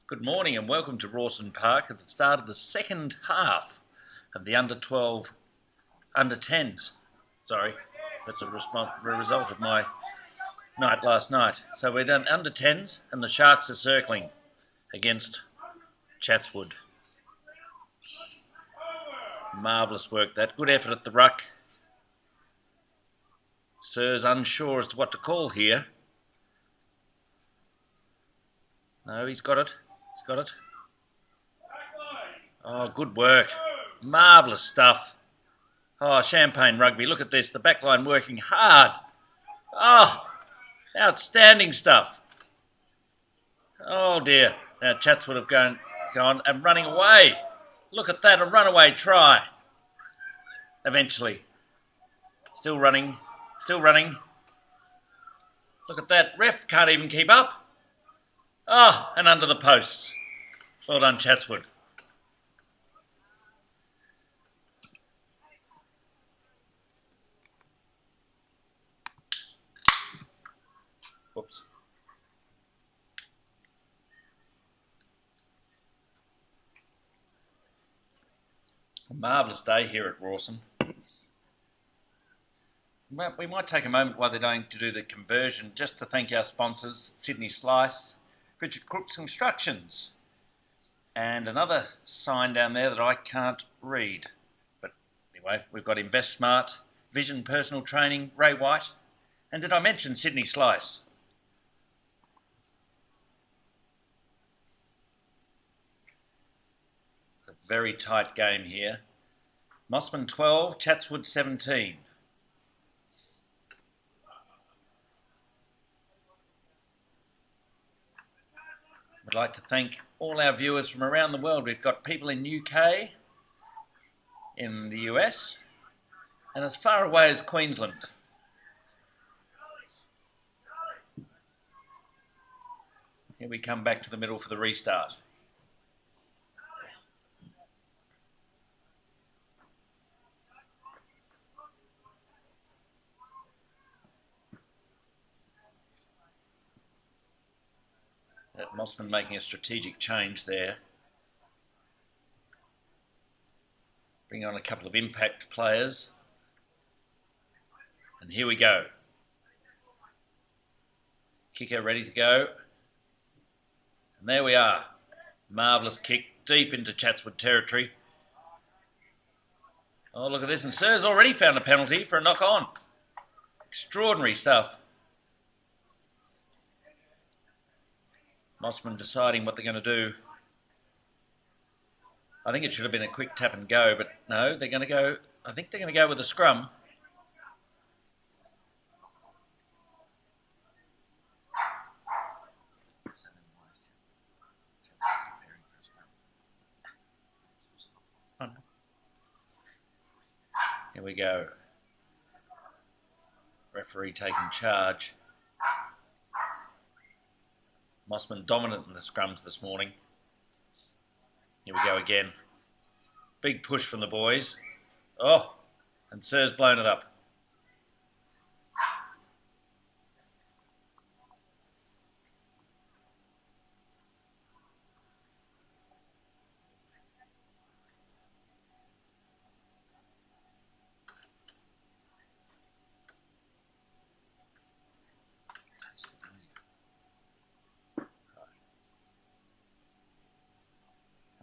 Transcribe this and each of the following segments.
Good morning and welcome to Rawson Park at the start of the second half of the under 10s. Sorry, that's a result of my night last night. So we're done under 10s and the Sharks are circling against Chatswood. Marvellous work that. Good effort at the ruck. Sir's unsure as to what to call here. No, he's got it. He's got it. Oh, good work. Marvellous stuff. Oh, champagne rugby. Look at this. The backline working hard. Oh, outstanding stuff. Oh, dear. Now, Chatswood have gone and running away. Look at that. A runaway try. Eventually. Still running. Still running. Look at that. Ref can't even keep up. Oh, and under the posts. Well done, Chatswood. Whoops. A marvellous day here at Rawson. We might take a moment while they're going to do the conversion just to thank our sponsors, Sydney Slice, Richard Crook's Instructions, and another sign down there that I can't read. But anyway, we've got Invest Smart, Vision Personal Training, Ray White, and did I mention Sydney Slice? It's a very tight game here. Mosman 12, Chatswood 17. I'd like to thank all our viewers from around the world. We've got people in UK, in the US, and as far away as Queensland. Here we come back to the middle for the restart. Mosman making a strategic change there. Bring on a couple of impact players. And here we go. Kicker ready to go. And there we are. Marvellous kick deep into Chatswood territory. Oh, look at this. And Sir's already found a penalty for a knock on. Extraordinary stuff. Mosman deciding what they're going to do. I think it should have been a quick tap and go, but no, they're going to go, I think they're going to go with a scrum. Here we go. Referee taking charge. Mosman dominant in the scrums this morning. Here we go again. Big push from the boys. Oh, and Sir's blown it up.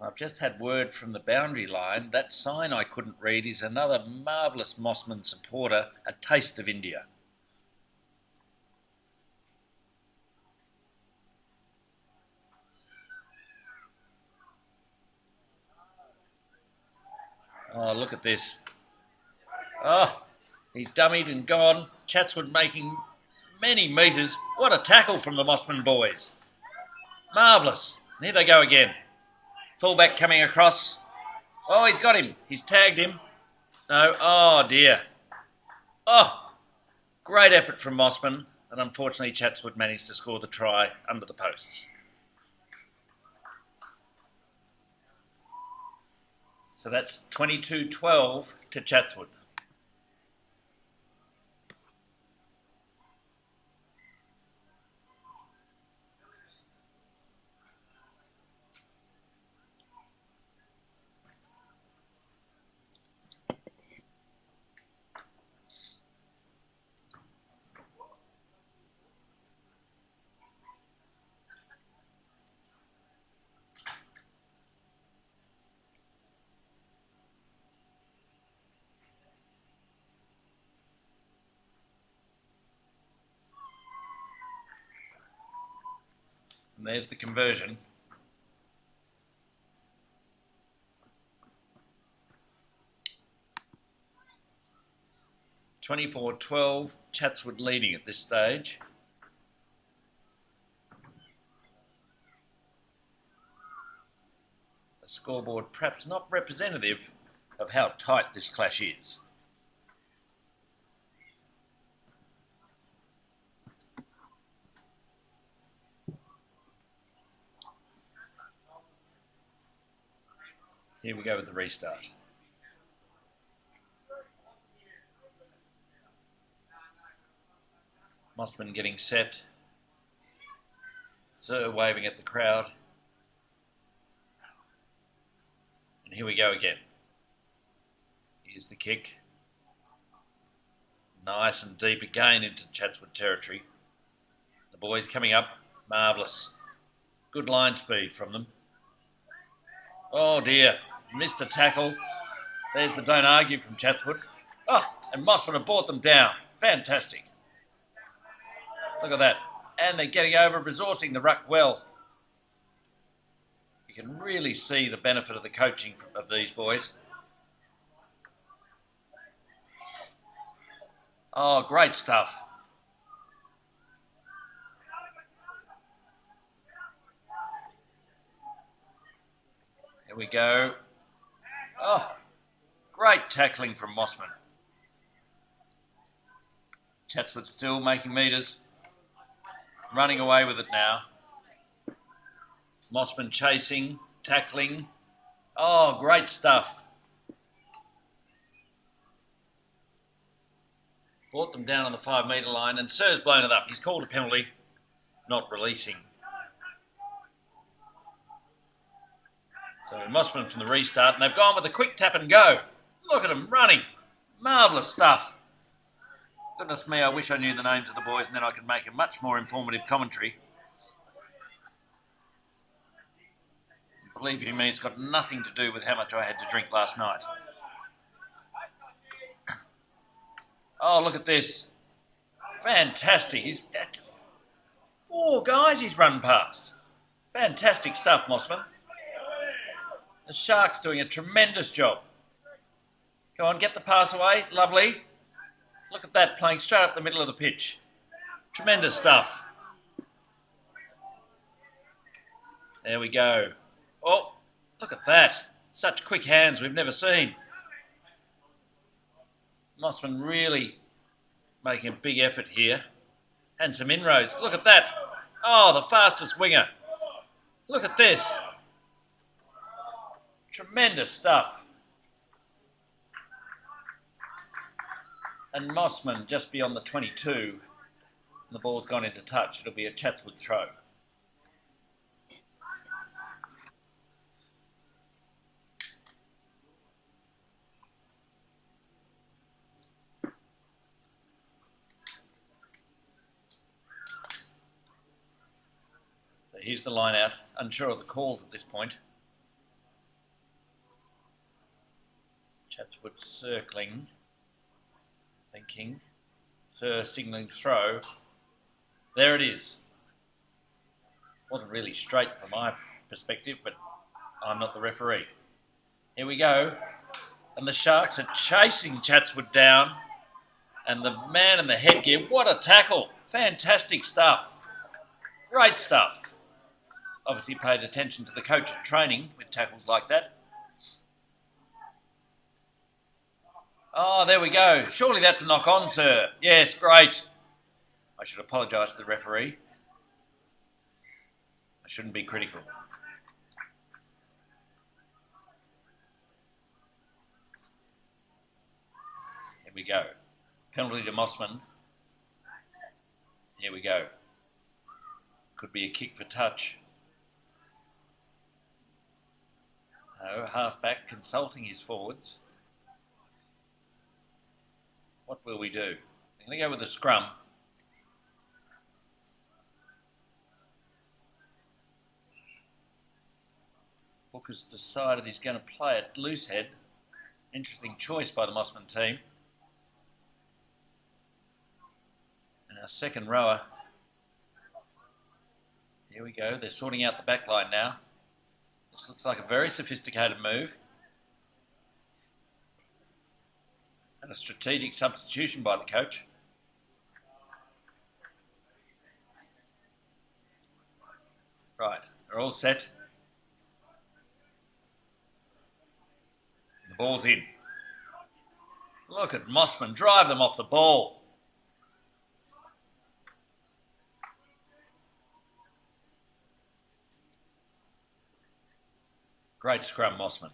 I've just had word from the boundary line. That sign I couldn't read is another marvellous Mosman supporter, a taste of India. Oh, look at this. Oh, he's dummied and gone. Chatswood making many metres. What a tackle from the Mosman boys. Marvellous. And here they go again. Fullback coming across. Oh, he's got him. He's tagged him. No. Oh, dear. Oh, great effort from Mosman. And unfortunately, Chatswood managed to score the try under the posts. So that's 22-12 to Chatswood. And there's the conversion. (24-12), Chatswood leading at this stage. A scoreboard perhaps not representative of how tight this clash is. Here we go with the restart. Mosman getting set. Sir waving at the crowd. And here we go again. Here's the kick. Nice and deep again into Chatswood territory. The boys coming up. Marvellous. Good line speed from them. Oh dear. Missed the tackle. There's the don't argue from Chatswood. Oh, and Mosman have brought them down. Fantastic. Look at that. And they're getting over, resourcing the ruck well. You can really see the benefit of the coaching of these boys. Oh, great stuff. Here we go. Oh, great tackling from Mosman. Chatswood still making metres. Running away with it now. Mosman chasing, tackling. Oh, great stuff. Brought them down on the 5 metre line and Sir's blown it up. He's called a penalty, not releasing. So Mosman from the restart, and they've gone with a quick tap and go. Look at them running. Marvellous stuff. Goodness me, I wish I knew the names of the boys and then I could make a much more informative commentary. Believe you me, it's got nothing to do with how much I had to drink last night. Oh, look at this. Fantastic. He's 4 guys he's run past. Fantastic stuff, Mosman. The Sharks doing a tremendous job. Go on, get the pass away. Lovely. Look at that, playing straight up the middle of the pitch. Tremendous stuff. There we go. Oh, look at that. Such quick hands we've never seen. Mosman really making a big effort here. And some inroads. Look at that. Oh, the fastest winger. Look at this. Tremendous stuff. And Mosman just beyond the 22. And the ball's gone into touch. It'll be a Chatswood throw. So here's the line out. Unsure of the calls at this point. Chatswood circling. Thinking. Sir signalling throw. There it is. Wasn't really straight from my perspective, but I'm not the referee. Here we go. And the Sharks are chasing Chatswood down. And the man in the headgear, what a tackle. Fantastic stuff. Great stuff. Obviously paid attention to the coach at training with tackles like that. Oh, there we go. Surely that's a knock-on, sir. Yes, great. I should apologise to the referee. I shouldn't be critical. Here we go. Penalty to Mosman. Here we go. Could be a kick for touch. No, half-back consulting his forwards. What will we do? I'm going to go with a scrum. Booker's decided he's going to play it loose head. Interesting choice by the Mosman team. And our second rower, Here we go. They're sorting out the back line now. This looks like a very sophisticated move. And a strategic substitution by the coach. Right, they're all set. The ball's in. Look at Mosman drive them off the ball. Great scrum, Mosman.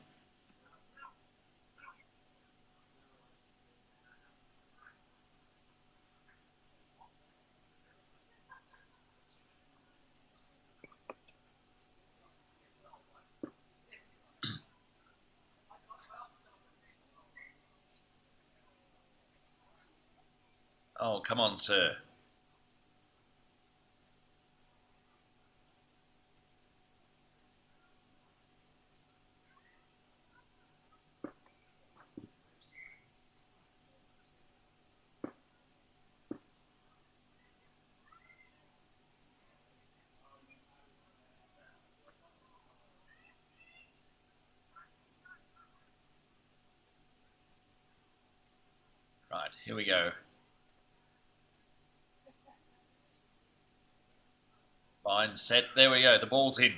Oh, come on, sir. Right, here we go. Line set. There we go. The ball's in.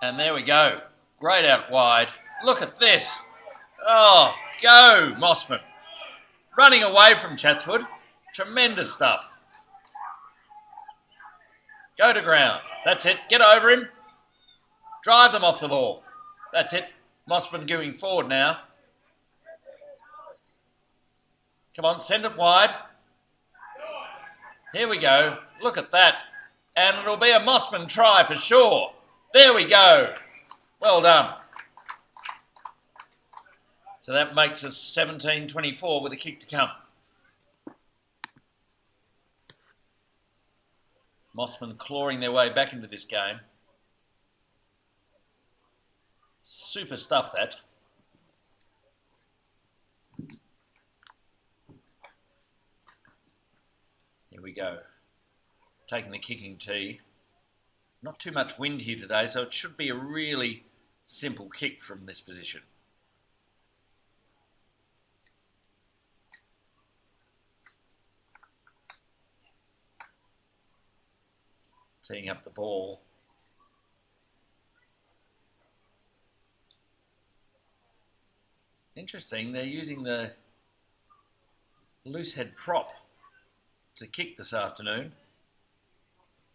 And there we go. Great out wide. Look at this. Oh, go, Mosman. Running away from Chatswood. Tremendous stuff. Go to ground. That's it. Get over him. Drive them off the ball. That's it. Mosman going forward now. Come on, send it wide. Here we go. Look at that. And it'll be a Mosman try for sure. There we go. Well done. So that makes us 17-24 with a kick to come. Mosman clawing their way back into this game. Super stuff, that. Here we go. Taking the kicking tee. Not too much wind here today, so it should be a really simple kick from this position. Teeing up the ball. Interesting, they're using the loose head prop to kick this afternoon.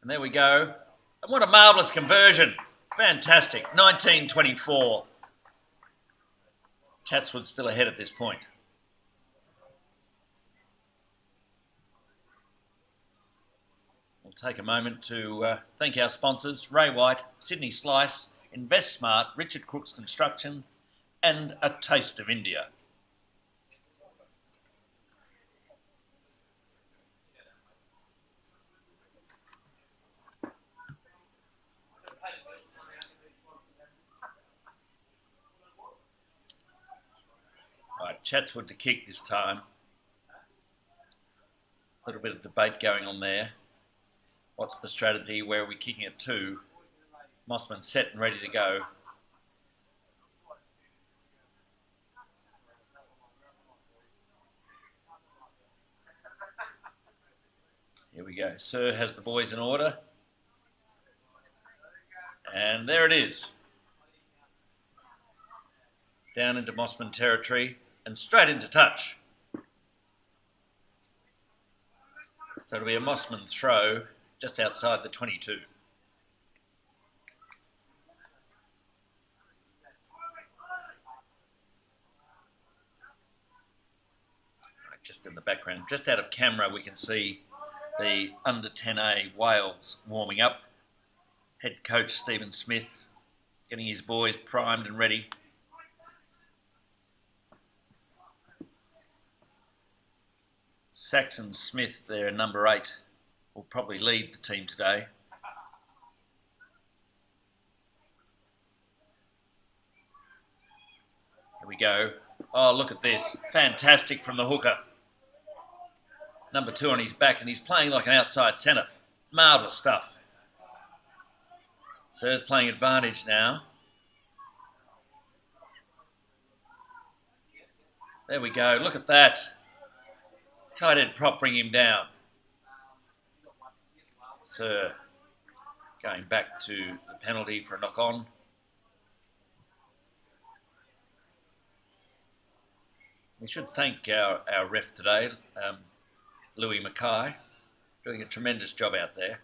And there we go. And what a marvellous conversion. Fantastic. 19-24. Chatswood still ahead at this point. We'll take a moment to thank our sponsors, Ray White, Sydney Slice, Invest Smart, Richard Crooks Construction, and A Taste of India. Right, Chatswood to kick this time. A little bit of debate going on there. What's the strategy? Where are we kicking it to? Mosman set and ready to go. Here we go. Sir has the boys in order. And there it is. Down into Mosman territory and straight into touch. So it'll be a Mosman throw just outside the 22. Just in the background, just out of camera, we can see the under 10A Wales warming up. Head coach Stephen Smith getting his boys primed and ready. Saxon Smith, their number 8, will probably lead the team today. Here we go. Oh, look at this. Fantastic from the hooker. Number 2 on his back, and he's playing like an outside centre. Marvellous stuff. Sir's playing advantage now. There we go. Look at that. Tight head prop bring him down. Sir going back to the penalty for a knock on. We should thank our ref today, Louis Mackay, doing a tremendous job out there.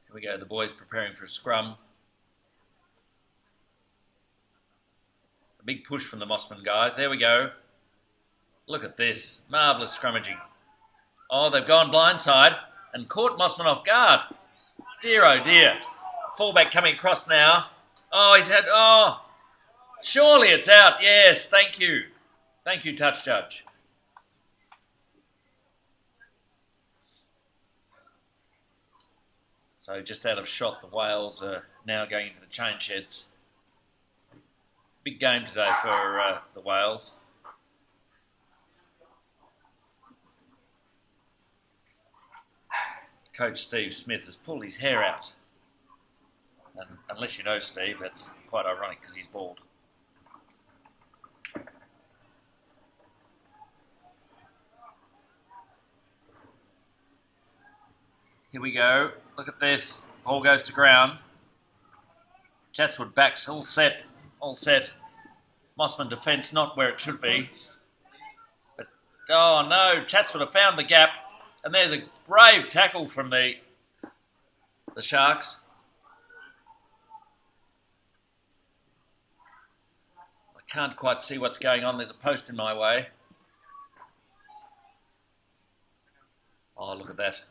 Here we go, the boys preparing for a scrum. A big push from the Mosman guys. There we go. Look at this. Marvellous scrummaging. Oh, they've gone blindside and caught Mosman off guard. Dear, oh dear. Fullback coming across now. Oh, he's had... Oh, surely it's out. Yes, thank you. Thank you, touch judge. So just out of shot, the Whales are now going into the change sheds. Big game today for the Whales. Coach Steve Smith has pulled his hair out. And unless you know Steve, that's quite ironic because he's bald. Here we go. Look at this. Ball goes to ground. Chatswood backs, all set. All set. Mosman defence not where it should be. But, oh no, Chatswood have found the gap. And there's a brave tackle from the Sharks. I can't quite see what's going on. There's a post in my way. Oh, look at that.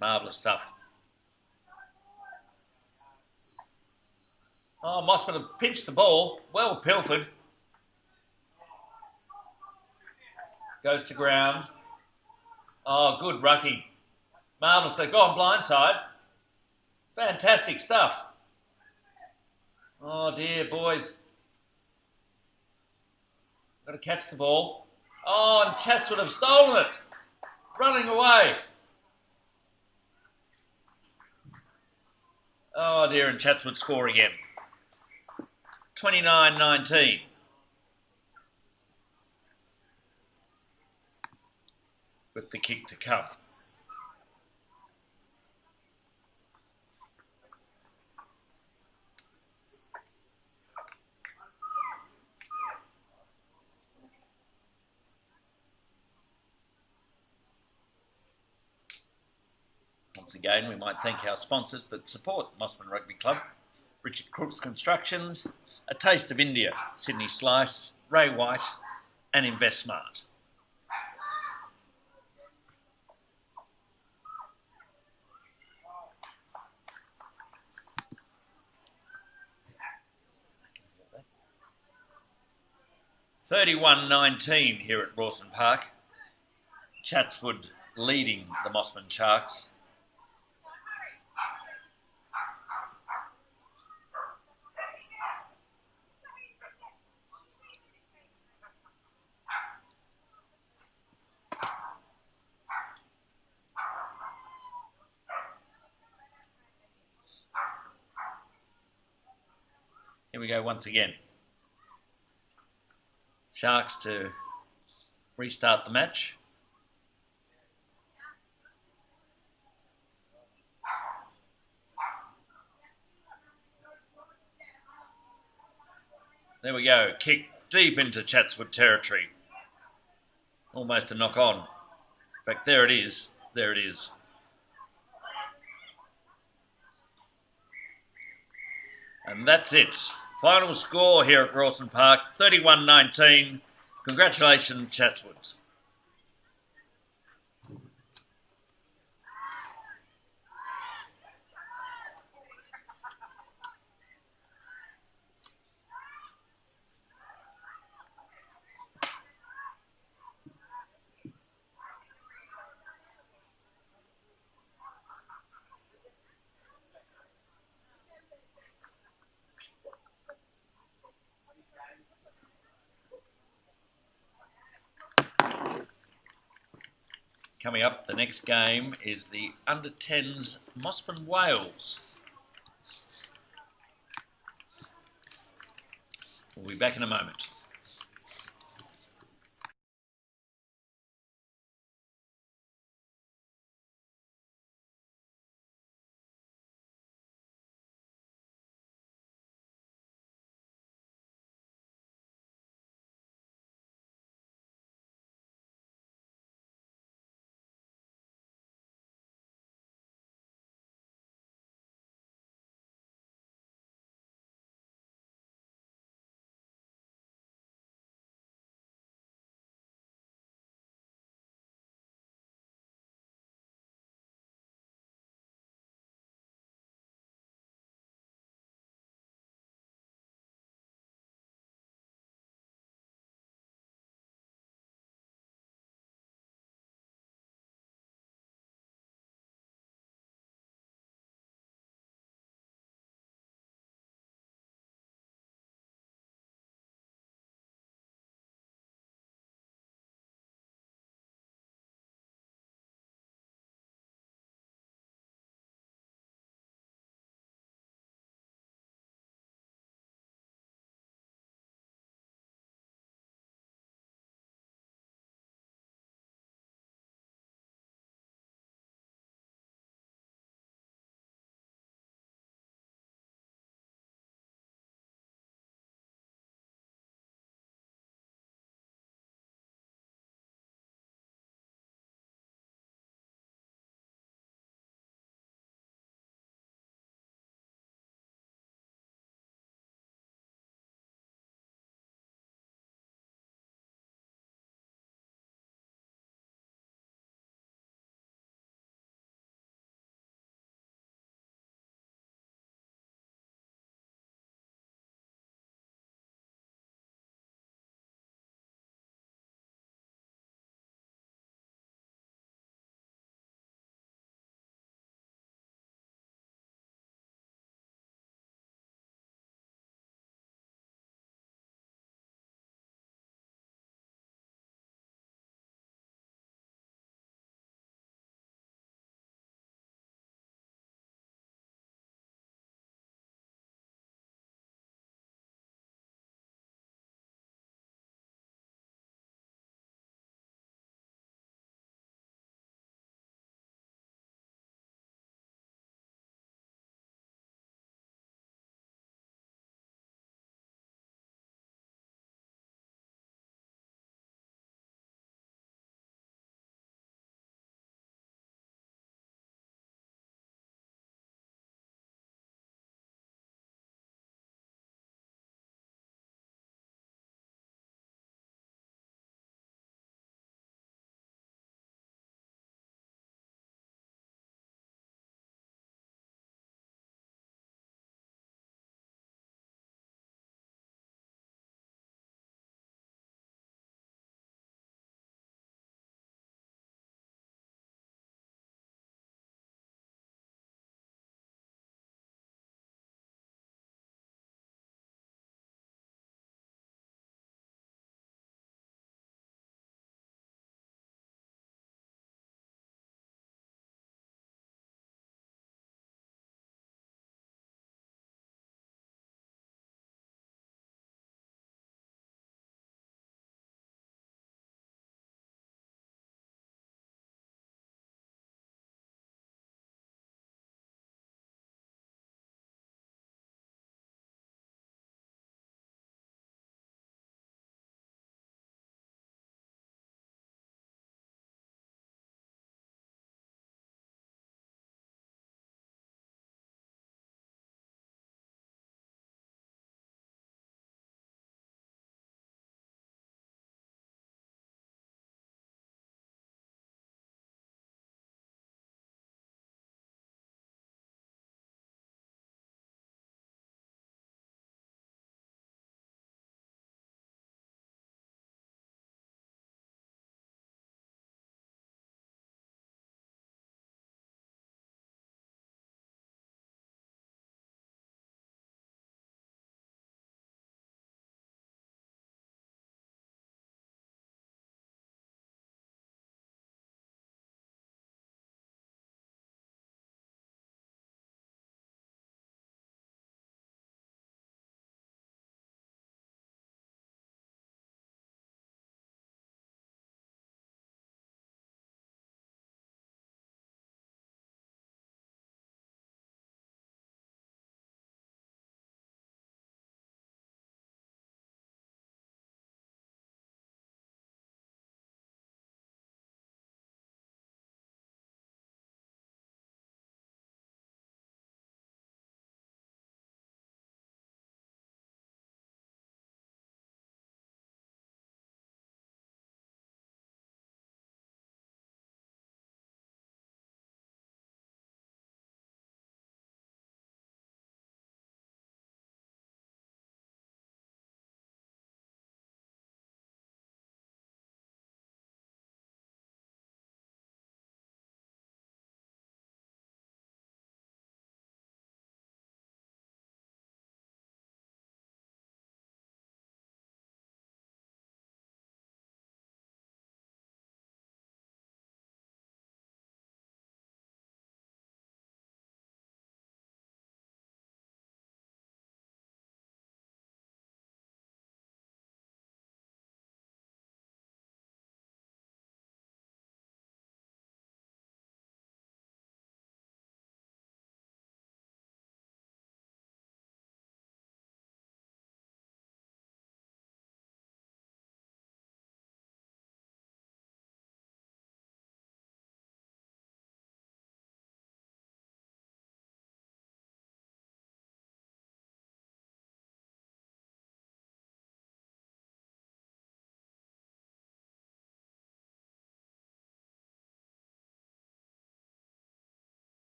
Marvellous stuff. Oh, Mosman have pinched the ball. Well pilfered. Goes to ground. Oh, good rucking. Marvellous. They've gone blindside. Fantastic stuff. Oh, dear, boys. Got to catch the ball. Oh, and Chatswood have stolen it. Running away. Oh, dear, and Chatswood score again. 29-19. With the kick to come. Once again, we might thank our sponsors that support Mosman Rugby Club. Richard Crooks Constructions, A Taste of India, Sydney Slice, Ray White and Invest Smart. (31-19) here at Rawson Park. Chatswood leading the Mosman Sharks. Here we go once again. Sharks to restart the match. There we go. Kick deep into Chatswood territory. Almost a knock on. In fact, there it is. There it is. And that's it. Final score here at Rawson Park, 31-19. Congratulations, Chatswood. Coming up, the next game is the under-10s Mosman Wales. We'll be back in a moment.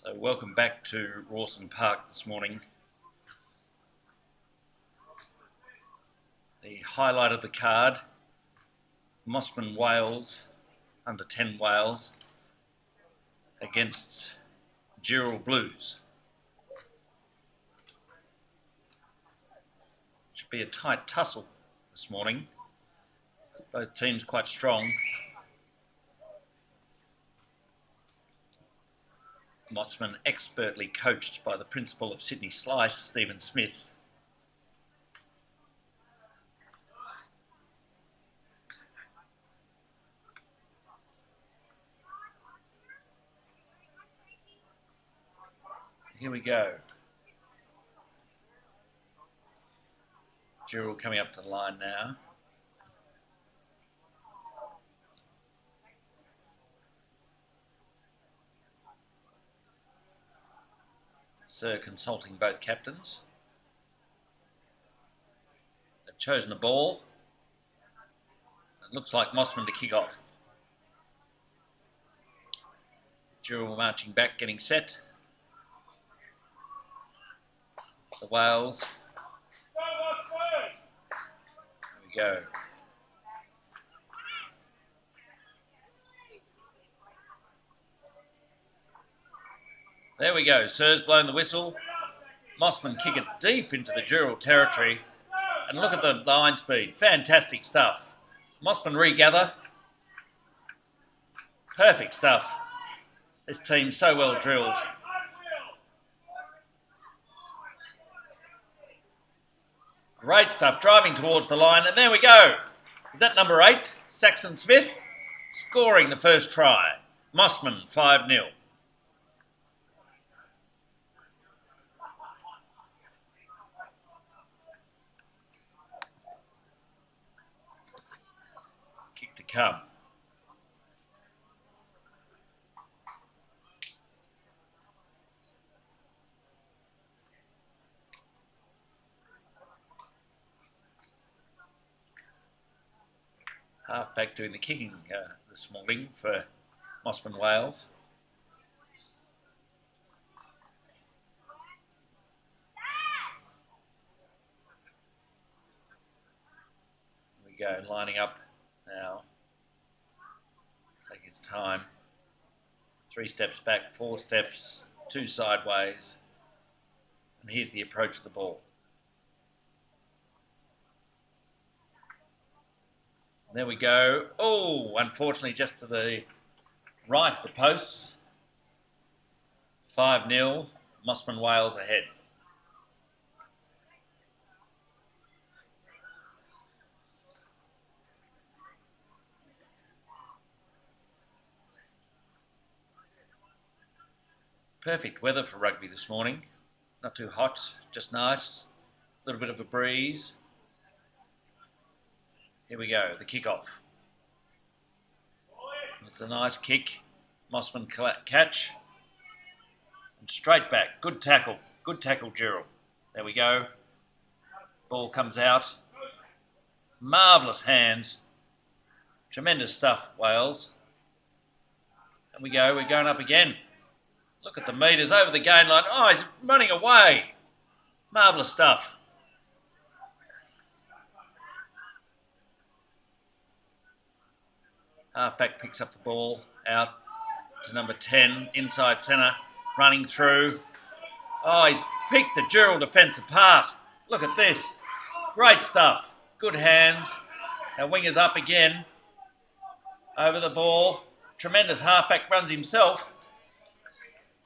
So welcome back to Rawson Park this morning. The highlight of the card, Mosman Wales, under 10 Wales, against Dural Blues. Should be a tight tussle this morning. Both teams quite strong. Mosman expertly coached by the principal of Sydney Slice, Stephen Smith. Here we go. Dural coming up to the line now. Sir consulting both captains. They've chosen a ball. It looks like Mosman to kick off. Dural marching back, getting set. The Wales. There we go. There we go. Sir's blown the whistle. Mosman kick it deep into the Dural territory. And look at the line speed. Fantastic stuff. Mosman regather. Perfect stuff. This team's so well drilled. Great stuff. Driving towards the line. And there we go. Is that number 8? Saxon Smith scoring the first try. Mosman 5-0. Kick to come. Halfback doing the kicking this morning for Mosman Wales. Here we go, lining up now. Take his time. 3 steps back, 4 steps, 2 sideways. And here's the approach of the ball. There we go. Oh, unfortunately, just to the right of the posts. 5-0, Mosman Wales ahead. Perfect weather for rugby this morning. Not too hot, just nice. A little bit of a breeze. Here we go, the kickoff. It's a nice kick. Mosman catch. And straight back. Good tackle. Good tackle, Dural. There we go. Ball comes out. Marvellous hands. Tremendous stuff, Wales. And we go. We're going up again. Look at the metres over the gain line. Oh, he's running away. Marvellous stuff. Halfback picks up the ball out to number 10, inside centre, running through. Oh, he's picked the Dural defence apart. Look at this. Great stuff. Good hands. Our winger's up again. Over the ball. Tremendous halfback runs himself.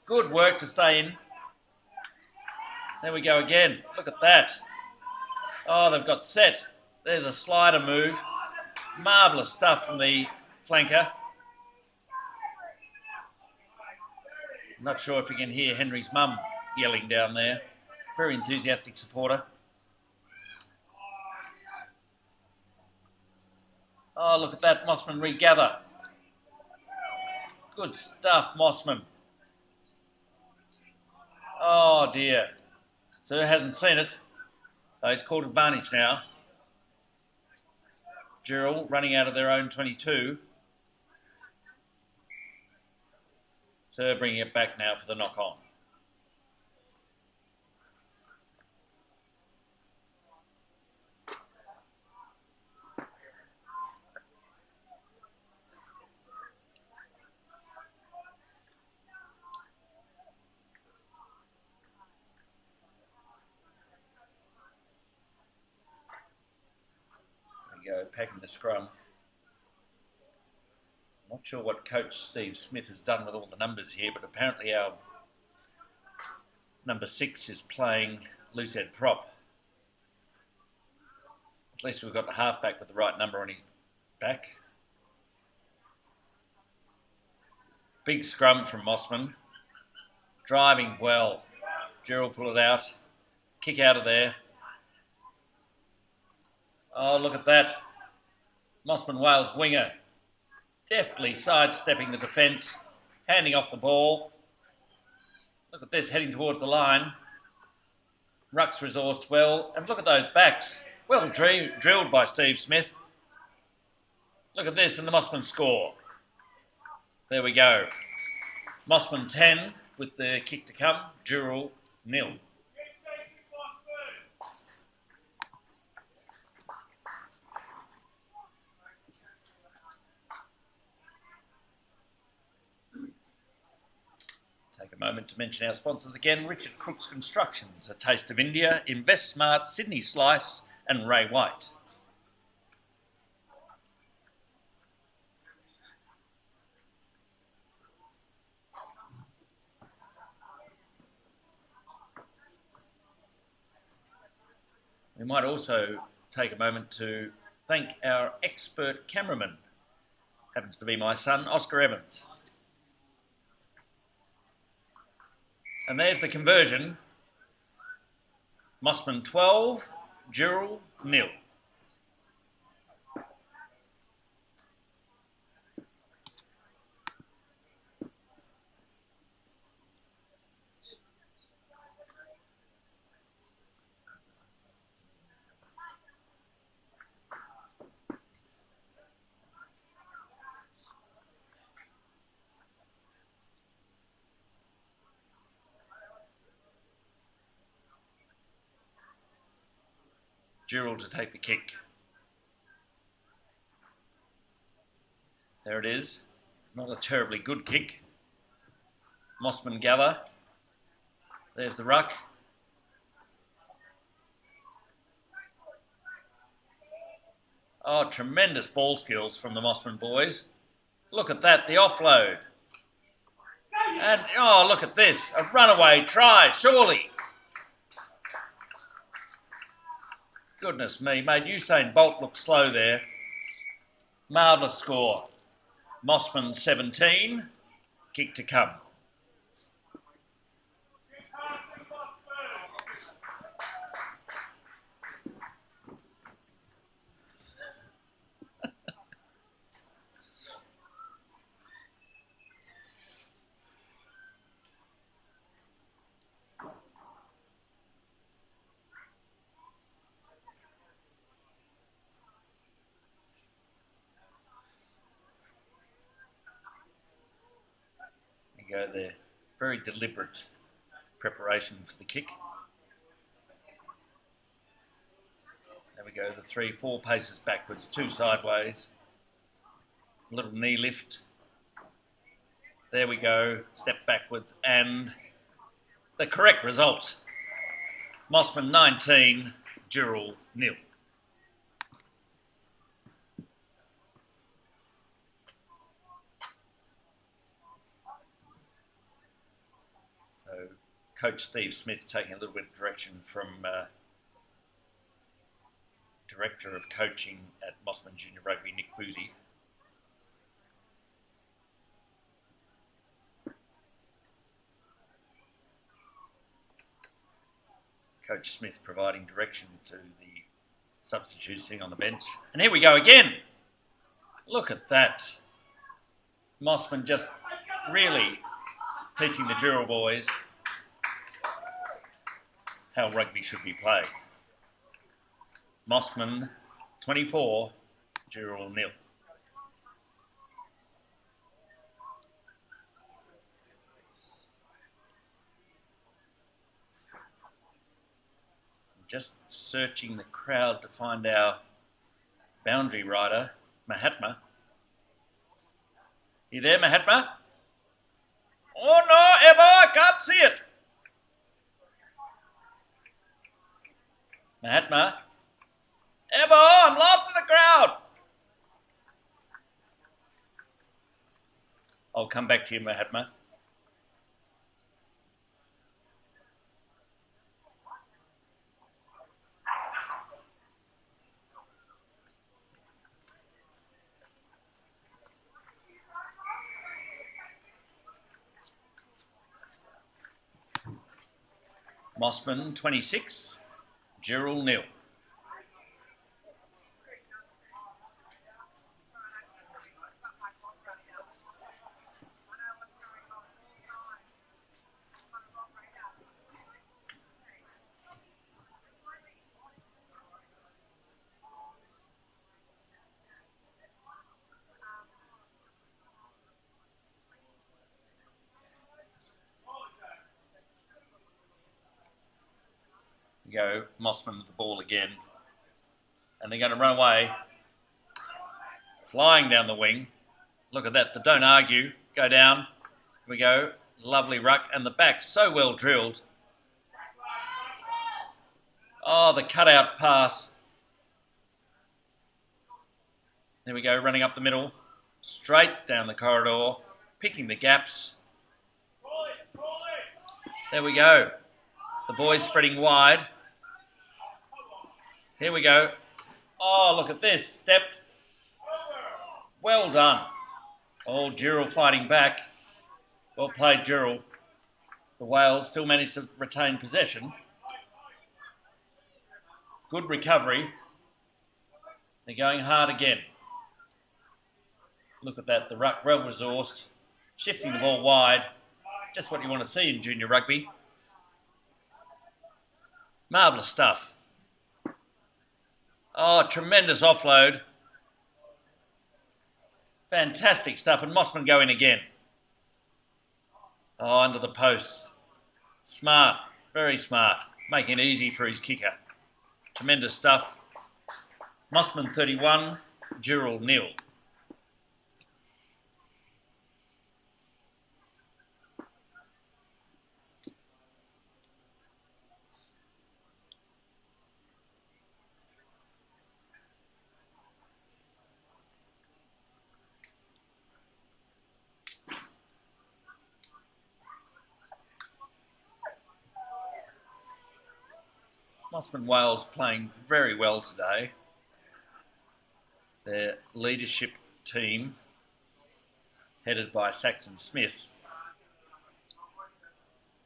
Good work to stay in. There we go again. Look at that. Oh, they've got set. There's a slider move. Marvellous stuff from the flanker. I'm not sure if you can hear Henry's mum yelling down there. Very enthusiastic supporter. Oh, look at that. Mosman regather. Good stuff, Mosman. Oh, dear. Sir hasn't seen it. So he's called advantage now. Dural running out of their own 22. So bringing it back now for the knock-on. There we go, packing the scrum. Not sure what Coach Steve Smith has done with all the numbers here, but apparently our number 6 is playing loose head prop. At least we've got the halfback with the right number on his back. Big scrum from Mosman. Driving well. Dural pull it out. Kick out of there. Oh, look at that. Mosman Wales winger. Deftly sidestepping the defence. Handing off the ball. Look at this, heading towards the line. Ruck's resourced well. And look at those backs. Well drilled by Steve Smith. Look at this and the Mosman score. There we go. Mosman 10 with the kick to come. Dural 0. Take a moment to mention our sponsors again. Richard Crooks Constructions, A Taste of India, Invest Smart, Sydney Slice and Ray White. We might also take a moment to thank our expert cameraman. Happens to be my son, Oscar Evans. And there's the conversion. Mosman 12, Dural 0. Dural to take the kick. There it is. Not a terribly good kick. Mosman gather. There's the ruck. Oh, tremendous ball skills from the Mosman boys. Look at that, the offload. And, oh, look at this. A runaway try, surely. Goodness me, made Usain Bolt look slow there. Marvellous score. Mosman 17, kick to come. Go there. Very deliberate preparation for the kick. There we go, the 3-4 paces backwards, 2 sideways. A little knee lift. There we go, step backwards, and the correct result. Mosman 19, Dural 0. So Coach Steve Smith taking a little bit of direction from Director of Coaching at Mosman Junior Rugby, Nick Boozy. Coach Smith providing direction to the substitutes sitting on the bench. And here we go again. Look at that. Mosman just really teaching the Dural boys how rugby should be played. Mosman 24, Dural 0. Just searching the crowd to find our boundary rider, Mahatma. You there, Mahatma? Oh no, Emma, I can't see it. Mahatma? Emma, I'm lost in the crowd. I'll come back to you, Mahatma. Mosman 26, Dural 0. Go Mosman with the ball again, and they're going to run away, flying down the wing. Look at that, the don't argue, go down. Here we go, lovely ruck, and the back so well drilled. Oh, the cutout pass. There we go, running up the middle, straight down the corridor, picking the gaps. There we go, the boys spreading wide. Here we go. Oh, look at this. Stepped. Well done. Oh, Dural fighting back. Well played, Dural. The Wales still managed to retain possession. Good recovery. They're going hard again. Look at that. The ruck well resourced. Shifting the ball wide. Just what you want to see in junior rugby. Marvellous stuff. Oh, tremendous offload. Fantastic stuff. And Mosman going again. Oh, under the posts. Smart. Very smart. Making it easy for his kicker. Tremendous stuff. Mosman 31, Dural 0. Mosman Wales playing very well today. Their leadership team, headed by Saxon Smith,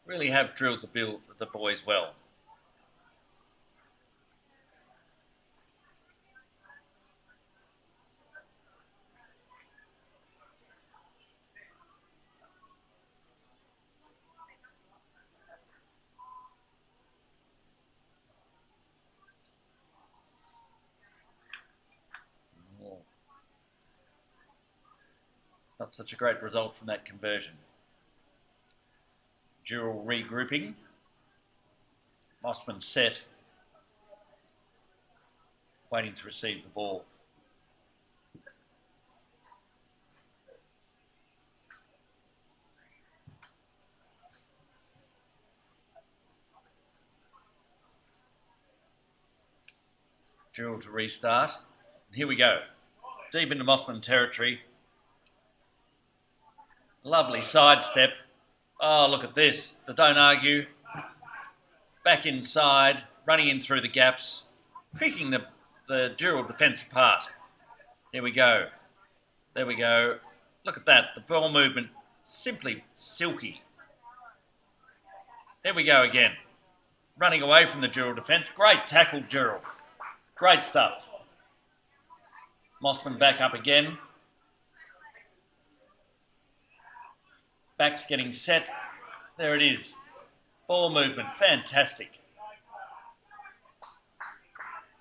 really have drilled the boys well. Not such a great result from that conversion. Dural regrouping. Mosman set. Waiting to receive the ball. Dural to restart. Here we go. Deep into Mosman territory. Lovely sidestep. Oh, look at this. The don't argue. Back inside, running in through the gaps, picking the Dural defence apart. Here we go. There we go. Look at that. The ball movement, simply silky. Here we go again. Running away from the Dural defence. Great tackle, Dural. Great stuff. Mosman back up again. Back's getting set. There it is. Ball movement, fantastic.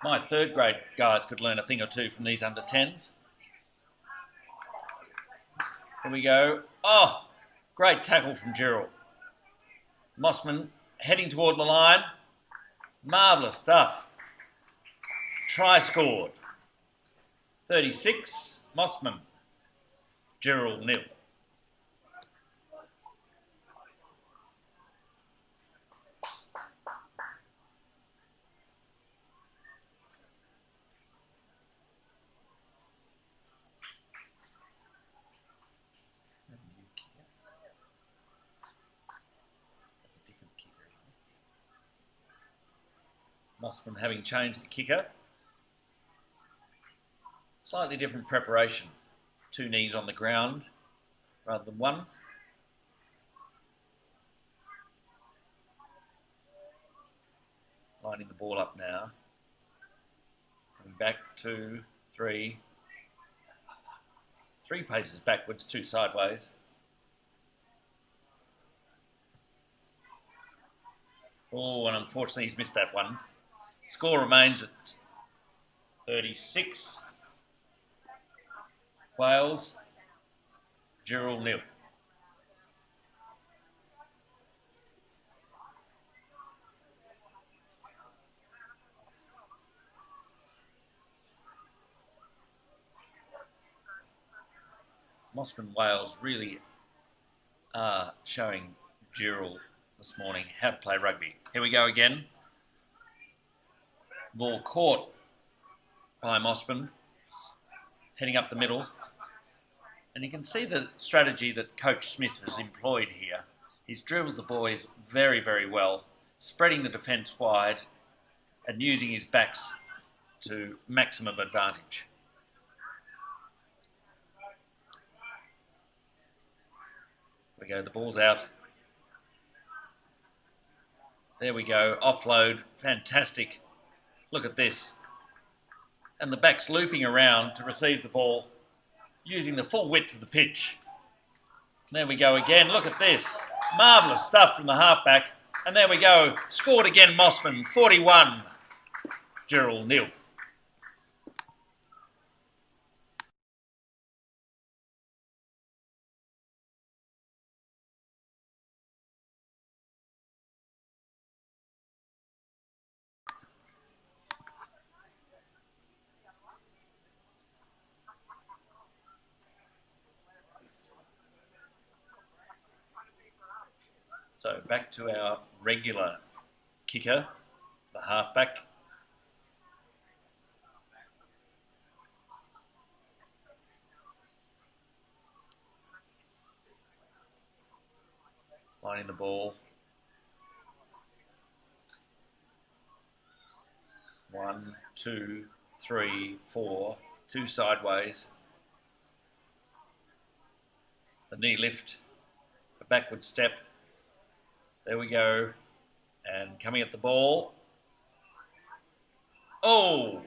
My third grade guys could learn a thing or two from these under 10s. Here we go. Oh, great tackle from Dural. Mosman heading toward the line. Marvellous stuff. Try scored. 36, Mosman JR 0. That's a different kicker. Mosman having changed the kicker. Slightly different preparation. 2 knees on the ground rather than 1. Lining the ball up now. Coming back 2, 3. 3 paces backwards, 2 sideways. Oh, and unfortunately he's missed that one. Score remains at 36. Wales, JR 0. Mosman Wales really are showing Dural this morning how to play rugby. Here we go again. Ball caught by Mosman, heading up the middle. And you can see the strategy that Coach Smith has employed here. He's drilled the boys very, very well, spreading the defence wide and using his backs to maximum advantage. There we go, the ball's out. There we go, offload, fantastic. Look at this. And the back's looping around to receive the ball, using the full width of the pitch. There we go again. Look at this. Marvellous stuff from the halfback. And there we go. Scored again, Mosman. 41. JR 0. So back to our regular kicker, the halfback. Lining the ball. 1, 2, 3, 4, 2 sideways. The knee lift, a backward step. There we go. And coming at the ball. Oh,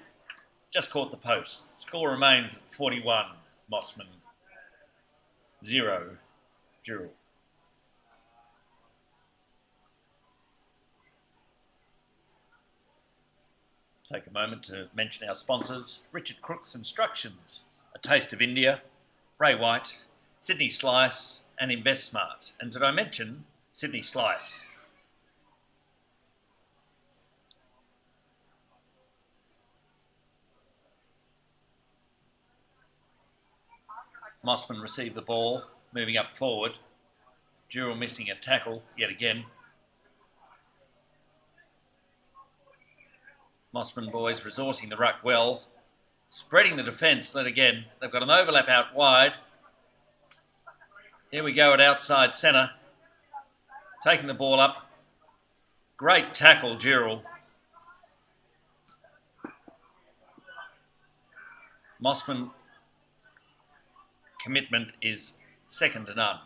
just caught the post. Score remains at 41. Mosman 0. Dural. Take a moment to mention our sponsors. Richard Crook's Constructions, A Taste of India, Ray White, Sydney Slice and InvestSmart. And did I mention Sydney Slice? Mosman received the ball, moving up forward. Dural missing a tackle yet again. Mosman boys resourcing the ruck well, spreading the defence. Then again, they've got an overlap out wide. Here we go at outside centre. Taking the ball up. Great tackle, Dural. Mosman commitment is second to none.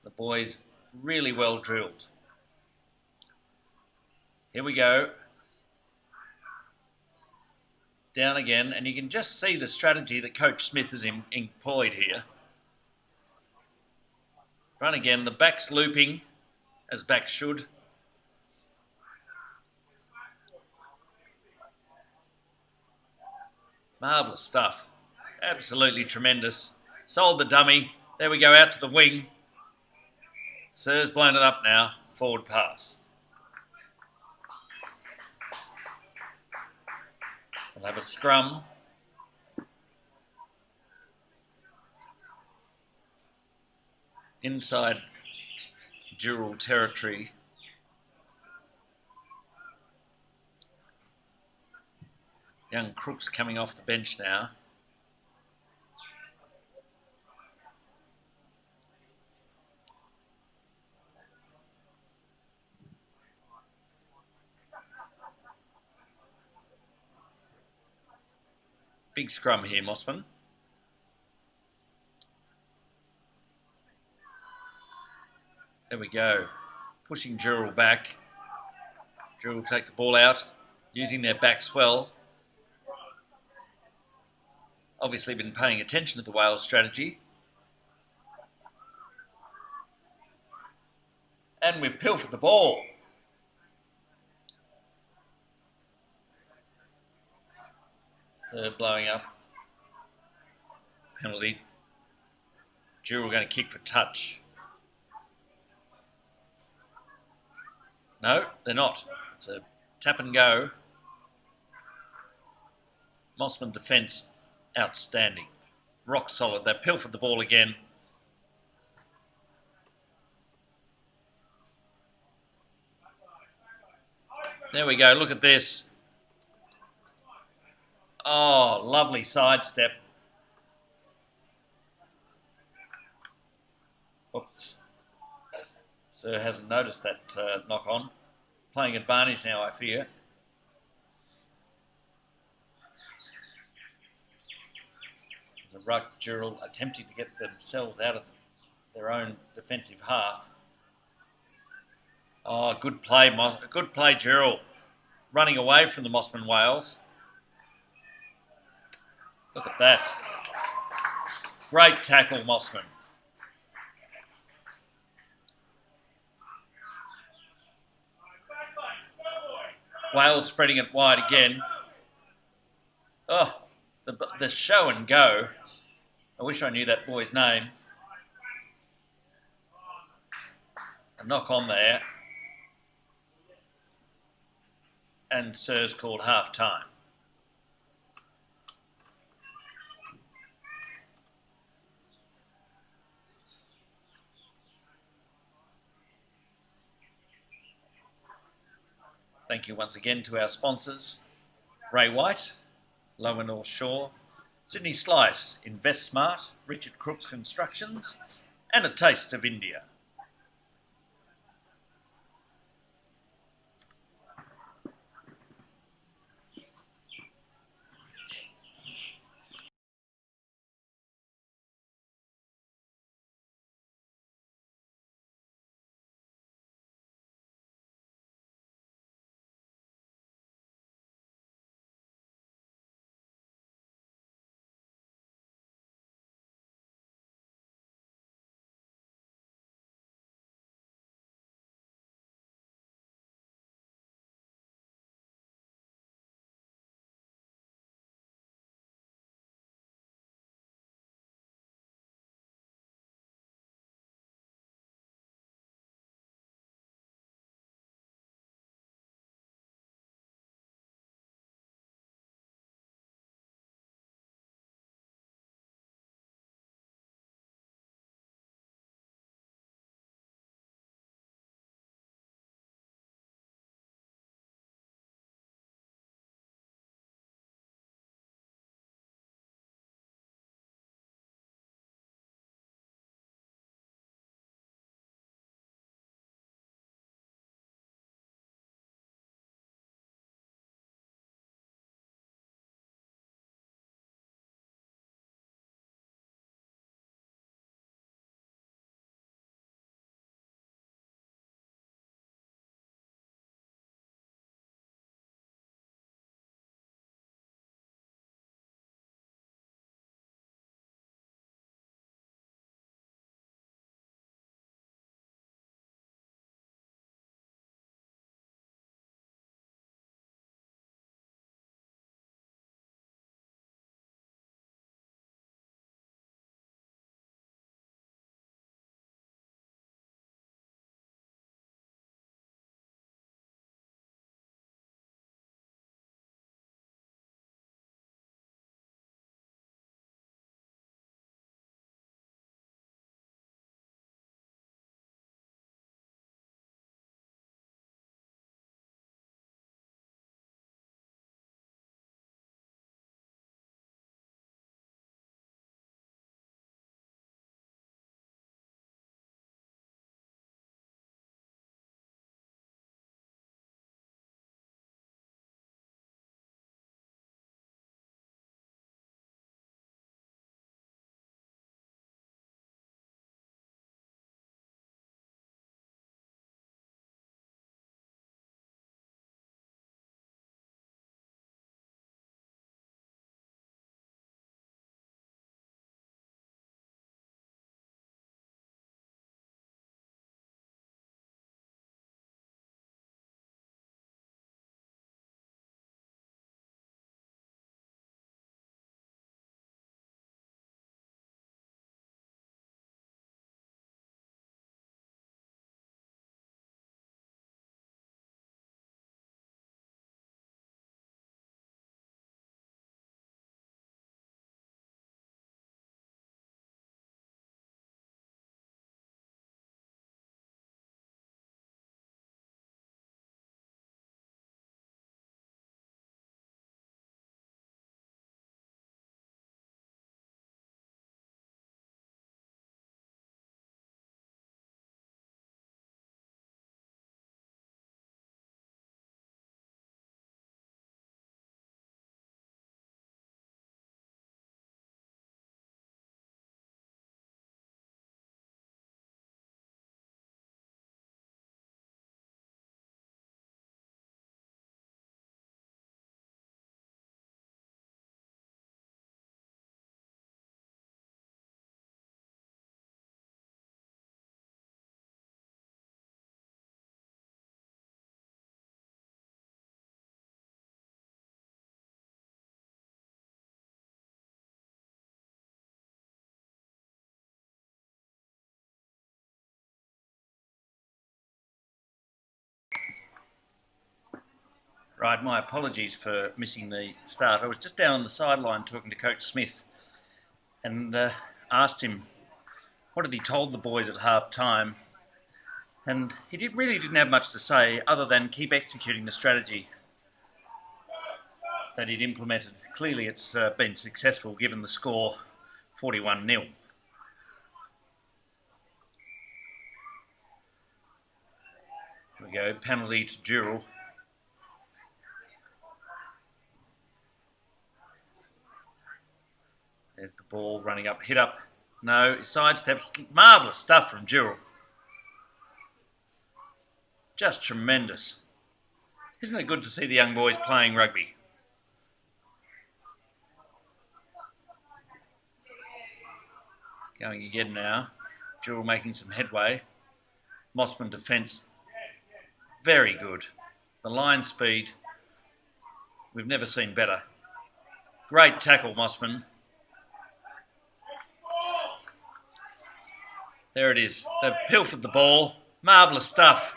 The boys really well drilled. Here we go. Down again, and you can just see the strategy that Coach Smith has employed here. Run again, the back's looping, as backs should. Marvellous stuff. Absolutely tremendous. Sold the dummy. There we go, out to the wing. Sir's blown it up now. Forward pass. We'll have a scrum. Inside Dural territory. Young Crooks coming off the bench now. Big scrum here, Mosman. There we go. Pushing Dural back. Dural will take the ball out, using their backs well. Obviously been paying attention to the Wales strategy. And we've pilfered the ball. Serve blowing up. Penalty. Dural going to kick for touch. No, they're not. It's a tap and go. Mosman defence, outstanding. Rock solid. They pilfered the ball again. There we go. Look at this. Oh, lovely sidestep. Oops. Sir hasn't noticed that knock on. Playing advantage now, I fear. There's a ruck. Dural attempting to get themselves out of their own defensive half. Oh, good play, Dural. Running away from the Mosman Wales. Look at that. Great tackle, Mosman. Wales spreading it wide again. Oh, the show and go. I wish I knew that boy's name. A knock on there. And Sir's called half time. Thank you once again to our sponsors, Ray White, Lower North Shore, Sydney Slice, Invest Smart, Richard Crooks Constructions, and A Taste of India. Right, my apologies for missing the start. I was just down on the sideline talking to Coach Smith and asked him what had he told the boys at half time. And he really didn't have much to say other than keep executing the strategy that he'd implemented. Clearly it's been successful given the score 41-0. Here we go, penalty to Dural. There's the ball running up, hit up. No, sidesteps. Marvellous stuff from Dural. Just tremendous. Isn't it good to see the young boys playing rugby? Going again now. Dural making some headway. Mosman defence. Very good. The line speed. We've never seen better. Great tackle, Mosman. There it is. They've pilfered the ball. Marvellous stuff.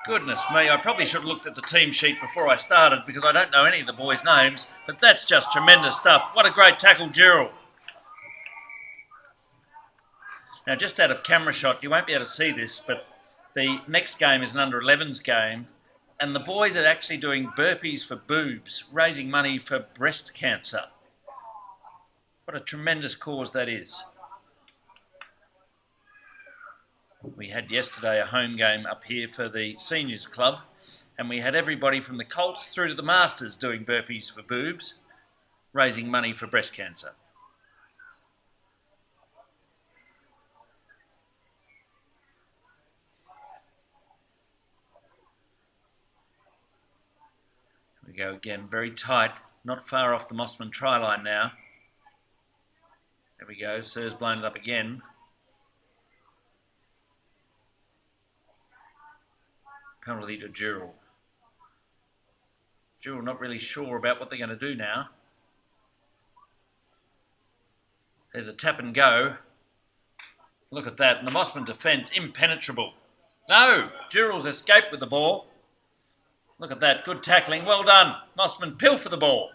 Goodness me, I probably should have looked at the team sheet before I started because I don't know any of the boys' names, but that's just tremendous stuff. What a great tackle, Dural. Now, just out of camera shot, you won't be able to see this, but the next game is an under-11s game, and the boys are actually doing burpees for boobs, raising money for breast cancer. What a tremendous cause that is. We had yesterday a home game up here for the seniors club, and we had everybody from the Colts through to the Masters doing burpees for boobs, raising money for breast cancer. Here we go again, very tight, not far off the Mosman try line now. There we go, Sir's blown it up again. Penalty to Dural. Dural not really sure about what they're going to do now. There's a tap and go. Look at that. And the Mosman defence, impenetrable. No, Dural's escaped with the ball. Look at that. Good tackling. Well done. Mosman pilfer the ball.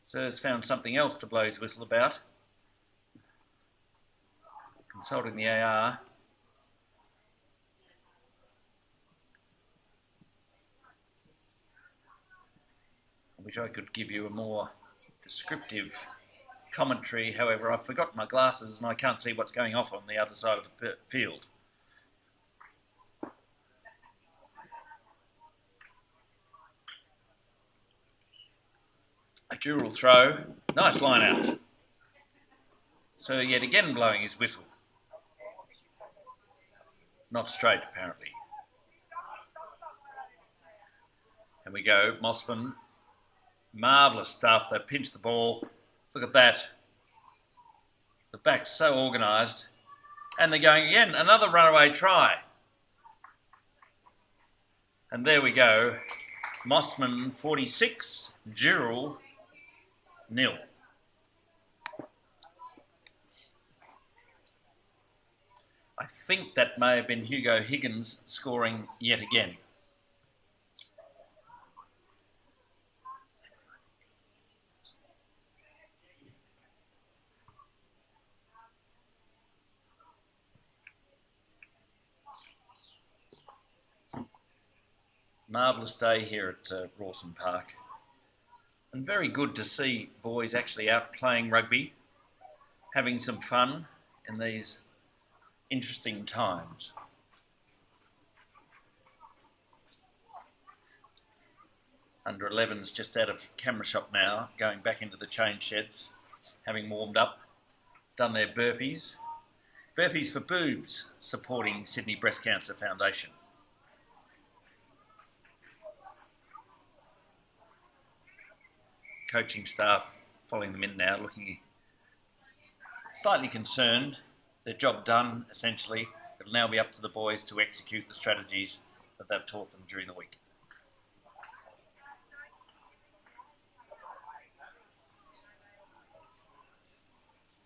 Sir's found something else to blow his whistle about. Consulting the AR. I wish I could give you a more descriptive commentary. However, I've forgotten my glasses and I can't see what's going off on the other side of the field. A Dural throw. Nice line out. So yet again blowing his whistle. Not straight, apparently. And we go, Mosman. Marvellous stuff. They pinch the ball. Look at that. The back's so organised. And they're going again. Another runaway try. And there we go. Mosman 46, Dural 0. I think that may have been Hugo Higgins scoring yet again. Marvellous day here at Rawson Park. And very good to see boys actually out playing rugby, having some fun in these interesting times. Under 11s just out of camera shot now, going back into the change sheds, having warmed up, done their burpees. Burpees for boobs, supporting Sydney Breast Cancer Foundation. Coaching staff following them in now, looking slightly concerned. Their job done, essentially. It'll now be up to the boys to execute the strategies that they've taught them during the week.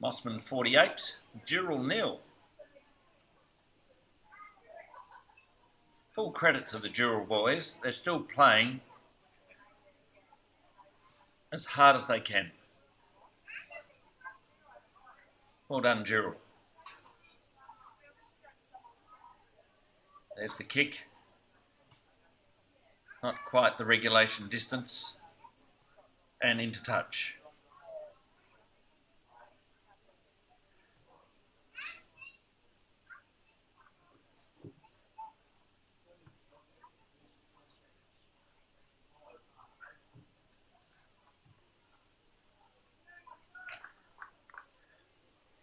Mosman 48, Dural 0. Full credit to the Dural boys. They're still playing as hard as they can. Well done, Dural. There's the kick. Not quite the regulation distance. And into touch.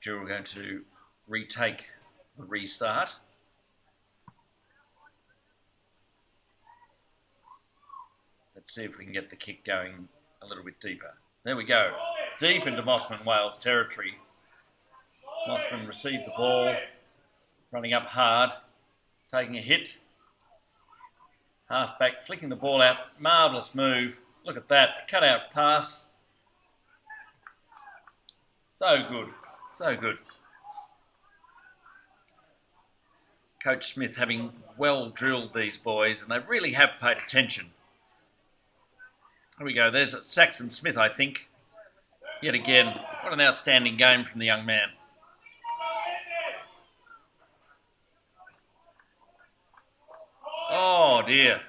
Dural going to retake the restart. Let's see if we can get the kick going a little bit deeper. There we go. Deep into Mosman Wales territory. Mosman received the ball, running up hard, taking a hit. Half back, flicking the ball out. Marvellous move. Look at that. Cut out pass. So good. So good. Coach Smith having well drilled these boys, and they really have paid attention. Here we go. There's Saxon Smith, I think. Yet again, what an outstanding game from the young man. Oh dear.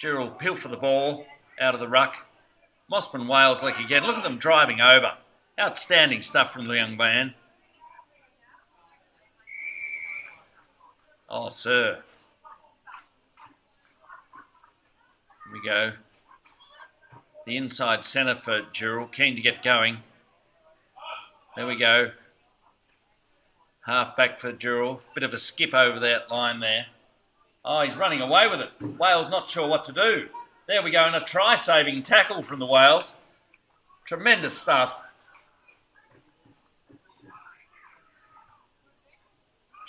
Dural pilfer the ball out of the ruck. Mosman Wales like again. Look at them driving over. Outstanding stuff from the young man. Oh, sir. Here we go. The inside centre for Dural, keen to get going. There we go. Half back for Dural. Bit of a skip over that line there. Oh, he's running away with it. Wales not sure what to do. There we go, and a try-saving tackle from the Wales. Tremendous stuff.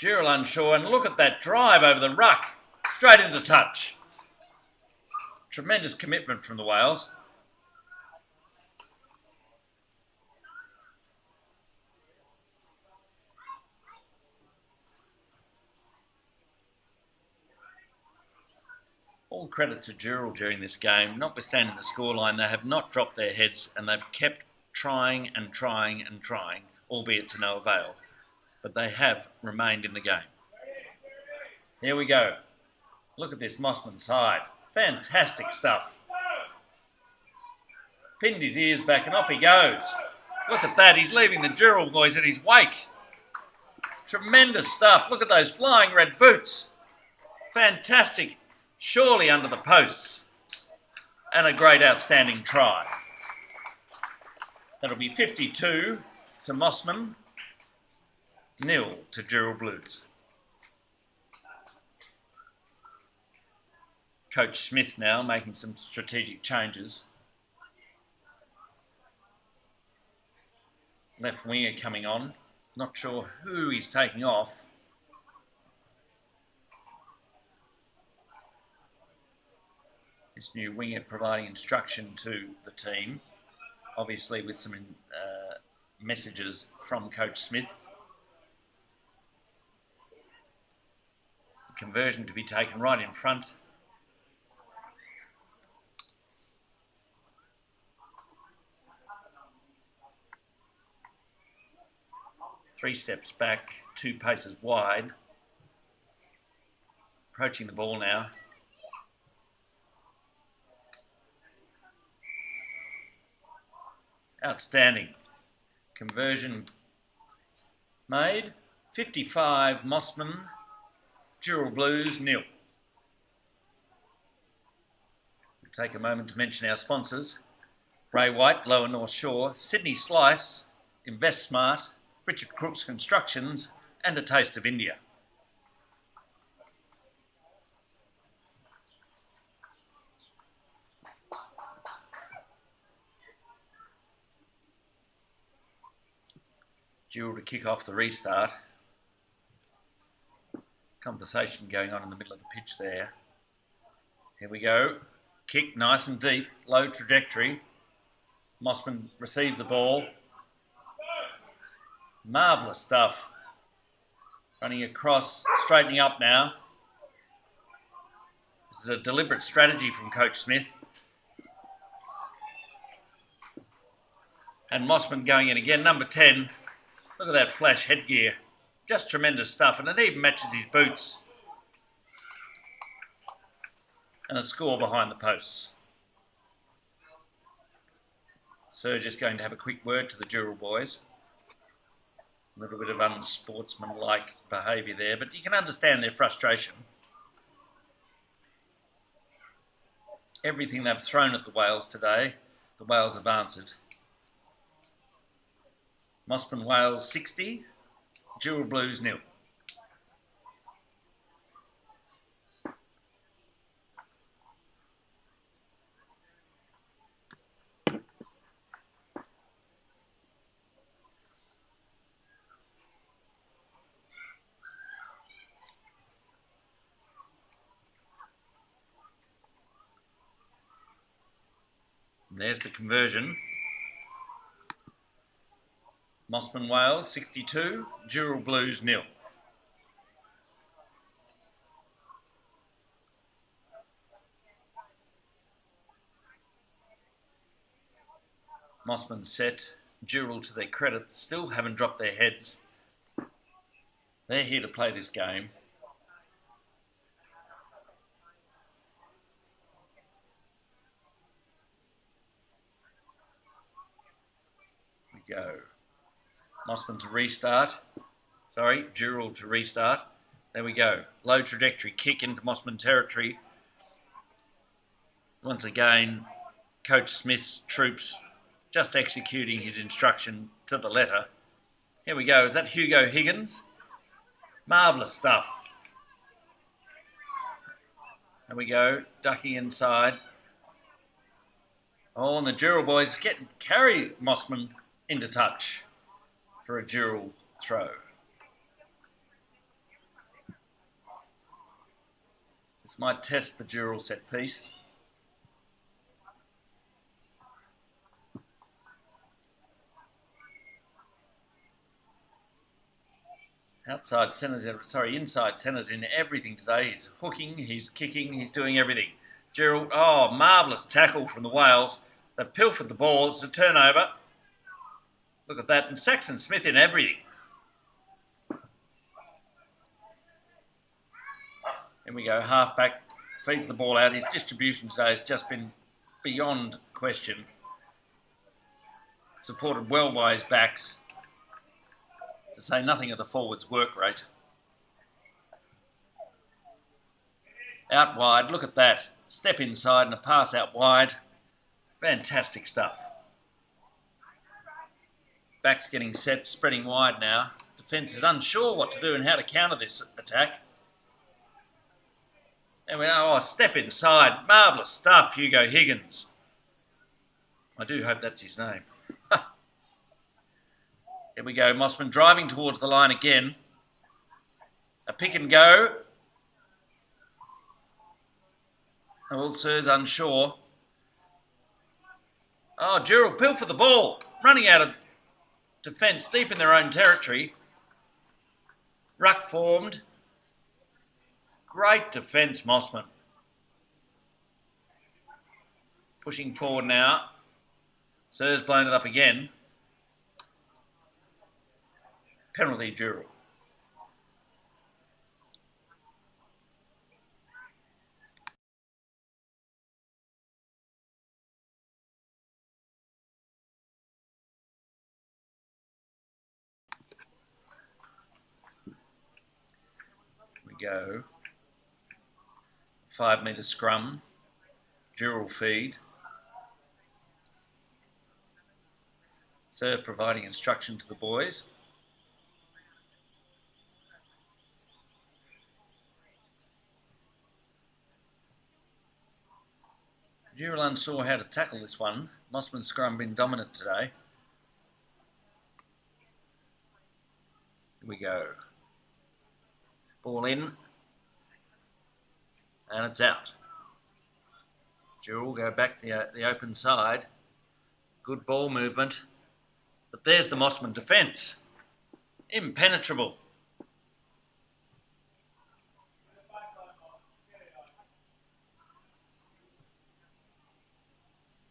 Dural unsure, and look at that drive over the ruck. Straight into touch. Tremendous commitment from the Wales. All credit to Dural during this game. Notwithstanding the scoreline, they have not dropped their heads and they've kept trying and trying and trying, albeit to no avail. But they have remained in the game. Here we go. Look at this Mosman side. Fantastic stuff. Pinned his ears back and off he goes. Look at that. He's leaving the Dural boys in his wake. Tremendous stuff. Look at those flying red boots. Fantastic. Surely under the posts. And a great outstanding try. That'll be 52 to Mosman. 0 to Dural Blues. Coach Smith now making some strategic changes. Left winger coming on. Not sure who he's taking off. This new winger providing instruction to the team. Obviously with some messages from Coach Smith. Conversion to be taken right in front. Three steps back, 2 paces wide. Approaching the ball now. Outstanding. Conversion made. 55 Mosman. Dural Blues 0. We'll take a moment to mention our sponsors. Ray White, Lower North Shore, Sydney Slice, Invest Smart, Richard Crooks Constructions and A Taste of India. Dural to kick off the restart. Conversation going on in the middle of the pitch there. Here we go. Kick nice and deep, low trajectory. Mosman received the ball. Marvellous stuff. Running across, straightening up now. This is a deliberate strategy from Coach Smith. And Mosman going in again, number 10. Look at that flash headgear. Just tremendous stuff, and it even matches his boots. And a score behind the posts. Sir just going to have a quick word to the Dural boys. A little bit of unsportsmanlike behaviour there, but you can understand their frustration. Everything they've thrown at the Whales today, the Whales have answered. Mosman Whales 60, Dural Blues 0. There's the conversion. Mosman Whales 62, Dural Blues 0. Mosman set. Dural, to their credit, still haven't dropped their heads. They're here to play this game. We go. Mosman to restart. Sorry, Dural to restart. There we go. Low trajectory kick into Mosman territory. Once again, Coach Smith's troops just executing his instruction to the letter. Here we go. Is that Hugo Higgins? Marvellous stuff. There we go. Ducking inside. Oh, and the Dural boys carry Mosman into touch for a Dural throw. This might test the Dural set piece. Inside centre's in everything today. He's hooking, he's kicking, he's doing everything. Dural, oh, marvellous tackle from the Whales. They've pilfered the ball. It's a turnover. Look at that. And Saxon Smith in everything. Here we go. Half back, feeds the ball out. His distribution today has just been beyond question. Supported well by his backs. To say nothing of the forwards' work rate. Out wide, look at that. Step inside and a pass out wide. Fantastic stuff. Back's getting set, spreading wide now. Defence is unsure what to do and how to counter this attack. There we are. Oh, step inside. Marvellous stuff, Hugo Higgins. I do hope that's his name. Here we go, Mosman driving towards the line again. A pick and go. All Sir's unsure. Oh, Dural pilfer the ball. Running out of defence deep in their own territory. Ruck formed. Great defence, Mosman. Pushing forward now. Sir's blown it up again. Penalty, Dural. We go. 5 metre scrum. Dural feed. Sir providing instruction to the boys. Dural unsure how to tackle this one. Mosman's scrum been dominant today. Here we go. Ball in. And it's out. Dural go back the open side. Good ball movement. But there's the Mosman defence. Impenetrable.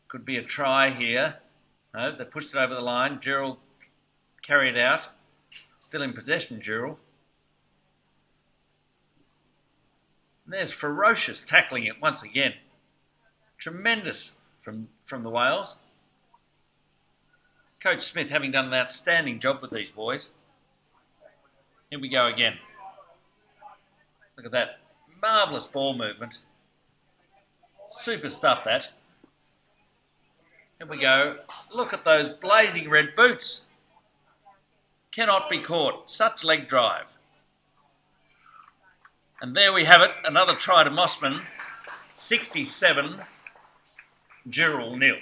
Could be a try here. No, they pushed it over the line. Dural carried out. Still in possession, Dural. And there's ferocious tackling it once again. Tremendous from the Wales. Coach Smith having done an outstanding job with these boys. Here we go again. Look at that. Marvellous ball movement. Super stuff, that. Here we go. Look at those blazing red boots. Cannot be caught. Such leg drive. And there we have it. Another try to Mosman. 67, Dural 0.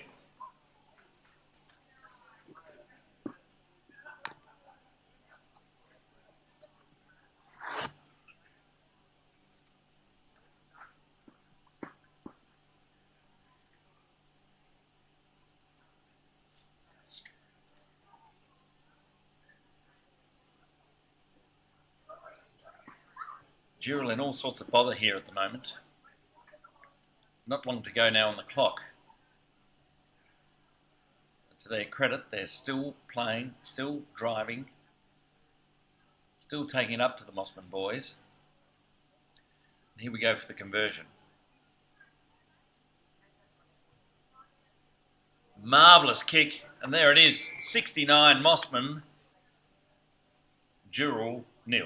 Dural in all sorts of bother here at the moment. Not long to go now on the clock. But to their credit, they're still playing, still driving, still taking it up to the Mosman boys. And here we go for the conversion. Marvellous kick, and there it is, 69 Mosman, Dural 0.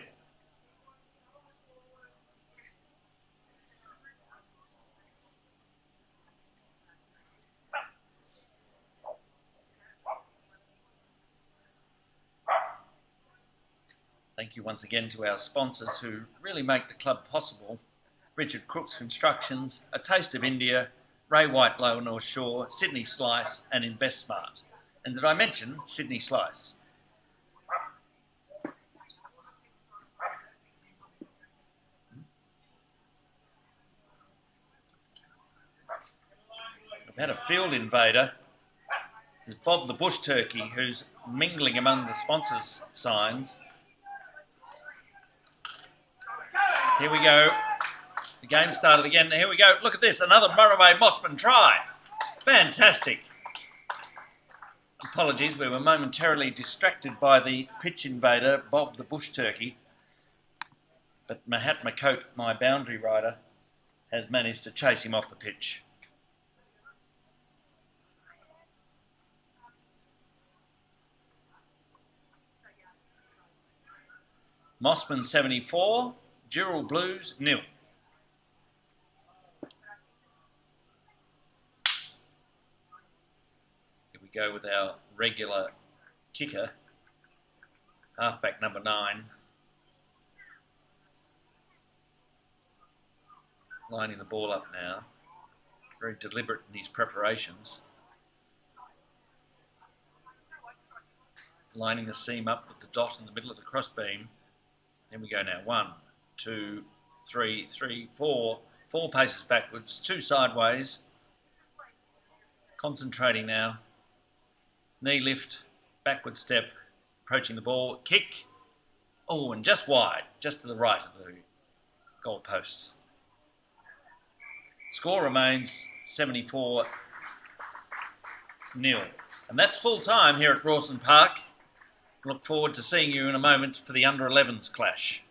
Thank you once again to our sponsors who really make the club possible. Richard Crooks Constructions, A Taste of India, Ray White Lower North Shore, Sydney Slice and InvestSmart. And did I mention Sydney Slice? We've had a field invader. This is Bob the Bush Turkey, who's mingling among the sponsors' signs. Here we go. The game started again. Here we go. Look at this. Another Murray Mosman try. Fantastic. Apologies. We were momentarily distracted by the pitch invader, Bob the Bush Turkey. But Mahatma Coat, my boundary rider, has managed to chase him off the pitch. Mosman 74. Dural Blues 0. Here we go with our regular kicker, halfback number 9, lining the ball up now. Very deliberate in his preparations. Lining the seam up with the dot in the middle of the crossbeam. Here we go now. 1, 2, 3, 4. 4 paces backwards, 2 sideways. Concentrating now. Knee lift, backward step, approaching the ball, kick. Oh, and just wide, just to the right of the goal post. Score remains 74-0. And that's full time here at Rawson Park. Look forward to seeing you in a moment for the under-11s clash.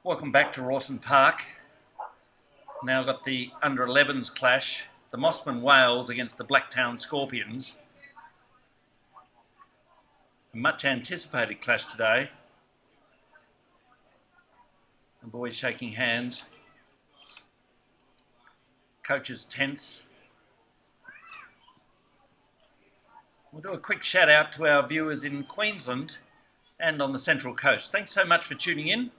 Welcome back to Rawson Park. Now got the under-11s clash. The Mosman Whales against the Blacktown Scorpions. A much anticipated clash today. The boys shaking hands. Coaches tense. We'll do a quick shout out to our viewers in Queensland and on the Central Coast. Thanks so much for tuning in.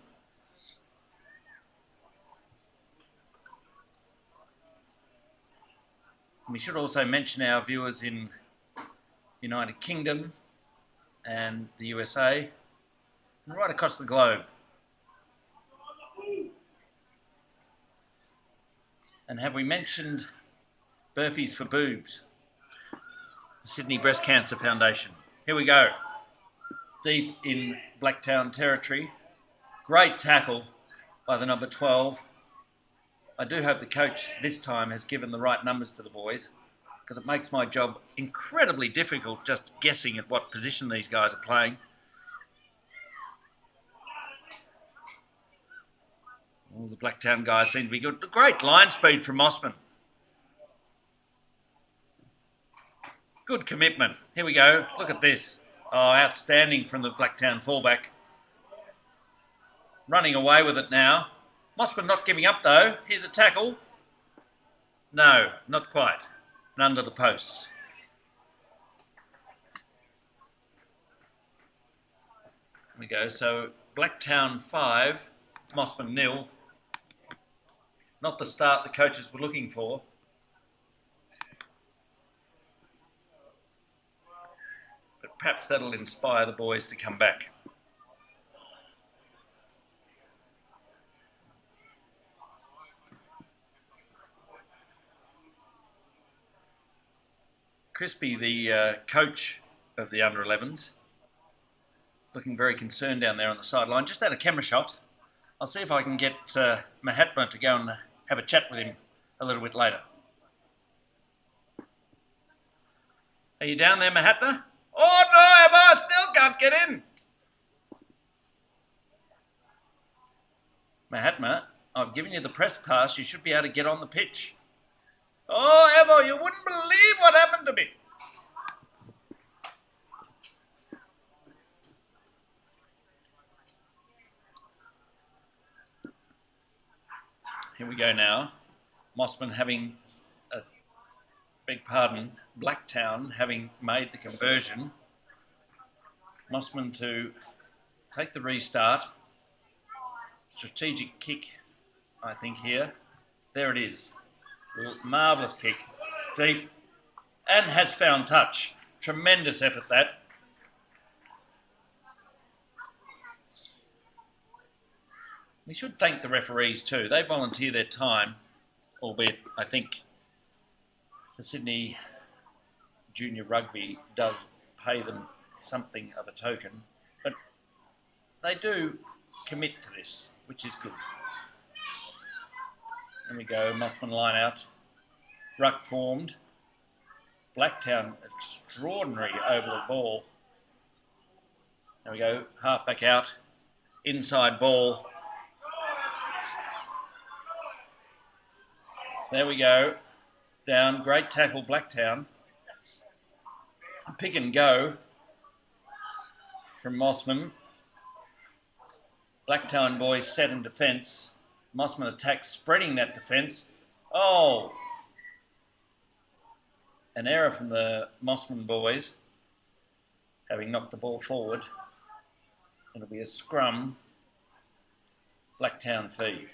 We should also mention our viewers in United Kingdom and the USA and right across the globe. And have we mentioned Burpees for Boobs? The Sydney Breast Cancer Foundation. Here we go. Deep in Blacktown territory. Great tackle by the number 12. I do hope the coach this time has given the right numbers to the boys, because it makes my job incredibly difficult just guessing at what position these guys are playing. All the Blacktown guys seem to be good. Great line speed from Mosman. Good commitment. Here we go. Look at this. Oh, outstanding from the Blacktown fullback. Running away with it now. Mosman not giving up though. Here's a tackle. No, not quite. And under the posts. Here we go. So Blacktown 5, Mosman 0. Not the start the coaches were looking for. But perhaps that'll inspire the boys to come back. Crispy, the coach of the under-11s, looking very concerned down there on the sideline. Just had a camera shot. I'll see if I can get Mahatma to go and have a chat with him a little bit later. Are you down there, Mahatma? Oh no, Emma, I still can't get in. Mahatma, I've given you the press pass. You should be able to get on the pitch. Oh, Evo, you wouldn't believe what happened to me. Here we go now. Mosman having, Blacktown having made the conversion. Mosman to take the restart. Strategic kick, I think, here. There it is. Marvellous kick, deep, and has found touch. Tremendous effort that. We should thank the referees too. They volunteer their time, albeit I think the Sydney Junior Rugby does pay them something of a token, but they do commit to this, which is good. There we go, Mosman line out. Ruck formed. Blacktown extraordinary over the ball. There we go, half back out. Inside ball. There we go. Down, great tackle Blacktown. Pick and go from Mosman. Blacktown boys set in defence. Mosman attacks, spreading that defence. Oh! An error from the Mosman boys, having knocked the ball forward. It'll be a scrum. Blacktown feed.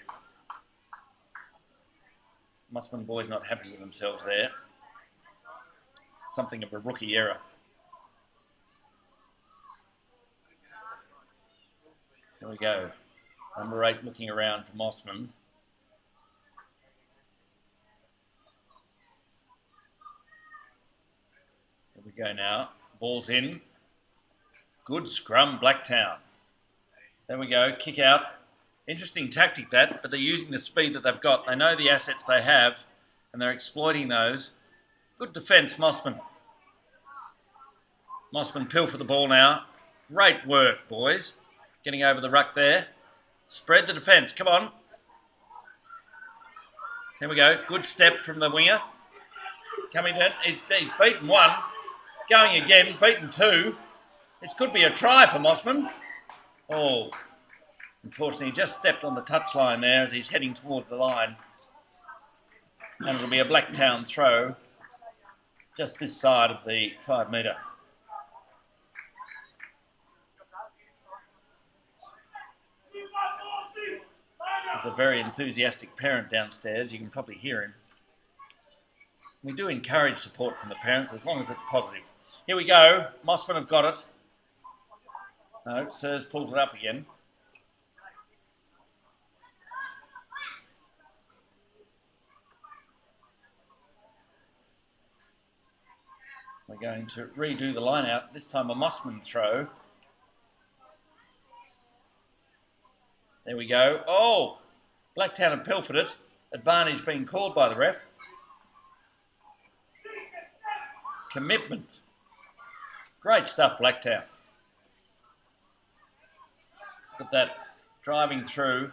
Mosman boys not happy with themselves there. Something of a rookie error. Here we go. Number 8 looking around for Mosman. Here we go now. Ball's in. Good scrum, Blacktown. There we go. Kick out. Interesting tactic that, but they're using the speed that they've got. They know the assets they have, and they're exploiting those. Good defence, Mosman. Mosman pill for the ball now. Great work, boys. Getting over the ruck there. Spread the defence. Come on. Here we go. Good step from the winger. Coming down. He's beaten one. Going again. Beaten two. This could be a try for Mosman. Oh, unfortunately, he just stepped on the touchline there as he's heading toward the line. And it'll be a Blacktown throw just this side of the 5 metre. There's a very enthusiastic parent downstairs. You can probably hear him. We do encourage support from the parents as long as it's positive. Here we go. Mosman have got it. No, Sir's pulled it up again. We're going to redo the line out. This time a Mosman throw. There we go. Oh, Blacktown have pilfered it. Advantage being called by the ref. Commitment. Great stuff, Blacktown. Look at that, driving through.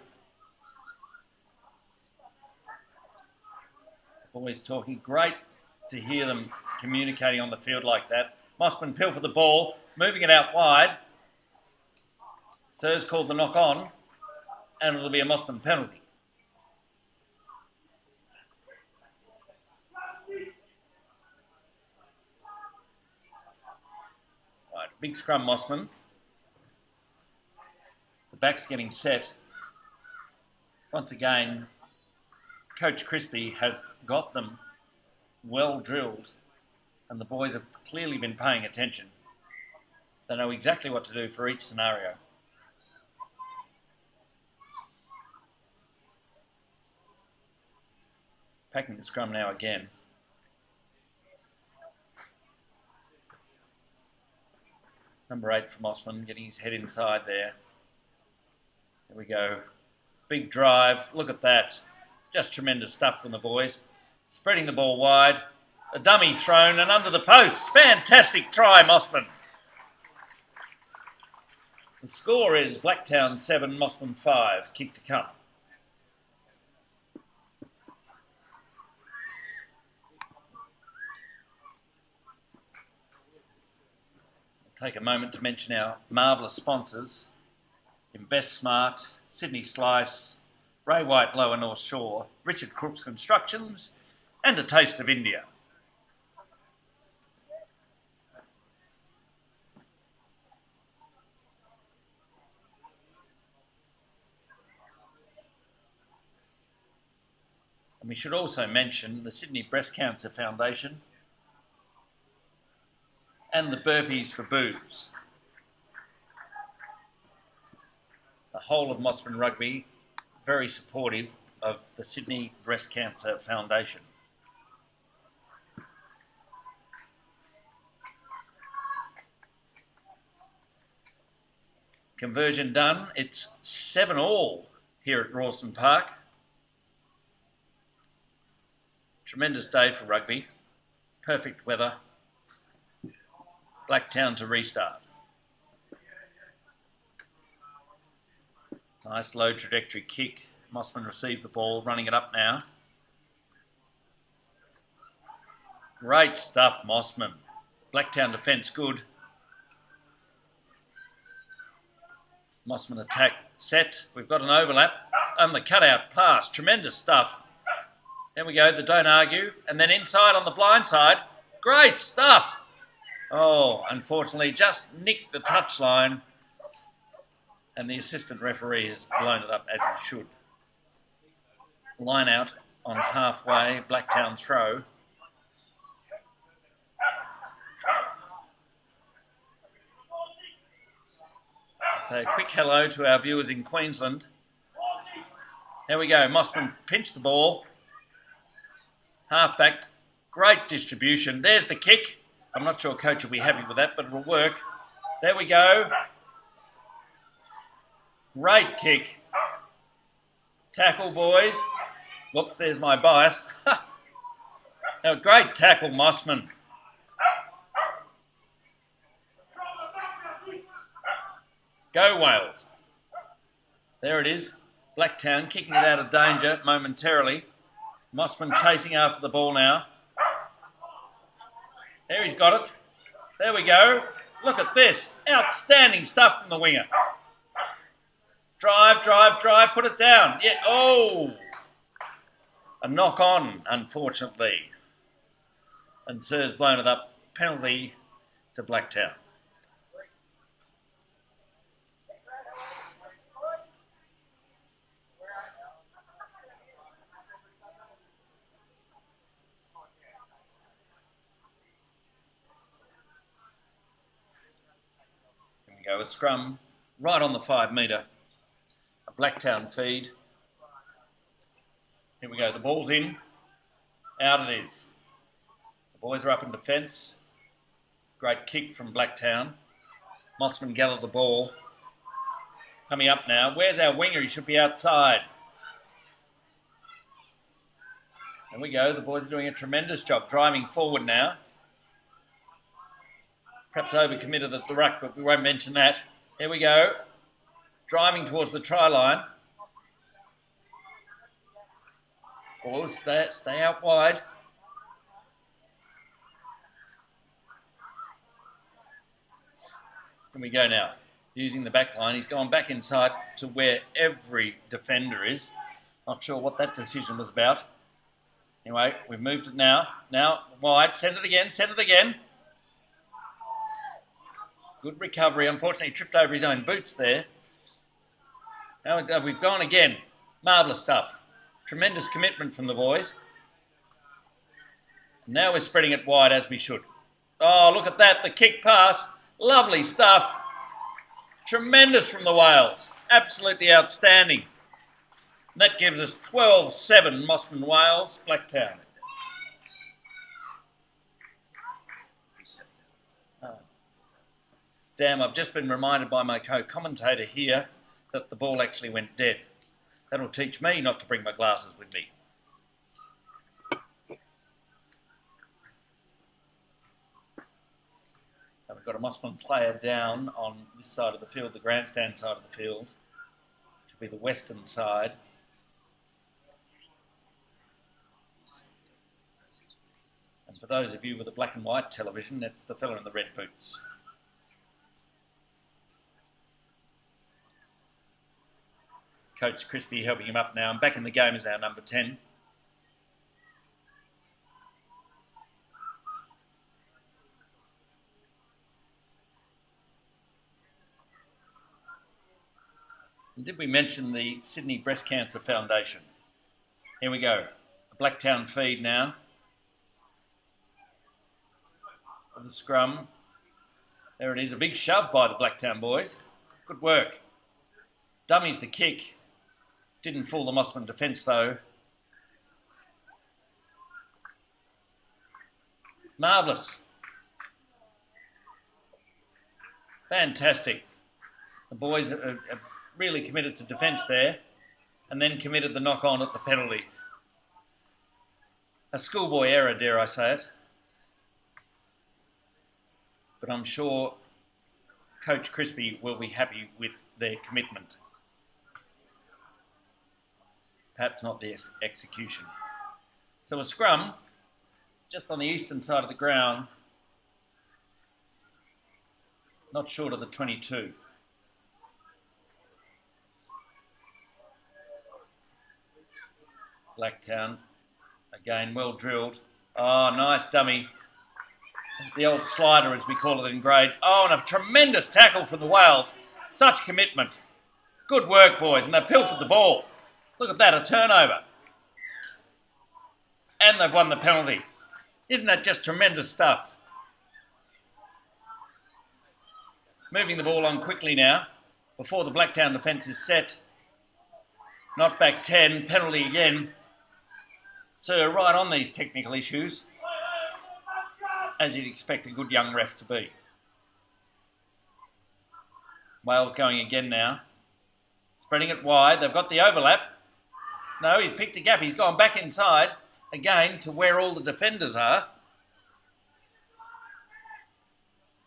Boys talking. Great to hear them communicating on the field like that. Mosman pilfer the ball, moving it out wide. Sir's called the knock on, and it'll be a Mosman penalty. Right, big scrum, Mosman. The back's getting set. Once again, Coach Crispy has got them well drilled, and the boys have clearly been paying attention. They know exactly what to do for each scenario. Packing the scrum now again. Number 8 for Mosman, getting his head inside there. There we go. Big drive. Look at that. Just tremendous stuff from the boys. Spreading the ball wide. A dummy thrown and under the post. Fantastic try, Mosman. The score is Blacktown 7, Mosman 5. Kick to come. I'll take a moment to mention our marvellous sponsors. Invest Smart, Sydney Slice, Ray White Lower North Shore, Richard Crooks Constructions, and A Taste of India. And we should also mention the Sydney Breast Cancer Foundation and the Burpees for Boobs. The whole of Mosman Rugby, very supportive of the Sydney Breast Cancer Foundation. Conversion done. It's 7-all here at Rawson Park. Tremendous day for rugby. Perfect weather. Blacktown to restart. Nice low trajectory kick. Mosman received the ball, running it up now. Great stuff, Mosman. Blacktown defence good. Mosman attack set. We've got an overlap and the cutout pass. Tremendous stuff. There we go, the don't argue. And then inside on the blind side. Great stuff. Oh, unfortunately, just nicked the touchline. And the assistant referee has blown it up as he should. Line out on halfway, Blacktown throw. So a quick hello to our viewers in Queensland. Here we go, Mosman pinched the ball. Halfback, great distribution. There's the kick. I'm not sure coach will be happy with that, but it'll work. There we go. Great kick. Tackle, boys. Whoops, there's my bias. A great tackle, Mosman. Go Wales. There it is. Blacktown kicking it out of danger momentarily. Mosman chasing after the ball now. There he's got it. There we go. Look at this. Outstanding stuff from the winger. Drive, drive, drive. Put it down. Yeah. Oh. A knock on, unfortunately. And Sir's blown it up. Penalty to Blacktown. Here we go, a scrum right on the 5 metre. A Blacktown feed. Here we go, the ball's in. Out it is. The boys are up in defence. Great kick from Blacktown. Mosman gathered the ball. Coming up now. Where's our winger? He should be outside. There we go. The boys are doing a tremendous job driving forward now. Perhaps overcommitted at the ruck, but we won't mention that. Here we go. Driving towards the try line. Boys, stay out wide. Can we go now? Using the back line. He's gone back inside to where every defender is. Not sure what that decision was about. Anyway, we've moved it now. Now, wide. Send it again. Send it again. Good recovery. Unfortunately, he tripped over his own boots there. Now we've gone again. Marvellous stuff. Tremendous commitment from the boys. Now we're spreading it wide as we should. Oh, look at that. The kick pass. Lovely stuff. Tremendous from the Wales. Absolutely outstanding. And that gives us 12-7 Mosman Wales, Blacktown. Oh. Damn, I've just been reminded by my co-commentator here that the ball actually went dead. That'll teach me not to bring my glasses with me. We've got a Mosman player down on this side of the field, the grandstand side of the field, which will be the western side. And for those of you with a black and white television, that's the fella in the red boots. Coach Crispy helping him up now, and back in the game is our number 10. And did we mention the Sydney Breast Cancer Foundation? Here we go. A Blacktown feed now. For the scrum. There it is. A big shove by the Blacktown boys. Good work. Dummies the kick. Didn't fool the Mosman defence though. Marvellous. Fantastic. The boys are really committed to defence there, and then committed the knock-on at the penalty. A schoolboy error, dare I say it. But I'm sure Coach Crispy will be happy with their commitment. Perhaps not the execution. So a scrum, just on the eastern side of the ground, not short of the 22. Blacktown, again, well drilled. Oh, nice dummy. The old slider, as we call it in grade. Oh, and a tremendous tackle from the Wales. Such commitment. Good work, boys. And they pilfered the ball. Look at that, a turnover. And they've won the penalty. Isn't that just tremendous stuff? Moving the ball on quickly now, before the Blacktown defence is set. Not back 10, penalty again. So right on these technical issues, as you'd expect a good young ref to be. Wales going again now. Spreading it wide. They've got the overlap. No, he's picked a gap. He's gone back inside again to where all the defenders are.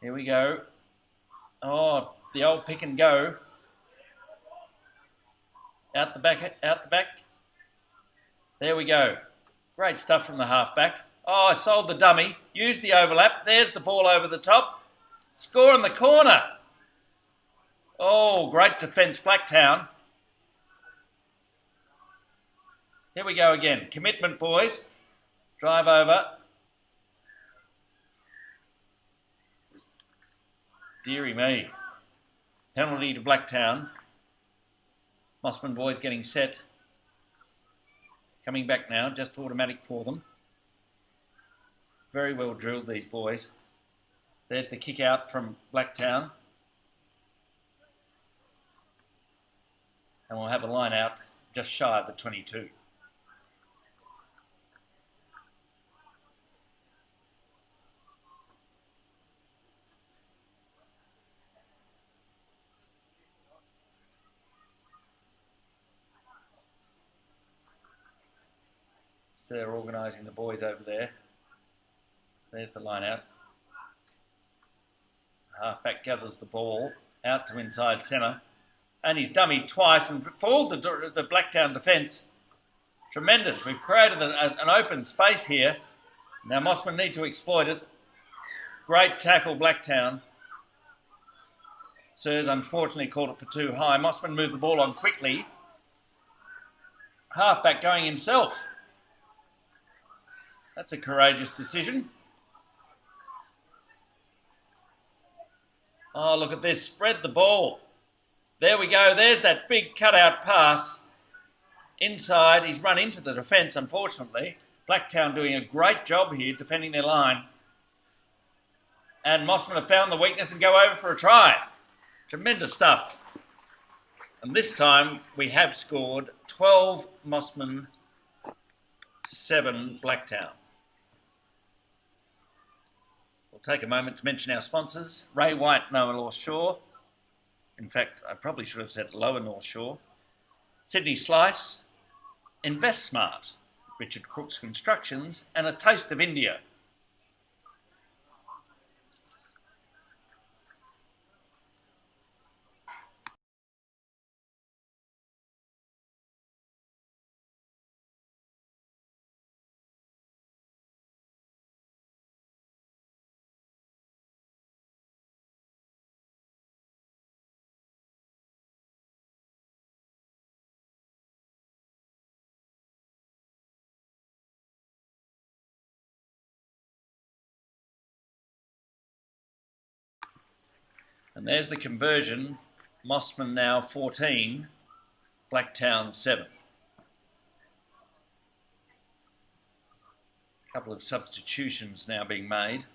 Here we go. Oh, the old pick and go. Out the back, out the back. There we go. Great stuff from the halfback. Oh, I sold the dummy. Used the overlap. There's the ball over the top. Score in the corner. Oh, great defence, Blacktown. Here we go again. Commitment, boys. Drive over. Deary me. Penalty to Blacktown. Mosman boys getting set. Coming back now, just automatic for them. Very well drilled, these boys. There's the kick out from Blacktown. And we'll have a line out just shy of the 22. So they're organising the boys over there. There's the line out. Halfback gathers the ball out to inside centre. And he's dummied twice and fooled the Blacktown defence. Tremendous. We've created an open space here. Now Mosman need to exploit it. Great tackle, Blacktown. Sirs unfortunately called it for too high. Mosman moved the ball on quickly. Halfback going himself. That's a courageous decision. Oh, look at this. Spread the ball. There we go. There's that big cutout pass. Inside. He's run into the defence, unfortunately. Blacktown doing a great job here defending their line. And Mosman have found the weakness and go over for a try. Tremendous stuff. And this time we have scored 12 Mosman, 7 Blacktown. We'll take a moment to mention our sponsors. Ray White, Lower North Shore. In fact, I probably should have said Lower North Shore. Sydney Slice. Invest Smart. Richard Crooks Constructions. And A Taste of India. And there's the conversion. Mosman now 14, Blacktown 7. A couple of substitutions now being made.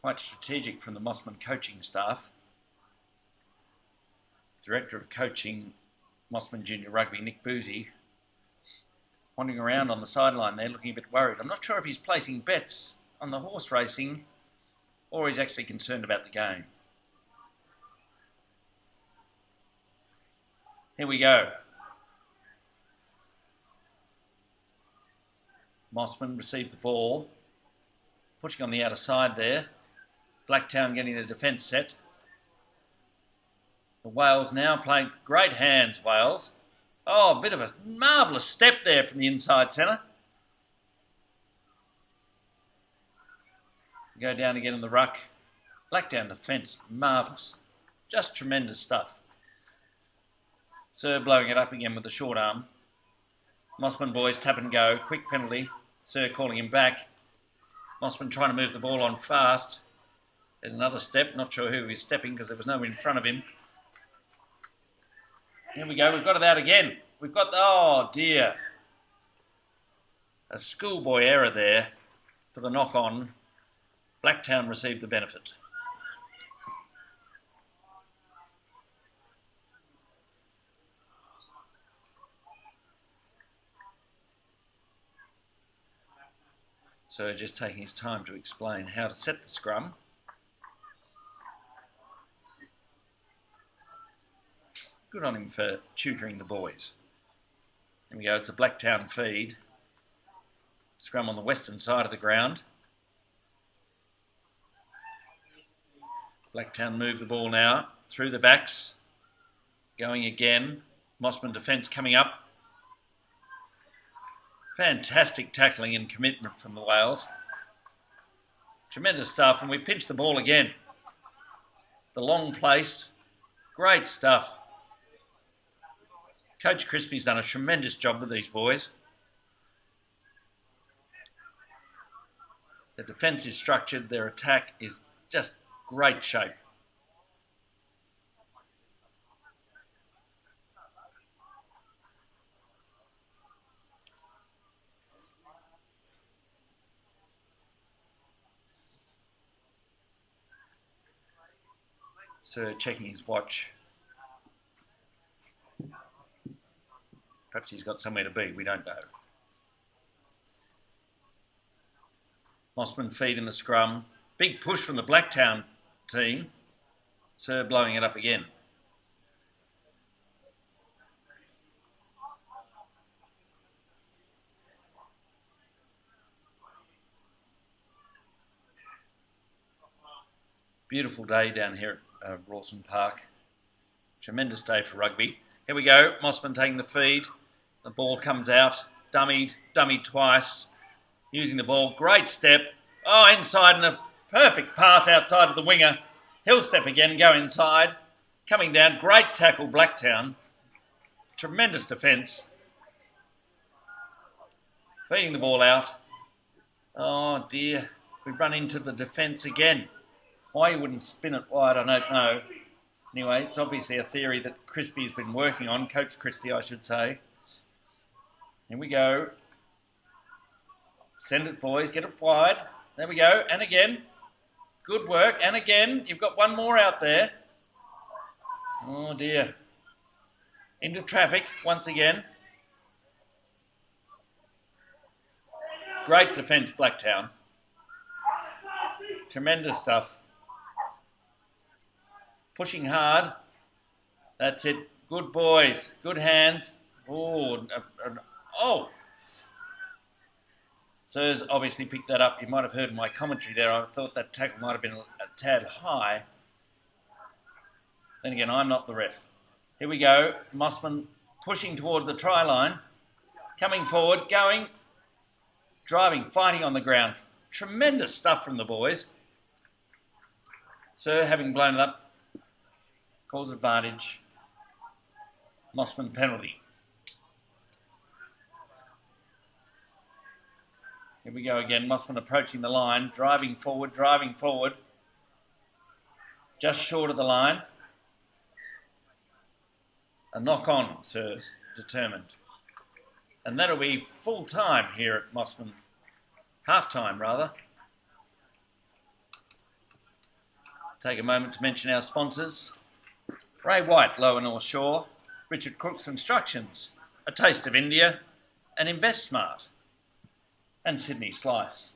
Quite strategic from the Mosman coaching staff. Director of Coaching, Mosman Junior Rugby, Nick Boozy, wandering around on the sideline there looking a bit worried. I'm not sure if he's placing bets on the horse racing or he's actually concerned about the game. Here we go. Mosman received the ball, pushing on the outer side there. Blacktown getting the defence set. The Wales now playing great hands, Wales. Oh, a bit of a marvellous step there from the inside centre. Go down again in the ruck. Blacktown defence, marvellous. Just tremendous stuff. Sir blowing it up again with the short arm. Mosman boys tap and go. Quick penalty. Sir calling him back. Mosman trying to move the ball on fast. There's another step. Not sure who he's stepping because there was no one in front of him. Here we go, we've got it out again. We've got, oh dear. A schoolboy error there for the knock-on. Blacktown received the benefit. So just taking his time to explain how to set the scrum. Good on him for tutoring the boys. Here we go, it's a Blacktown feed. Scrum on the western side of the ground. Blacktown move the ball now through the backs. Going again. Mosman defence coming up. Fantastic tackling and commitment from the Wales. Tremendous stuff, and we pinch the ball again. The long place. Great stuff. Coach Crispy's done a tremendous job with these boys. The defence is structured. Their attack is just great shape. Sir checking his watch. Perhaps he's got somewhere to be, we don't know. Mosman feed in the scrum. Big push from the Blacktown team. Sir blowing it up again. Beautiful day down here at Rawson Park. Tremendous day for rugby. Here we go. Mosman taking the feed. The ball comes out. Dummied twice. Using the ball. Great step. Oh, inside and a perfect pass outside of the winger. He'll step again, go inside. Coming down. Great tackle, Blacktown. Tremendous defence. Feeding the ball out. Oh, dear. We've run into the defence again. Why he wouldn't spin it wide, I don't know. Anyway, it's obviously a theory that Crispy's been working on. Coach Crispy, I should say. Here we go. Send it, boys. Get it wide. There we go. And again. Good work. And again. You've got one more out there. Oh, dear. Into traffic once again. Great defence, Blacktown. Tremendous stuff. Pushing hard. That's it. Good boys. Good hands. Oh. Sir's obviously picked that up. You might have heard my commentary there. I thought that tackle might have been a tad high. Then again, I'm not the ref. Here we go. Mosman pushing toward the try line. Coming forward. Going. Driving. Fighting on the ground. Tremendous stuff from the boys. Sir, having blown it up, calls advantage. Mosman penalty. Here we go again. Mosman approaching the line, driving forward. Just short of the line. A knock on, Sir's determined. And that'll be full time here at Mosman. Half time, rather. Take a moment to mention our sponsors. Ray White, Lower North Shore, Richard Crooks Constructions, A Taste of India, and InvestSmart, and Sydney Slice.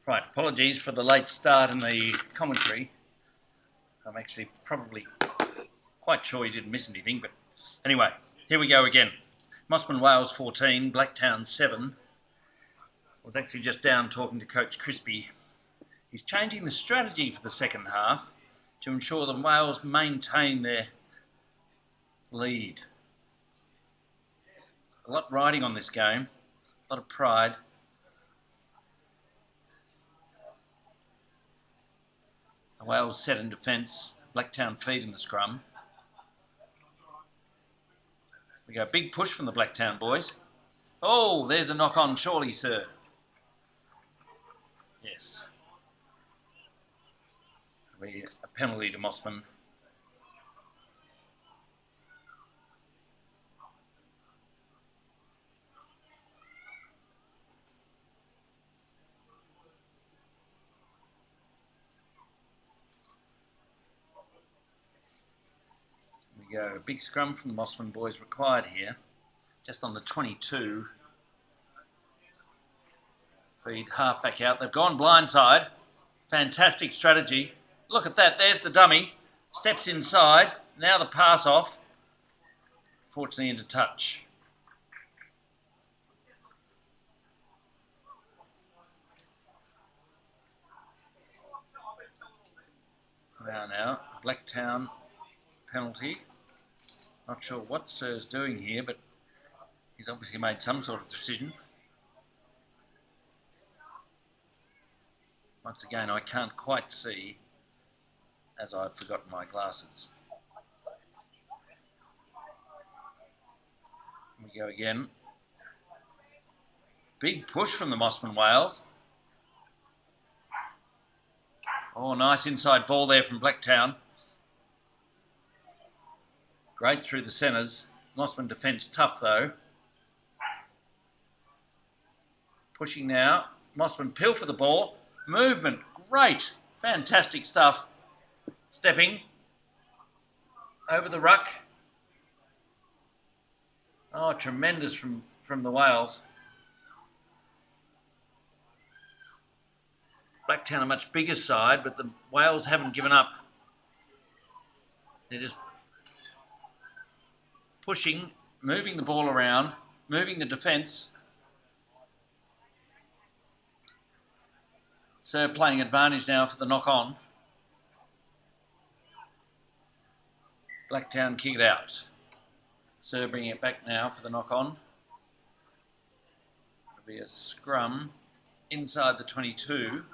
Right, apologies for the late start in the commentary. I'm actually probably quite sure you didn't miss anything, but anyway, here we go again. Mosman Wales 14, Blacktown 7. I was actually just down talking to Coach Crispy. He's changing the strategy for the second half to ensure that Wales maintain their lead. A lot riding on this game, a lot of pride. The Wales set in defence, Blacktown feed in the scrum. We go, big push from the Blacktown boys. Oh, there's a knock on, surely, sir. Yes. A penalty to Mosman. We go, big scrum from the Mosman boys required here. Just on the 22. Feed half back out. They've gone blindside. Fantastic strategy. Look at that. There's the dummy. Steps inside. Now the pass off. Fortunately into touch. Now, Blacktown penalty. Not sure what Sir's doing here, but he's obviously made some sort of decision. Once again, I can't quite see as I've forgotten my glasses. We go again. Big push from the Mosman Wales. Oh, nice inside ball there from Blacktown. Great through the centres. Mosman defence tough though. Pushing now. Mosman Pill for the ball. Movement, great, fantastic stuff. Stepping over the ruck. Oh, tremendous from the Wales. Blacktown a much bigger side, but the Wales haven't given up. They're just pushing, moving the ball around, moving the defence. So playing advantage now for the knock-on. Blacktown kick it out. So bringing it back now for the knock-on. It'll be a scrum inside the 22.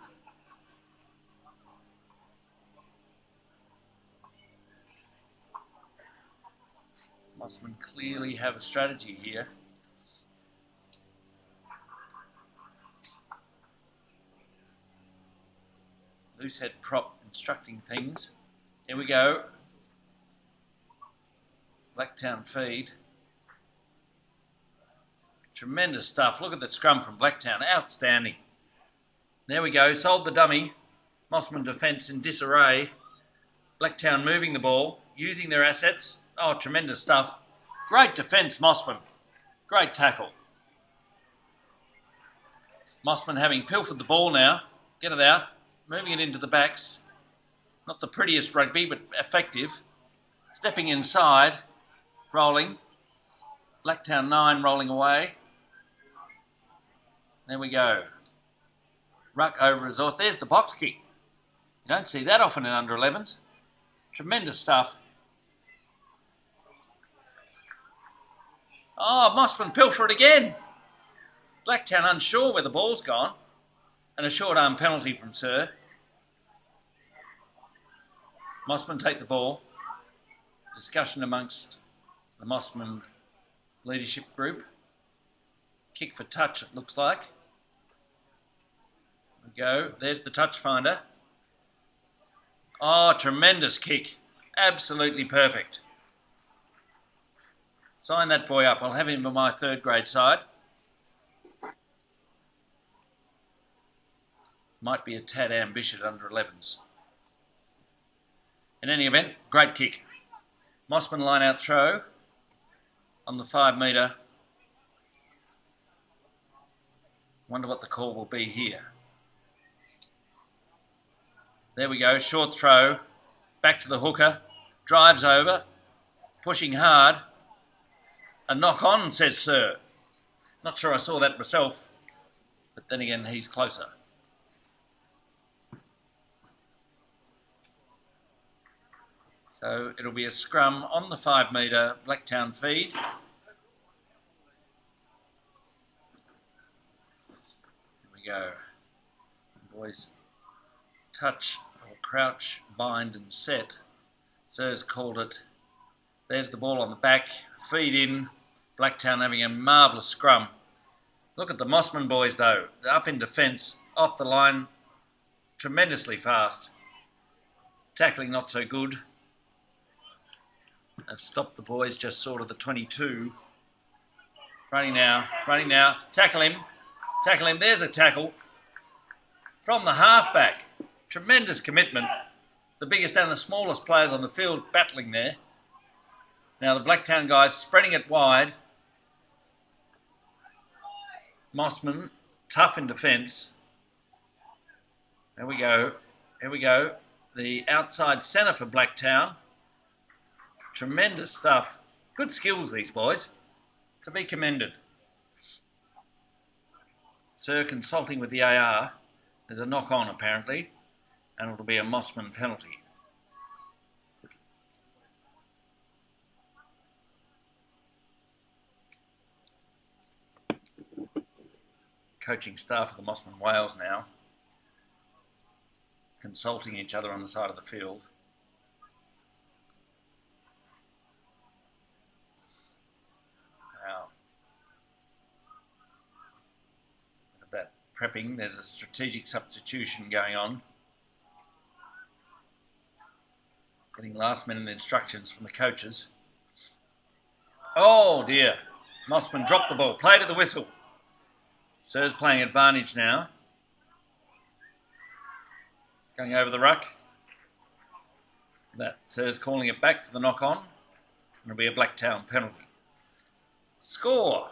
Mosman clearly have a strategy here. Loose head prop instructing things. Here we go. Blacktown feed. Tremendous stuff. Look at that scrum from Blacktown. Outstanding. There we go. Sold the dummy. Mosman defence in disarray. Blacktown moving the ball, using their assets. Oh, tremendous stuff. Great defence, Mosman. Great tackle. Mosman having pilfered the ball now. Get it out. Moving it into the backs. Not the prettiest rugby, but effective. Stepping inside. Rolling. Blacktown 9 rolling away. There we go. Ruck over resource. There's the box kick. You don't see that often in under 11s. Tremendous stuff. Oh, Mosman pilfer it again. Blacktown unsure where the ball's gone. And a short arm penalty from Sir. Mosman take the ball. Discussion amongst the Mosman leadership group. Kick for touch, it looks like. There we go. There's the touch finder. Oh, tremendous kick. Absolutely perfect. Sign that boy up. I'll have him on my third grade side. Might be a tad ambitious under 11s. In any event, great kick. Mosman line out throw on the 5 metre. Wonder what the call will be here. There we go, short throw, back to the hooker, drives over, pushing hard. A knock on, says Sir. Not sure I saw that myself, but then again, he's closer. So it'll be a scrum on the 5 metre Blacktown feed. Here we go. Boys touch or crouch, bind and set. Sir's called it. There's the ball on the back. Feed in. Blacktown having a marvellous scrum. Look at the Mosman boys though. They're up in defence, off the line, tremendously fast. Tackling not so good. They've stopped the boys just sort of the 22. Running now, tackle him, there's a tackle. From the halfback, tremendous commitment. The biggest and the smallest players on the field battling there. Now the Blacktown guys spreading it wide. Mosman, tough in defence. There we go. The outside centre for Blacktown. Tremendous stuff. Good skills, these boys. To be commended. Sir consulting with the AR. There's a knock on apparently, and it'll be a Mosman penalty. Coaching staff of the Mosman Wales now, consulting each other on the side of the field. Now, look at that prepping. There's a strategic substitution going on. Getting last minute instructions from the coaches. Oh dear, Mosman dropped the ball, played at the whistle. Sir's playing advantage now. Going over the ruck. That Sir's calling it back for the knock-on. It'll be a Blacktown penalty. Score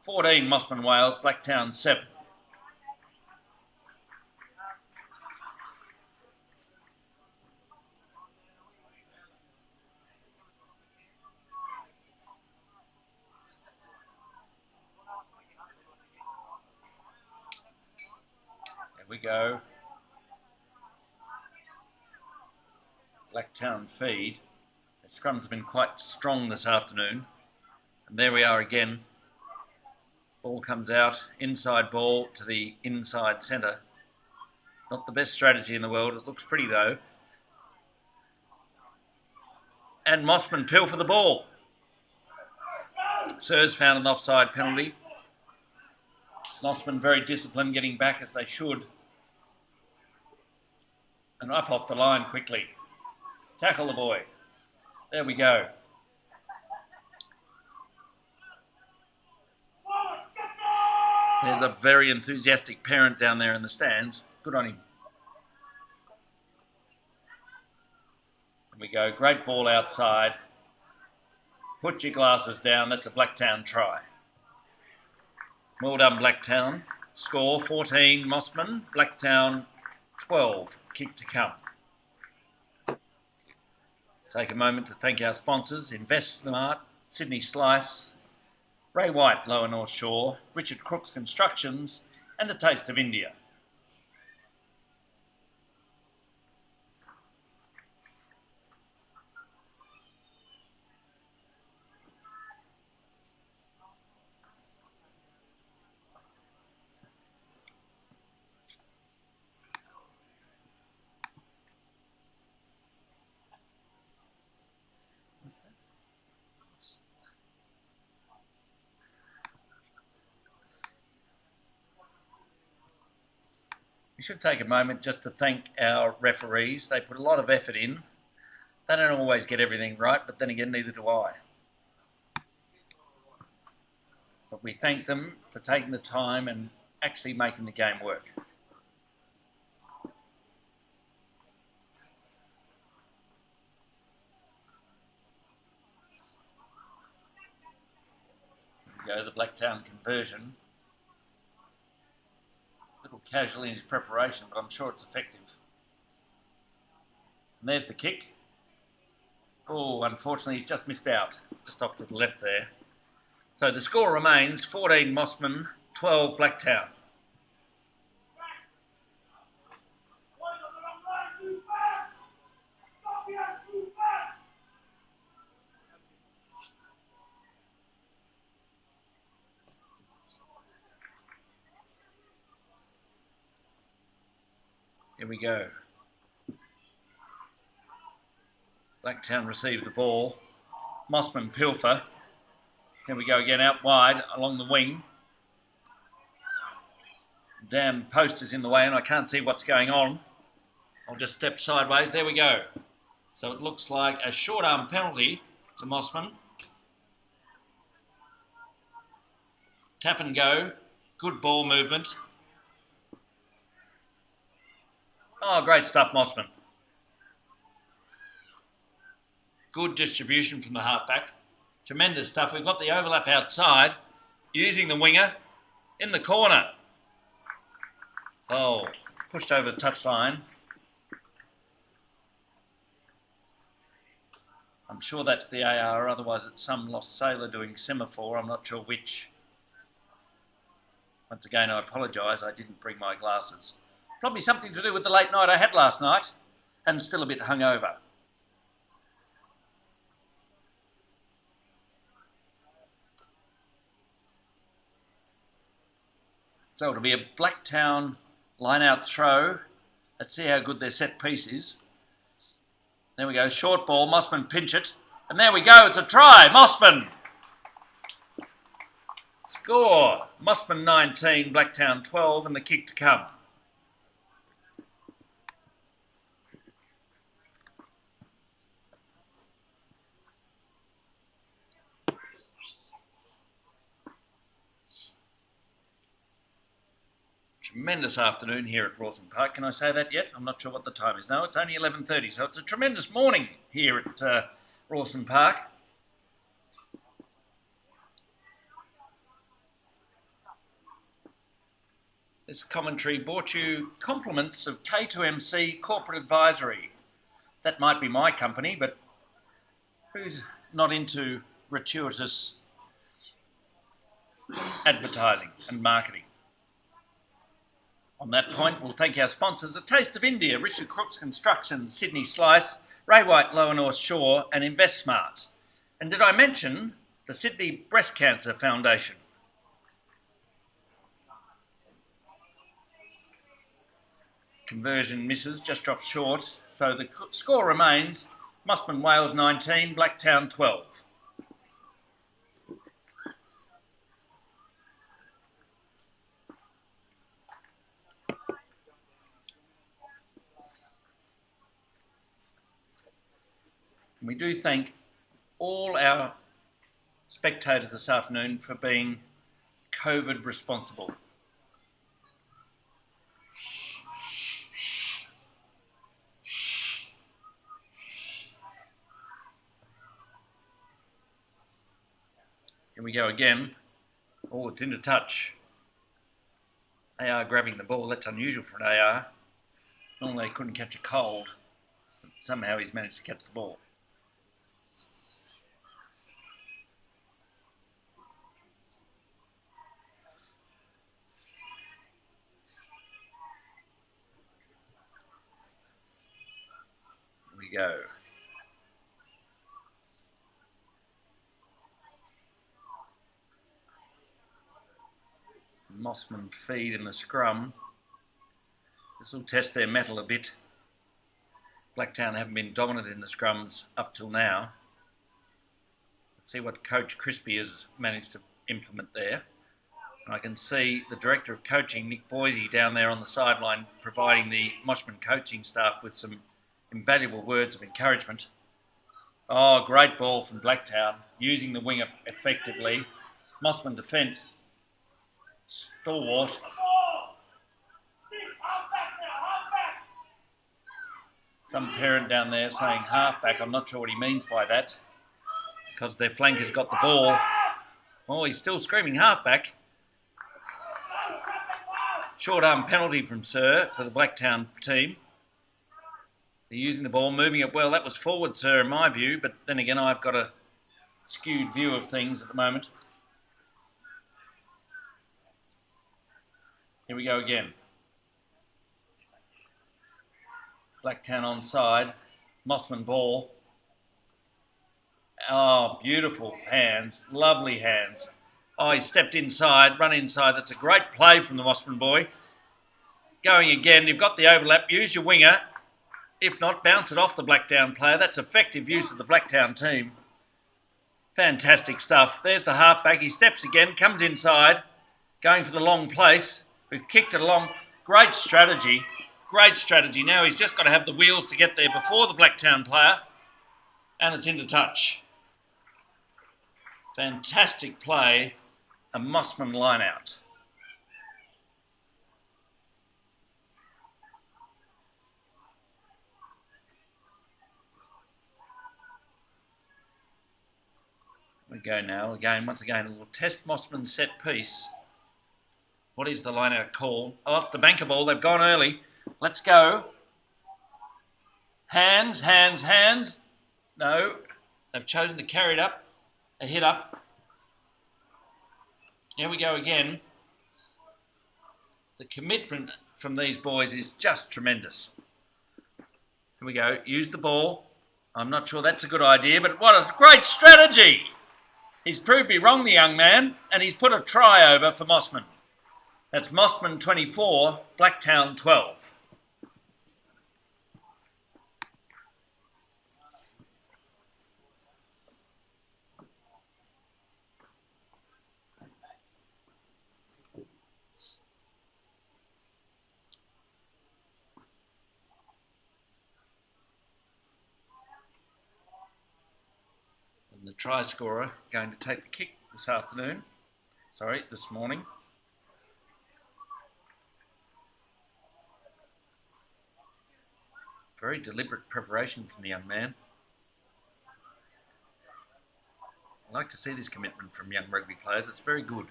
14 Mosman Wales, Blacktown 7. We go. Blacktown feed. The scrums have been quite strong this afternoon. And there we are again. Ball comes out, inside ball to the inside centre. Not the best strategy in the world. It looks pretty though. And Mosman pill for the ball. Sir's found an offside penalty. Mosman very disciplined, getting back as they should. And up off the line quickly. Tackle the boy. There we go. There's a very enthusiastic parent down there in the stands. Good on him. There we go. Great ball outside. Put your glasses down. That's a Blacktown try. Well done, Blacktown. Score 14 Mosman. Blacktown 12. Kick to come. Take a moment to thank our sponsors, Invest Smart, Sydney Slice, Ray White, Lower North Shore, Richard Crooks Constructions, and the Taste of India. We should take a moment just to thank our referees. They put a lot of effort in. They don't always get everything right, but then again, neither do I. But we thank them for taking the time and actually making the game work. There we go, the Blacktown conversion. Little casual in his preparation, but I'm sure it's effective. And there's the kick. Oh, unfortunately, he's just missed out. Just off to the left there. So the score remains 14 Mosman, 12 Blacktown. Here we go. Blacktown received the ball. Mosman pilfer. Here we go again, out wide along the wing. Damn post is in the way and I can't see what's going on. I'll just step sideways. There we go. So it looks like a short arm penalty to Mosman. Tap and go. Good ball movement. Oh, great stuff, Mosman. Good distribution from the halfback. Tremendous stuff. We've got the overlap outside, using the winger in the corner. Oh, pushed over the touchline. I'm sure that's the AR, otherwise it's some lost sailor doing semaphore. I'm not sure which. Once again, I apologise. I didn't bring my glasses. Probably something to do with the late night I had last night and still a bit hungover. So it'll be a Blacktown line-out throw. Let's see how good their set piece is. There we go, short ball, Mosman pinch it. And there we go, it's a try, Mosman. Score, Mosman 19, Blacktown 12, and the kick to come. Tremendous afternoon here at Rawson Park. Can I say that yet? I'm not sure what the time is now. It's only 11:30, so it's a tremendous morning here at Rawson Park. This commentary brought you compliments of K2MC Corporate Advisory. That might be my company, but who's not into gratuitous advertising and marketing? On that point, we'll thank our sponsors, A Taste of India, Richard Crooks Construction, Sydney Slice, Ray White Lower North Shore and InvestSmart. And did I mention the Sydney Breast Cancer Foundation? Conversion misses, just dropped short. So the score remains Mosman Wales 19, Blacktown 12. And we do thank all our spectators this afternoon for being COVID responsible. Here we go again. Oh, it's into touch. AR grabbing the ball. That's unusual for an AR. Normally they couldn't catch a cold. But somehow he's managed to catch the ball. Here we go. Mosman feed in the scrum. This will test their mettle a bit. Blacktown haven't been dominant in the scrums up till now. Let's see what Coach Crispy has managed to implement there. And I can see the Director of Coaching, Nick Boise, down there on the sideline providing the Mosman coaching staff with some invaluable words of encouragement. Oh, great ball from Blacktown, using the winger effectively. Mosman defence. Stalwart. Some parent down there saying halfback. I'm not sure what he means by that, because their flanker's got the ball. Oh, he's still screaming halfback. Short arm penalty from Sir for the Blacktown team. They're using the ball, moving it well. That was forward, sir, in my view. But then again, I've got a skewed view of things at the moment. Here we go again. Blacktown onside. Mosman ball. Oh, beautiful hands. Lovely hands. Oh, he stepped inside, run inside. That's a great play from the Mosman boy. Going again. You've got the overlap. Use your winger. If not, bounce it off the Blacktown player. That's effective use of the Blacktown team. Fantastic stuff. There's the halfback. He steps again, comes inside, going for the long place. We've kicked it along. Great strategy. Great strategy. Now he's just got to have the wheels to get there before the Blacktown player. And it's into touch. Fantastic play. A Mosman line out. We go now. Once again, a little test Mosman set piece. What is the line out call? Oh, it's the banker ball. They've gone early. Let's go. Hands, hands, hands. No. They've chosen to carry it up. A hit up. Here we go again. The commitment from these boys is just tremendous. Here we go. Use the ball. I'm not sure that's a good idea, but what a great strategy. He's proved me wrong, the young man, and he's put a try over for Mosman. That's Mosman 24, Blacktown 12. And the try scorer going to take the kick this morning. Very deliberate preparation from the young man. I like to see this commitment from young rugby players. It's very good.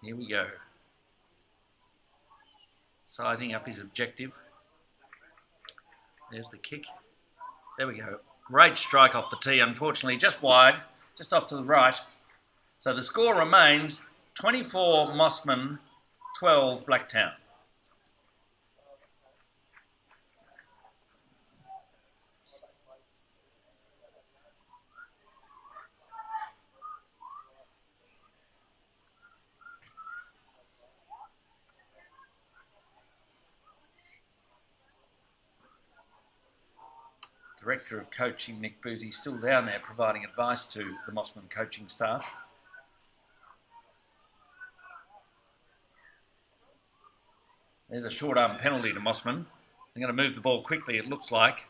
Here we go. Sizing up his objective. There's the kick. There we go. Great strike off the tee, unfortunately, just wide, just off to the right. So the score remains 24 Mosman, 12 Blacktown. Director of Coaching, Nick Boozy, still down there providing advice to the Mosman coaching staff. There's a short arm penalty to Mosman. They're going to move the ball quickly, it looks like.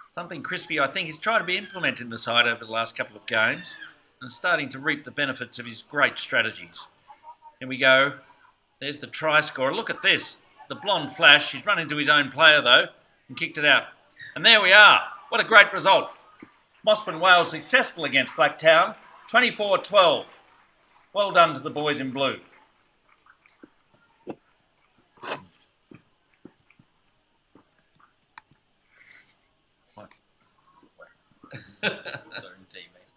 Something crispy, I think, is trying to be implemented in the side over the last couple of games and starting to reap the benefits of his great strategies. Here we go. There's the try scorer. Look at this. The blonde flash. He's run into his own player, though, and kicked it out. And there we are. What a great result. Mosman Wales successful against Blacktown. 24-12. Well done to the boys in blue. Sorry, teammate.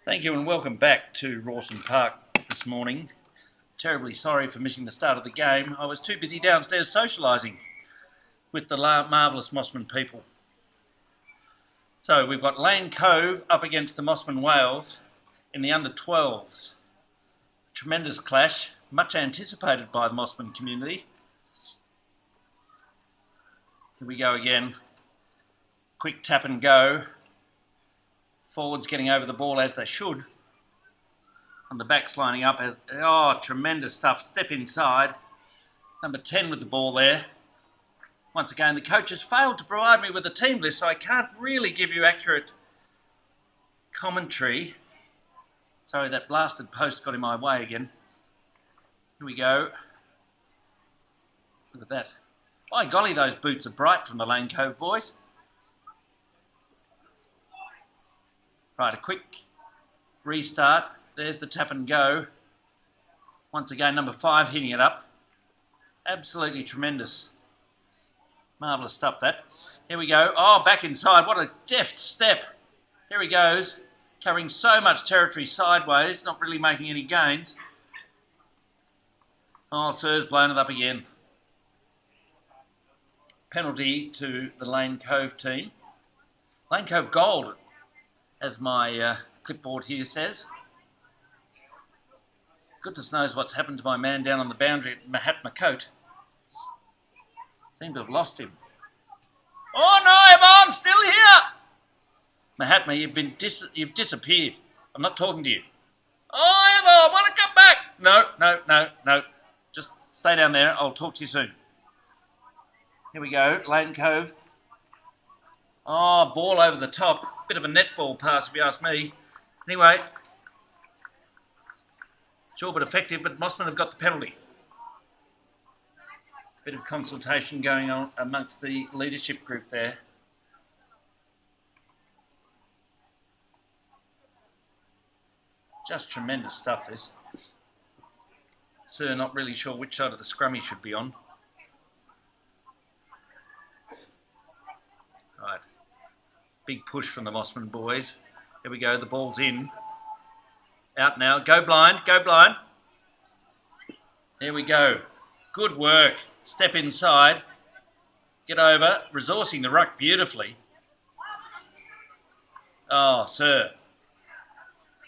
Thank you and welcome back to Rawson Park this morning. Terribly sorry for missing the start of the game. I was too busy downstairs socialising with the marvellous Mosman people. So we've got Lane Cove up against the Mosman Wales in the under-12s. Tremendous clash, much anticipated by the Mosman community. Here we go again. Quick tap and go. Forwards getting over the ball as they should. And the backs lining up. Tremendous stuff. Step inside. Number 10 with the ball there. Once again, the coaches failed to provide me with a team list, so I can't really give you accurate commentary. Sorry, that blasted post got in my way again. Here we go. Look at that. By golly, those boots are bright from the Lane Cove boys. Right, a quick restart. There's the tap and go. Once again, number 5 hitting it up. Absolutely tremendous. Marvellous stuff, that. Here we go. Oh, back inside. What a deft step. Here he goes. Covering so much territory sideways. Not really making any gains. Oh, Sir's blown it up again. Penalty to the Lane Cove team. Lane Cove gold, as my clipboard here says. Goodness knows what's happened to my man down on the boundary at Mahatma Coat. Seem to have lost him. Oh no, Emma, I'm still here! Mahatma, you've disappeared. I'm not talking to you. Oh, Emma, I want to come back! No. Just stay down there. I'll talk to you soon. Here we go, Lane Cove. Oh, ball over the top. Bit of a netball pass, if you ask me. Anyway, sure, but effective, but Mosman have got the penalty. Bit of consultation going on amongst the leadership group there. Just tremendous stuff, this. Sir, not really sure which side of the scrum he should be on. Right. Big push from the Mosman boys. Here we go, the ball's in. Out now, go blind. Here we go. Good work. Step inside. Get over, resourcing the ruck beautifully. Oh, Sir.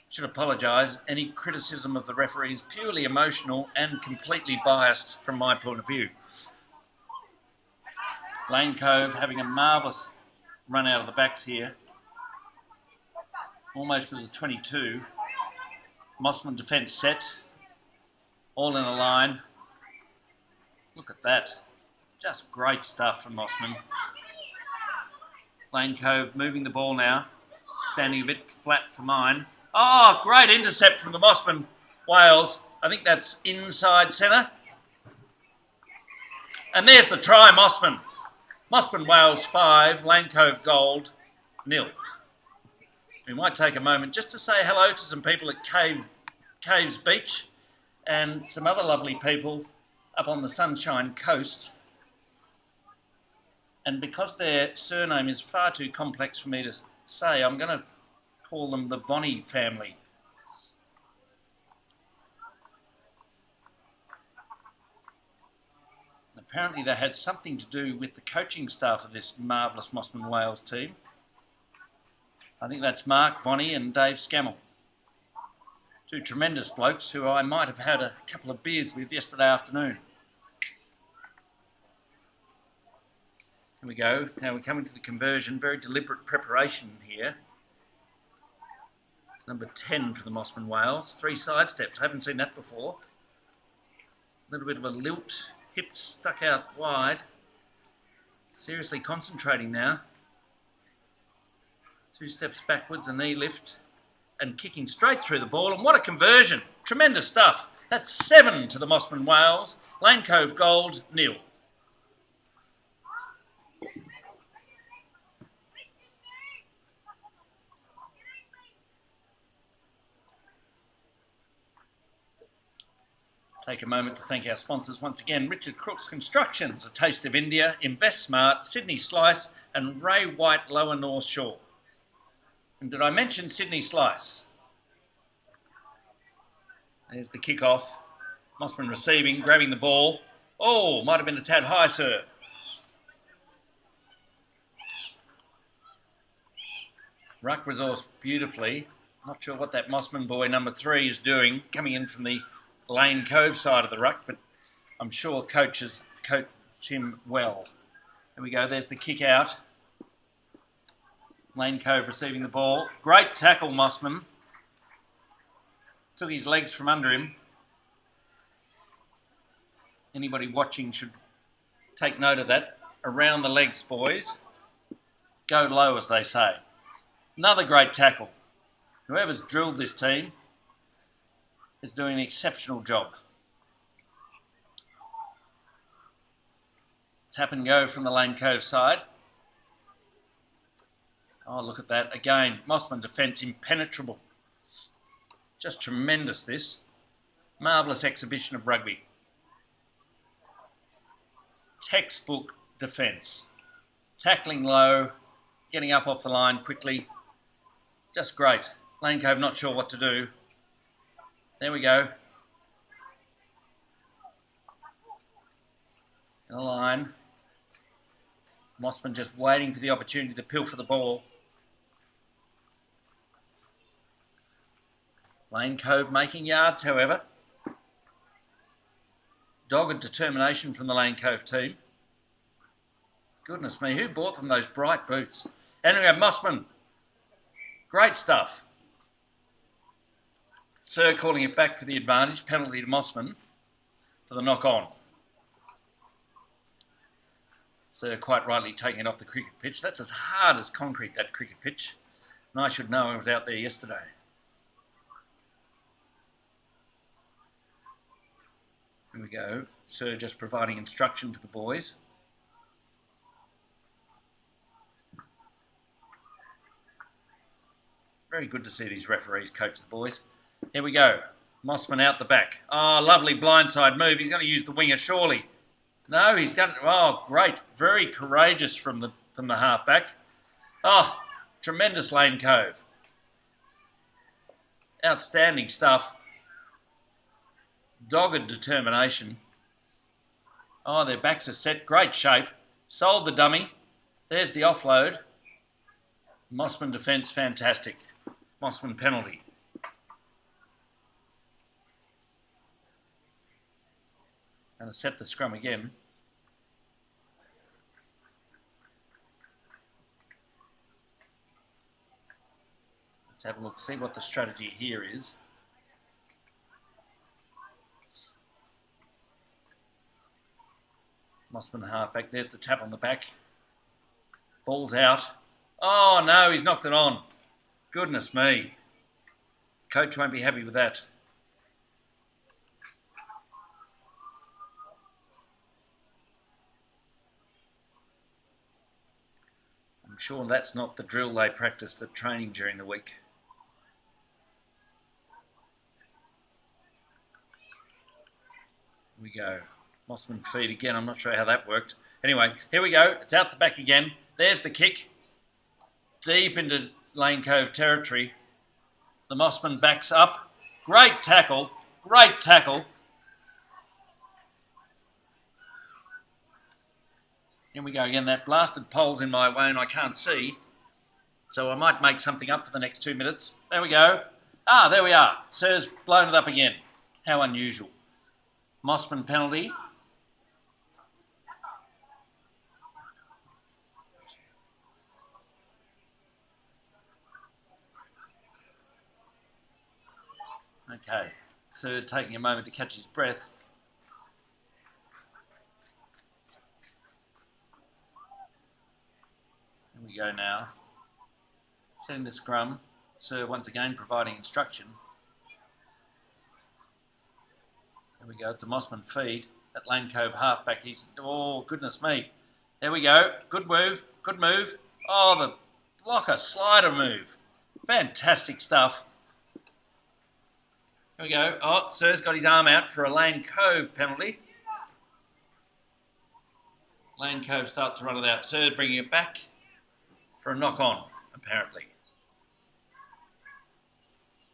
Should apologise. Any criticism of the referee is purely emotional and completely biased from my point of view. Lane Cove having a marvellous run out of the backs here. Almost to the 22. Mosman defence set. All in a line. Look at that. Just great stuff from Mosman. Lane Cove moving the ball now. Standing a bit flat for mine. Oh, great intercept from the Mosman Wales. I think that's inside centre. And there's the try, Mosman. Mosman Wales 5, Lane Cove Gold 0. We might take a moment just to say hello to some people at Caves Beach and some other lovely people up on the Sunshine Coast. And because their surname is far too complex for me to say, I'm going to call them the Vonnie family. Apparently they had something to do with the coaching staff of this marvellous Mosman Wales team. I think that's Mark Vonnie and Dave Scammell. Two tremendous blokes who I might have had a couple of beers with yesterday afternoon. Here we go. Now we're coming to the conversion. Very deliberate preparation here. It's number 10 for the Mosman Wales. 3 side steps. I haven't seen that before. A little bit of a lilt. Hips stuck out wide. Seriously concentrating now. 2 steps backwards, a knee lift, and kicking straight through the ball. And what a conversion. Tremendous stuff. That's 7 to the Mosman Wales. Lane Cove Gold, 0. Take a moment to thank our sponsors once again. Richard Crooks Constructions, A Taste of India, Invest Smart, Sydney Slice and Ray White Lower North Shore. And did I mention Sydney Slice? There's the kick-off. Mosman receiving, grabbing the ball. Oh, might have been a tad high, sir. Ruck resourced beautifully. Not sure what that Mosman boy, number 3, is doing, coming in from the Lane Cove side of the ruck, but I'm sure coaches coach him well. There we go, there's the kick out. Lane Cove receiving the ball. Great tackle, Mosman. Took his legs from under him. Anybody watching should take note of that. Around the legs, boys. Go low, as they say. Another great tackle. Whoever's drilled this team is doing an exceptional job. Tap and go from the Lane Cove side. Oh, look at that. Again, Mosman defence impenetrable. Just tremendous, this. Marvellous exhibition of rugby. Textbook defence. Tackling low, getting up off the line quickly. Just great. Lane Cove not sure what to do. There we go. In a line. Mosman just waiting for the opportunity to pilfer the ball. Lane Cove making yards, however. Dogged determination from the Lane Cove team. Goodness me, who bought them those bright boots? Anyway, Mosman. Great stuff. Sir calling it back for the advantage. Penalty to Mosman for the knock-on. Sir quite rightly taking it off the cricket pitch. That's as hard as concrete, that cricket pitch. And I should know, I was out there yesterday. Here we go. Sir just providing instruction to the boys. Very good to see these referees coach the boys. Here we go. Mosman out the back. Oh, lovely blindside move. He's going to use the winger, surely. No, he's done... Oh, great. Very courageous from the half-back. Oh, tremendous Lane Cove. Outstanding stuff. Dogged determination. Oh, their backs are set. Great shape. Sold the dummy. There's the offload. Mosman defence, fantastic. Mosman penalty. Going to set the scrum again. Let's have a look, see what the strategy here is. Mosman halfback, there's the tap on the back. Ball's out. Oh no, he's knocked it on. Goodness me. Coach won't be happy with that. I'm sure that's not the drill they practiced at training during the week. Here we go. Mosman feed again. I'm not sure how that worked. Anyway, here we go. It's out the back again. There's the kick. Deep into Lane Cove territory. The Mosman backs up. Great tackle. Great tackle. Here we go again. That blasted pole's in my way and I can't see. So I might make something up for the next 2 minutes. There we go. Ah, there we are. Sir's blown it up again. How unusual. Mosman penalty. Okay, Sir taking a moment to catch his breath. Here we go now. Setting the scrum. Sir once again providing instruction. There we go, it's a Mosman feed. That Lane Cove halfback, he's... Oh, goodness me. There we go. Good move. Good move. Oh, the blocker slider move. Fantastic stuff. Here we go. Oh, Sir's got his arm out for a Lane Cove penalty. Lane Cove start to run it out. Sir bringing it back for a knock-on, apparently.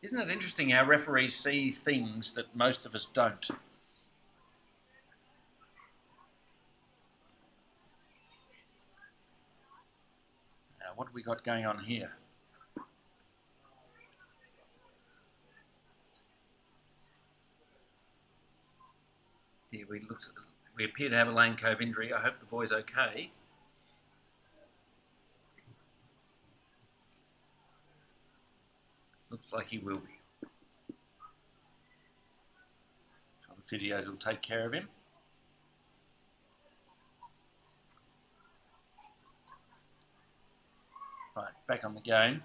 Isn't it interesting how referees see things that most of us don't? Now, what have we got going on here? We appear to have a Lane Cove injury. I hope the boy's okay. Looks like he will be. The physios will take care of him. Right, back on the game.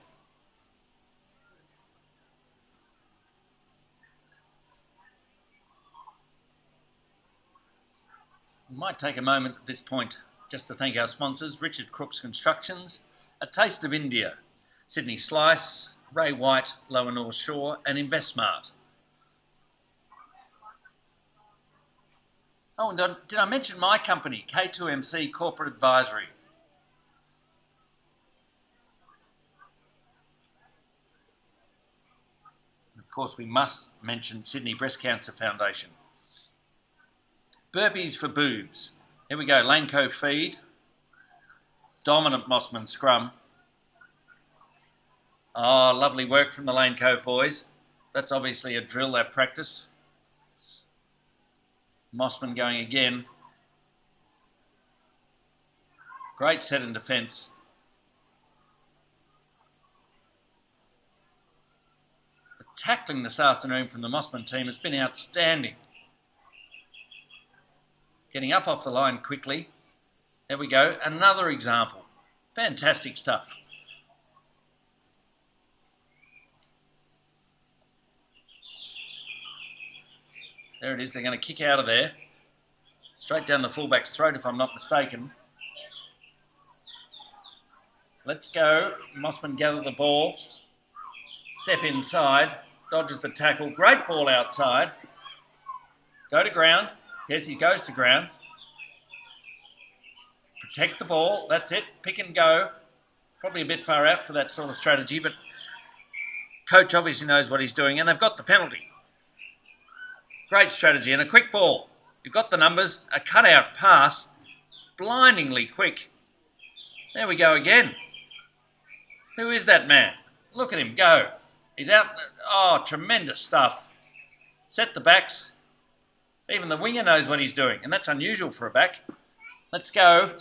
We might take a moment at this point just to thank our sponsors, Richard Crooks Constructions, A Taste of India, Sydney Slice, Ray White, Lower North Shore, and InvestSmart. Oh, and did I mention my company, K2MC Corporate Advisory? And of course, we must mention Sydney Breast Cancer Foundation. Burpees for boobs. Here we go, Lane Cove feed. Dominant Mosman scrum. Oh, lovely work from the Lane Cove boys. That's obviously a drill they've practiced. Mosman going again. Great set in defence. The tackling this afternoon from the Mosman team has been outstanding. Getting up off the line quickly. There we go, another example. Fantastic stuff. There it is, they're going to kick out of there. Straight down the fullback's throat, if I'm not mistaken. Let's go. Mosman gather the ball. Step inside. Dodges the tackle. Great ball outside. Go to ground. Yes, he goes to ground. Protect the ball. That's it. Pick and go. Probably a bit far out for that sort of strategy, but coach obviously knows what he's doing, and they've got the penalty. Great strategy and a quick ball. You've got the numbers. A cut-out pass. Blindingly quick. There we go again. Who is that man? Look at him go. He's out. Oh, tremendous stuff. Set the backs. Even the winger knows what he's doing, and that's unusual for a back. Let's go.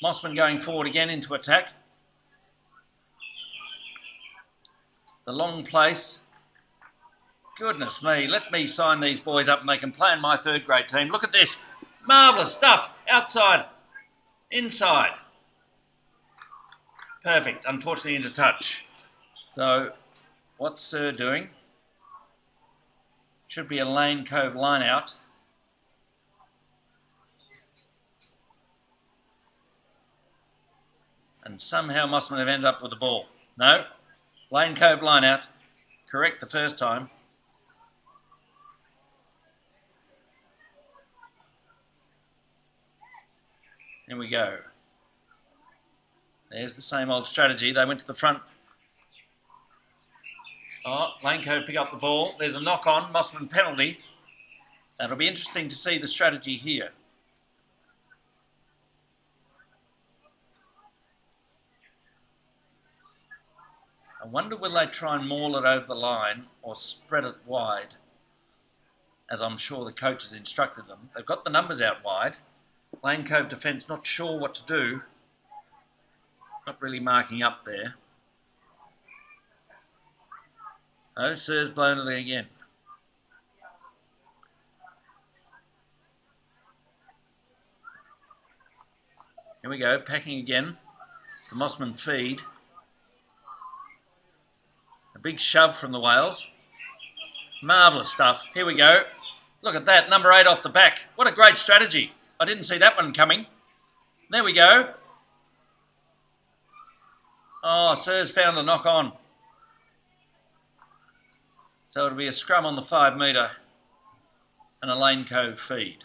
Mosman going forward again into attack. The long place. Goodness me, let me sign these boys up and they can play in my third grade team. Look at this. Marvellous stuff. Outside. Inside. Perfect. Unfortunately into touch. So, what's Sir doing? Should be a Lane Cove line out. And somehow Mosman have ended up with the ball. No. Lane Cove line out. Correct the first time. Here we go. There's the same old strategy. They went to the front. Oh, Lane Cove pick up the ball. There's a knock-on. Mosman penalty. That'll be interesting to see the strategy here. I wonder will they try and maul it over the line or spread it wide, as I'm sure the coach has instructed them. They've got the numbers out wide. Lane Cove defence not sure what to do. Not really marking up there. Oh, Sir's blown it again. Here we go, packing again. It's the Mosman feed. A big shove from the Whales. Marvellous stuff. Here we go. Look at that, number 8 off the back. What a great strategy. I didn't see that one coming. There we go. Oh, Sir's found a knock on. So it'll be a scrum on the 5 metre and a Lane Cove feed.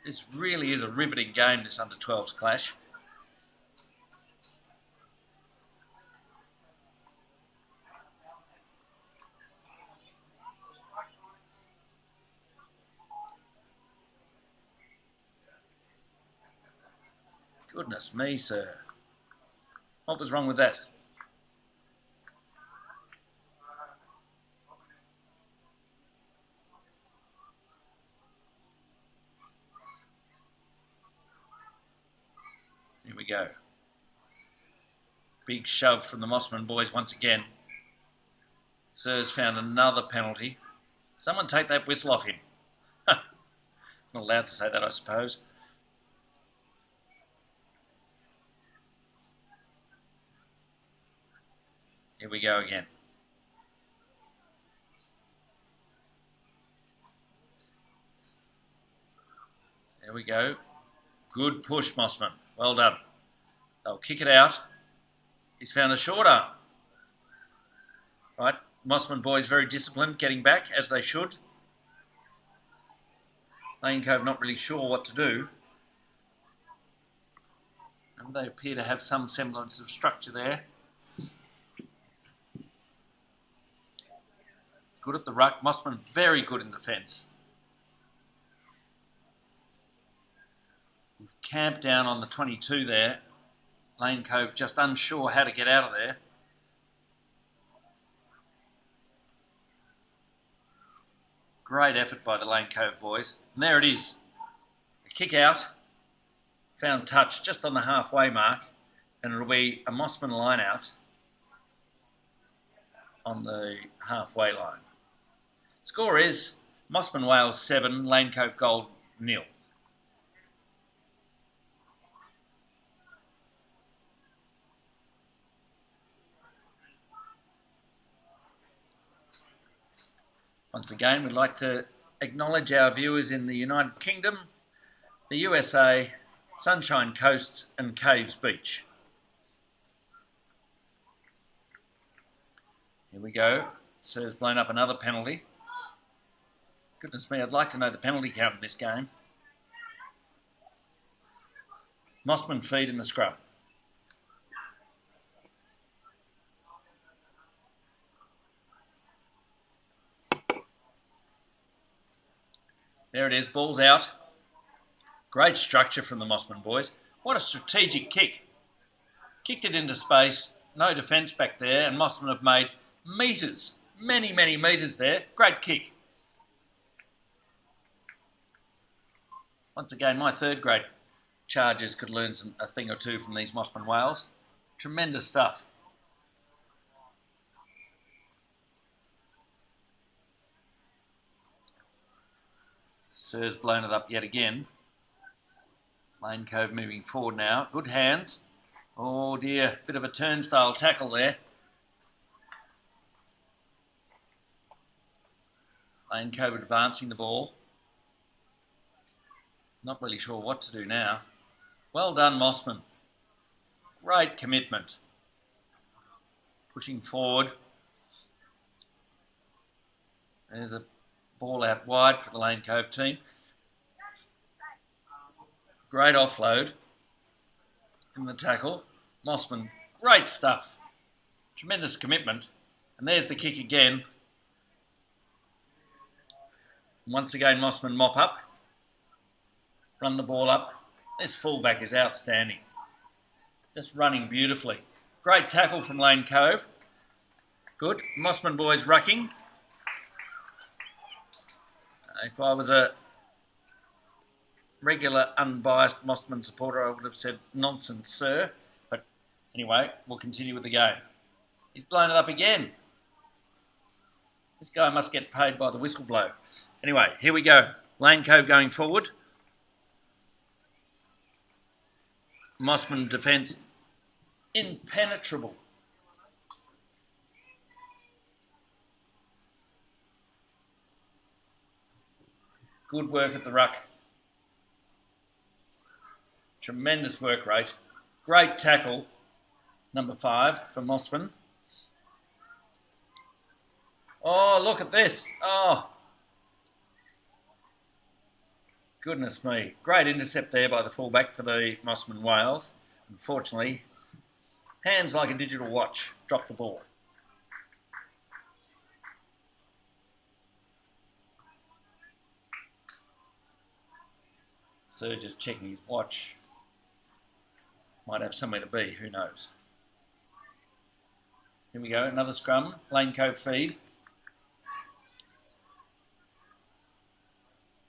This really is a riveting game, this under-12s clash. Goodness me, sir. What was wrong with that? Here we go. Big shove from the Mosman boys once again. Sir's found another penalty. Someone take that whistle off him. Not allowed to say that, I suppose. Here we go again. There we go. Good push, Mosman. Well done. They'll kick it out. He's found a short arm. Right, Mosman boys very disciplined, getting back as they should. Lane Cove not really sure what to do. And they appear to have some semblance of structure there. Good at the ruck. Mosman very good in defence. We've camped down on the 22 there. Lane Cove just unsure how to get out of there. Great effort by the Lane Cove boys. And there it is. A kick out. Found touch just on the halfway mark. And it'll be a Mosman line out on the halfway line. Score is Mosman Wales 7, Lane Cove Gold 0. Once again, we'd like to acknowledge our viewers in the United Kingdom, the USA, Sunshine Coast and Caves Beach. Here we go. Sir's blown up another penalty. Goodness me, I'd like to know the penalty count in this game. Mosman feed in the scrum. There it is, ball's out. Great structure from the Mosman boys. What a strategic kick. Kicked it into space, no defence back there, and Mosman have made metres, many metres there. Great kick. Once again, my third grade chargers could learn a thing or two from these Mosman whales. Tremendous stuff. Sir's blown it up yet again. Lane Cove moving forward now. Good hands. Oh dear, bit of a turnstile tackle there. Lane Cove advancing the ball. Not really sure what to do now. Well done, Mosman. Great commitment. Pushing forward. There's a ball out wide for the Lane Cove team. Great offload in the tackle. Mosman, great stuff. Tremendous commitment. And there's the kick again. Once again, Mosman mop up. Run the ball up. This fullback is outstanding. Just running beautifully. Great tackle from Lane Cove. Good. Mosman boys rucking. If I was a regular unbiased Mosman supporter, I would have said nonsense, sir. But anyway, we'll continue with the game. He's blown it up again. This guy must get paid by the whistle blow. Anyway, here we go. Lane Cove going forward. Mosman defence impenetrable. Good work at the ruck. Tremendous work rate. Great tackle, number 5 for Mosman. Oh, look at this. Oh. Goodness me. Great intercept there by the fullback for the Mosman Wales. Unfortunately, hands like a digital watch, dropped the ball. So just checking his watch. Might have somewhere to be, who knows. Here we go, another scrum. Lane Cove feed.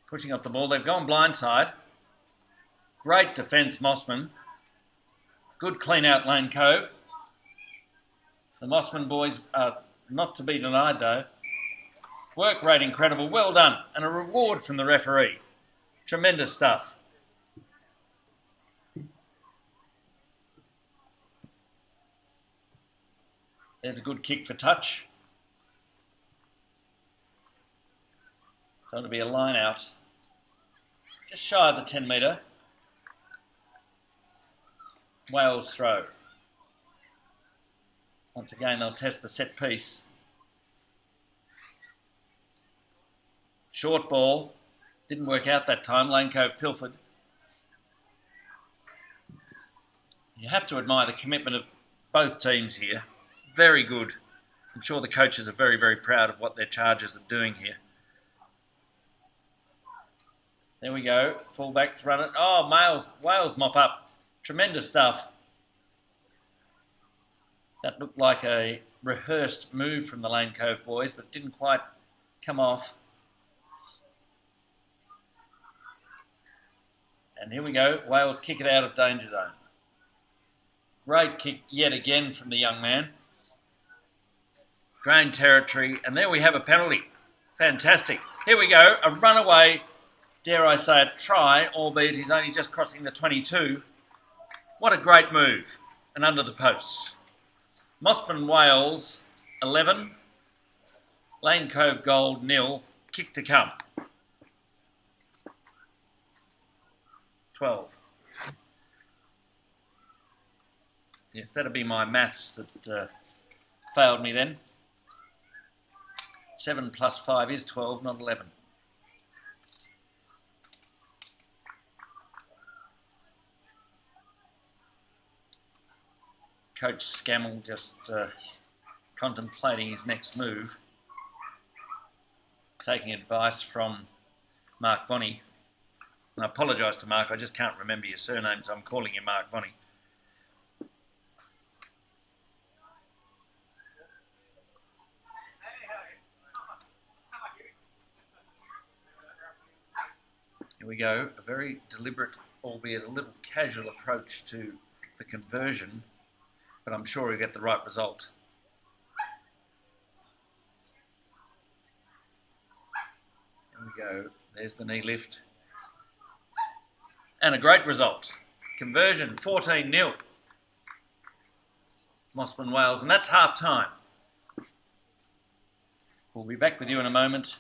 Pushing up the ball, they've gone blindside. Great defence, Mosman. Good clean out, Lane Cove. The Mosman boys are not to be denied though. Work rate incredible, well done. And a reward from the referee. Tremendous stuff. There's a good kick for touch. So it'll be a line out. Just shy of the 10 metre. Wales throw. Once again, they'll test the set piece. Short ball. Didn't work out that time. Lane Cove pilfered. You have to admire the commitment of both teams here. Very good. I'm sure the coaches are very, very proud of what their charges are doing here. There we go. Fullbacks run it. Oh, Wales mop up. Tremendous stuff. That looked like a rehearsed move from the Lane Cove boys, but didn't quite come off. And here we go. Wales kick it out of danger zone. Great kick yet again from the young man. Drain territory. And there we have a penalty. Fantastic. Here we go. A runaway, dare I say it, try, albeit he's only just crossing the 22. What a great move. And under the posts. Mosman Wales, 11. Lane Cove Gold, 0. Kick to come. 12. Yes, that'll be my maths that failed me then. 7 plus 5 is 12, not 11. Coach Scammell just contemplating his next move. Taking advice from Mark Vonnie. I apologise to Mark, I just can't remember your surname, so I'm calling you Mark Vonnie. Here we go, a very deliberate, albeit a little casual approach to the conversion, but I'm sure he'll get the right result. Here we go, there's the knee lift. And a great result. Conversion, 14-0. Mosman Wales, and that's half time. We'll be back with you in a moment.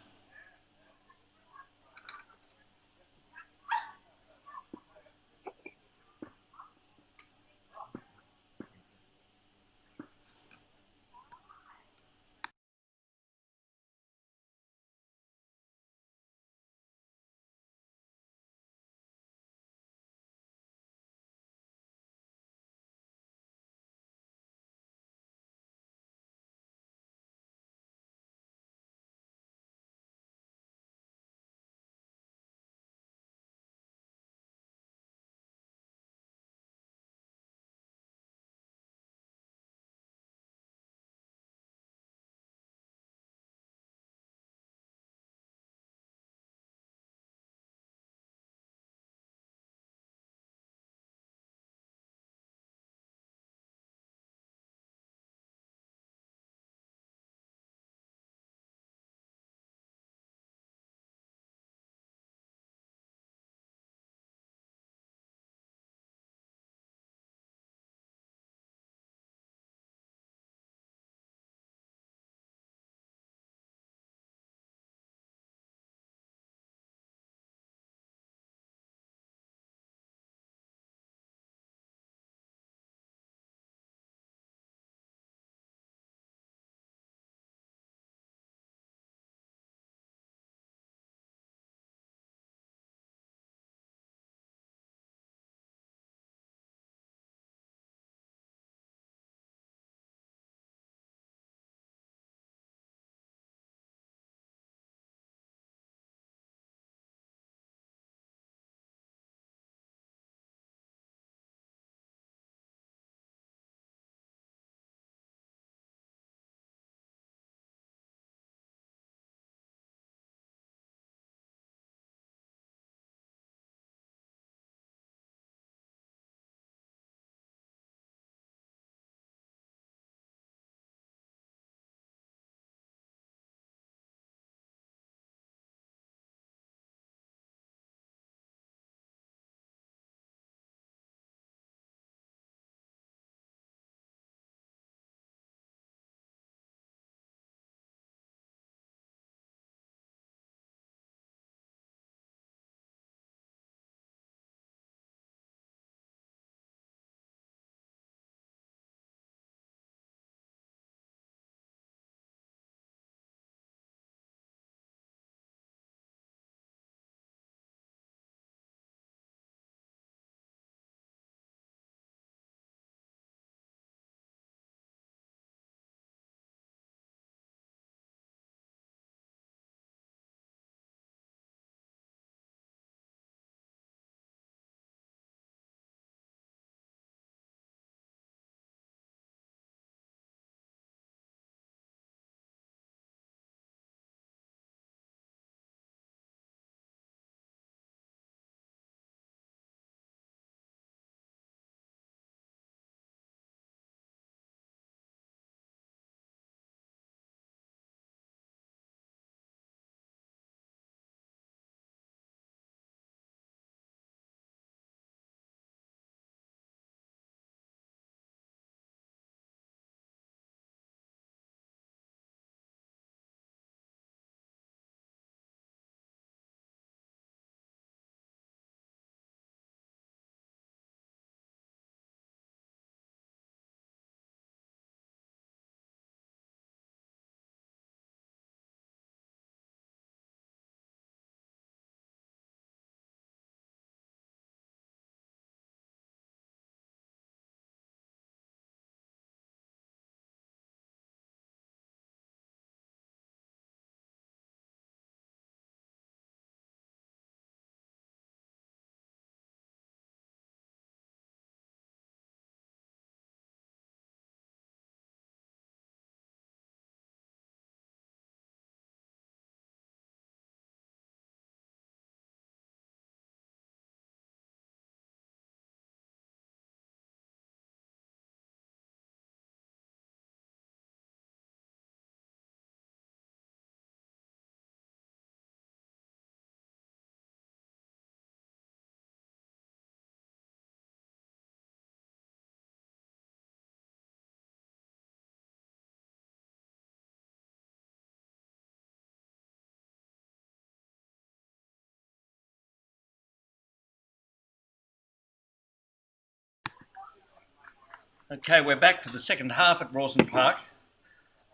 Okay, we're back for the second half at Rawson Park.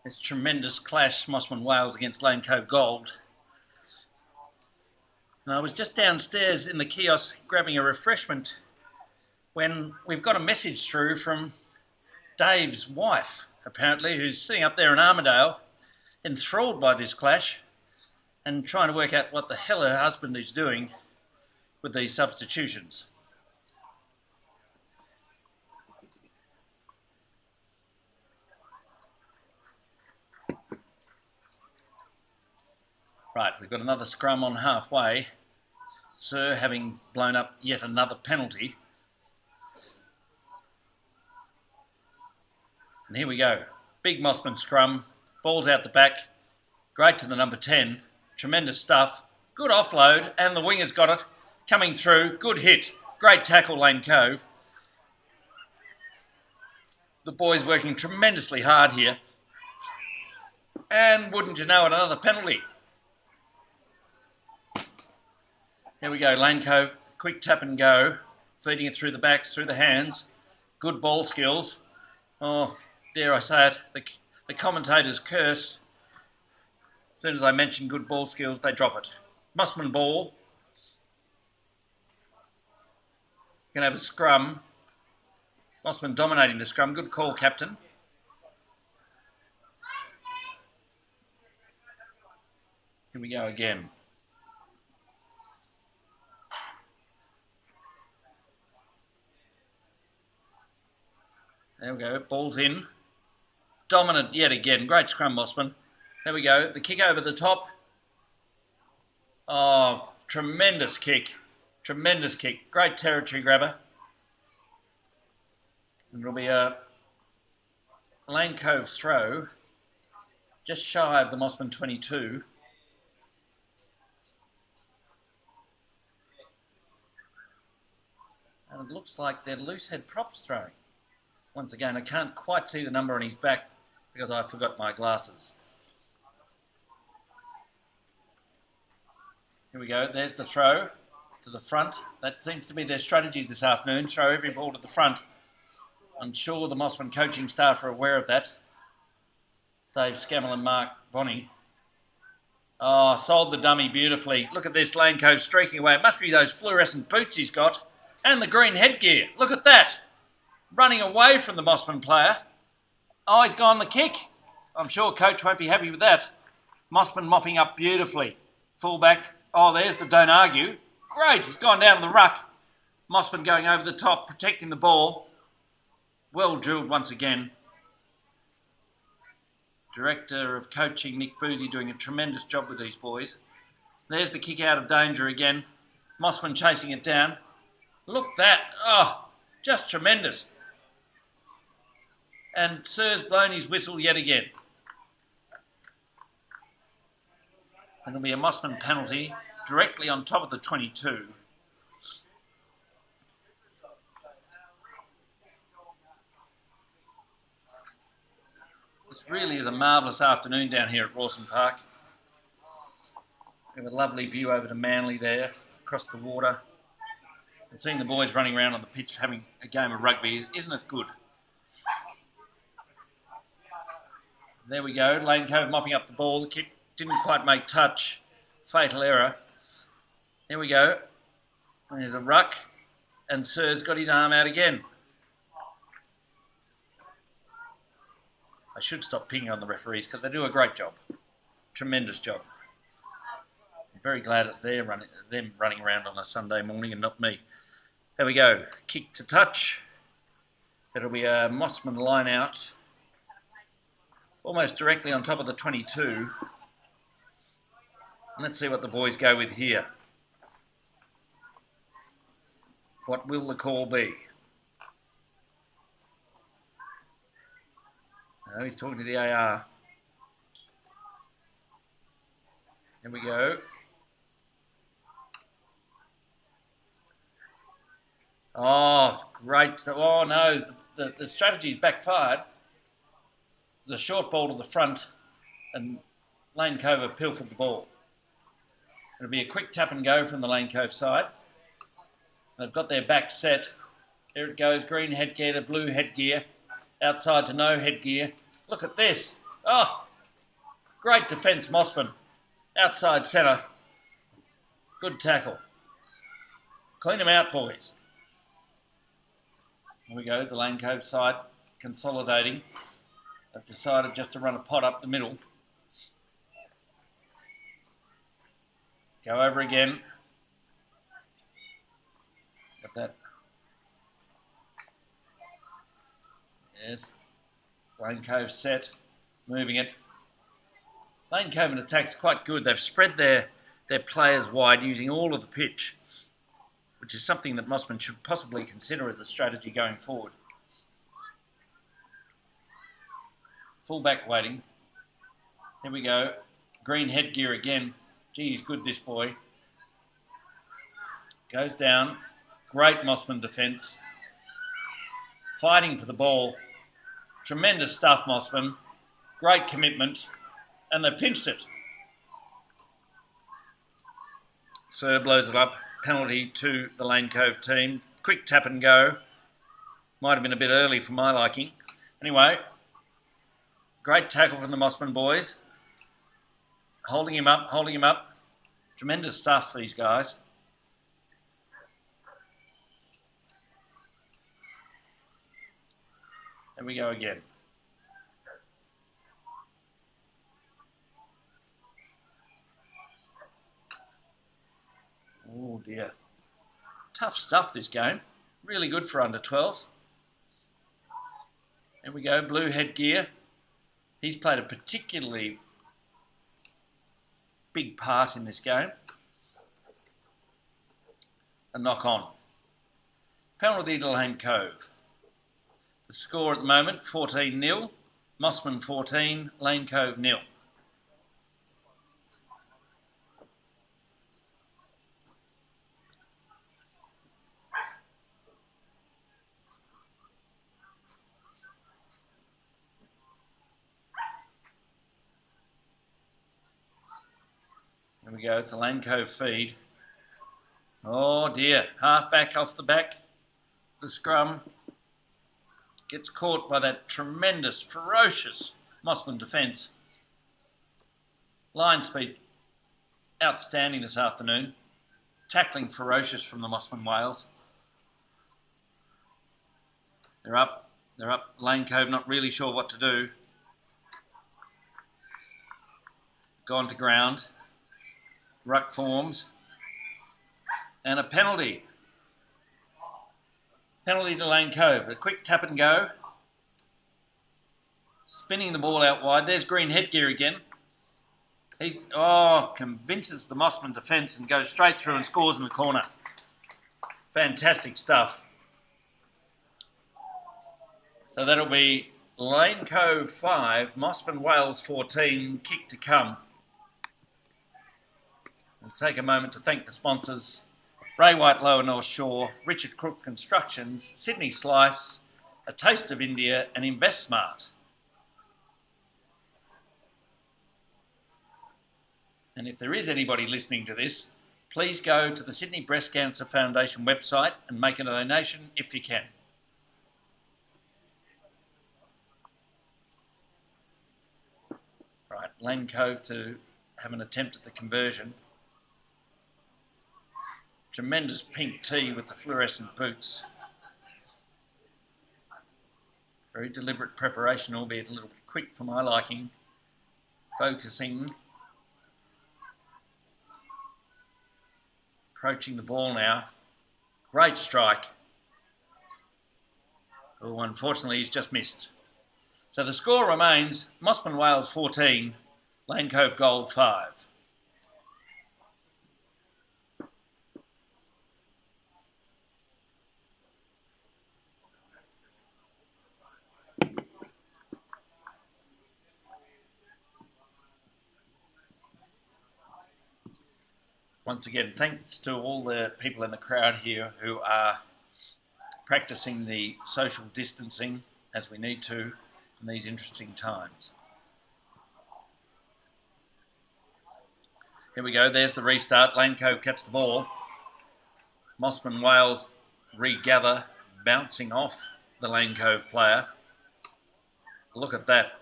This tremendous clash, Mosman Wales against Lane Cove Gold. And I was just downstairs in the kiosk grabbing a refreshment when we've got a message through from Dave's wife, apparently, who's sitting up there in Armidale, enthralled by this clash and trying to work out what the hell her husband is doing with these substitutions. Right, we've got another scrum on halfway. Sir having blown up yet another penalty. And here we go. Big Mosman scrum. Ball's out the back. Great to the number 10. Tremendous stuff. Good offload. And the winger's got it. Coming through. Good hit. Great tackle, Lane Cove. The boys working tremendously hard here. And wouldn't you know it, another penalty. Here we go, Lane Cove, quick tap and go, feeding it through the backs, through the hands, good ball skills. Oh, dare I say it, the commentators curse. As soon as I mention good ball skills, they drop it. Mosman ball. Going to have a scrum. Mosman dominating the scrum, good call, captain. Here we go again. There we go, ball's in. Dominant yet again, great scrum, Mosman. There we go, the kick over the top. Oh, tremendous kick. Tremendous kick, great territory grabber. And it'll be a Lane Cove throw, just shy of the Mosman 22. And it looks like they're loose head props throwing. Once again, I can't quite see the number on his back because I forgot my glasses. Here we go, there's the throw to the front. That seems to be their strategy this afternoon, throw every ball to the front. I'm sure the Mosman coaching staff are aware of that. Dave Scammell and Mark Bonney. Oh, sold the dummy beautifully. Look at this, Lane Cove streaking away. It must be those fluorescent boots he's got. And the green headgear, look at that. Running away from the Mosman player. Oh, he's gone the kick. I'm sure coach won't be happy with that. Mosman mopping up beautifully. Fullback. Oh, there's the don't argue. Great, he's gone down to the ruck. Mosman going over the top, protecting the ball. Well drilled once again. Director of coaching, Nick Boozy, doing a tremendous job with these boys. There's the kick out of danger again. Mosman chasing it down. Look that. Oh, just tremendous. And Sir's blown his whistle yet again. And it'll be a Mosman penalty directly on top of the 22. This really is a marvellous afternoon down here at Rawson Park. We have a lovely view over to Manly there, across the water. And seeing the boys running around on the pitch having a game of rugby, isn't it good? There we go, Lane Cove mopping up the ball. The kick didn't quite make touch. Fatal error. There we go. There's a ruck. And Sir's got his arm out again. I should stop picking on the referees because they do a great job. Tremendous job. I'm very glad it's them running around on a Sunday morning and not me. There we go. Kick to touch. It'll be a Mosman line out. Almost directly on top of the 22. Let's see what the boys go with here. What will the call be? No, he's talking to the AR. Here we go. Oh, great. Oh, no, the strategy's backfired. The short ball to the front and Lane Cove have pilfered the ball. It'll be a quick tap and go from the Lane Cove side. They've got their back set. There it goes, green headgear to blue headgear. Outside to no headgear. Look at this. Oh, great defence, Mosman. Outside centre. Good tackle. Clean them out, boys. Here we go, the Lane Cove side consolidating. They've decided just to run a pot up the middle. Go over again. Got that. Yes. Lane Cove set. Moving it. Lane Cove in attack's quite good. They've spread their players wide using all of the pitch, which is something that Mosman should possibly consider as a strategy going forward. Full back waiting. Here we go. Green headgear again. Gee, he's good, this boy. Goes down. Great Mosman defence. Fighting for the ball. Tremendous stuff, Mosman. Great commitment. And they pinched it. Sir blows it up. Penalty to the Lane Cove team. Quick tap and go. Might have been a bit early for my liking. Anyway, great tackle from the Mosman boys. Holding him up, holding him up. Tremendous stuff, these guys. There we go again. Oh dear. Tough stuff, this game. Really good for under 12s. There we go, blue headgear. He's played a particularly big part in this game. A knock on. Penalty to Lane Cove. The score at the moment, 14-0. Mosman 14, Lane Cove 0. There we go, it's a Lane Cove feed. Oh dear, half back off the back. The scrum gets caught by that tremendous, ferocious Mosman defence. Line speed, outstanding this afternoon. Tackling ferocious from the Mosman Wales. They're up. Lane Cove not really sure what to do. Gone to ground. Ruck forms. And a penalty. Penalty to Lane Cove. A quick tap and go. Spinning the ball out wide. There's green headgear again. He's convinces the Mosman defence and goes straight through and scores in the corner. Fantastic stuff. So that'll be Lane Cove 5, Mosman Wales 14, kick to come. We'll take a moment to thank the sponsors. Ray White Lower North Shore, Richard Crook Constructions, Sydney Slice, A Taste of India and InvestSmart. And if there is anybody listening to this, please go to the Sydney Breast Cancer Foundation website and make a donation if you can. Right, Lane Cove to have an attempt at the conversion. Tremendous pink tee with the fluorescent boots. Very deliberate preparation, albeit a little bit quick for my liking. Focusing. Approaching the ball now. Great strike. Oh, unfortunately, he's just missed. So the score remains Mosman Wales 14, Lane Cove Gold 5. Once again, thanks to all the people in the crowd here who are practicing the social distancing as we need to in these interesting times. Here we go, there's the restart. Lane Cove catch the ball. Mosman Wales regather, bouncing off the Lane Cove player. Look at that.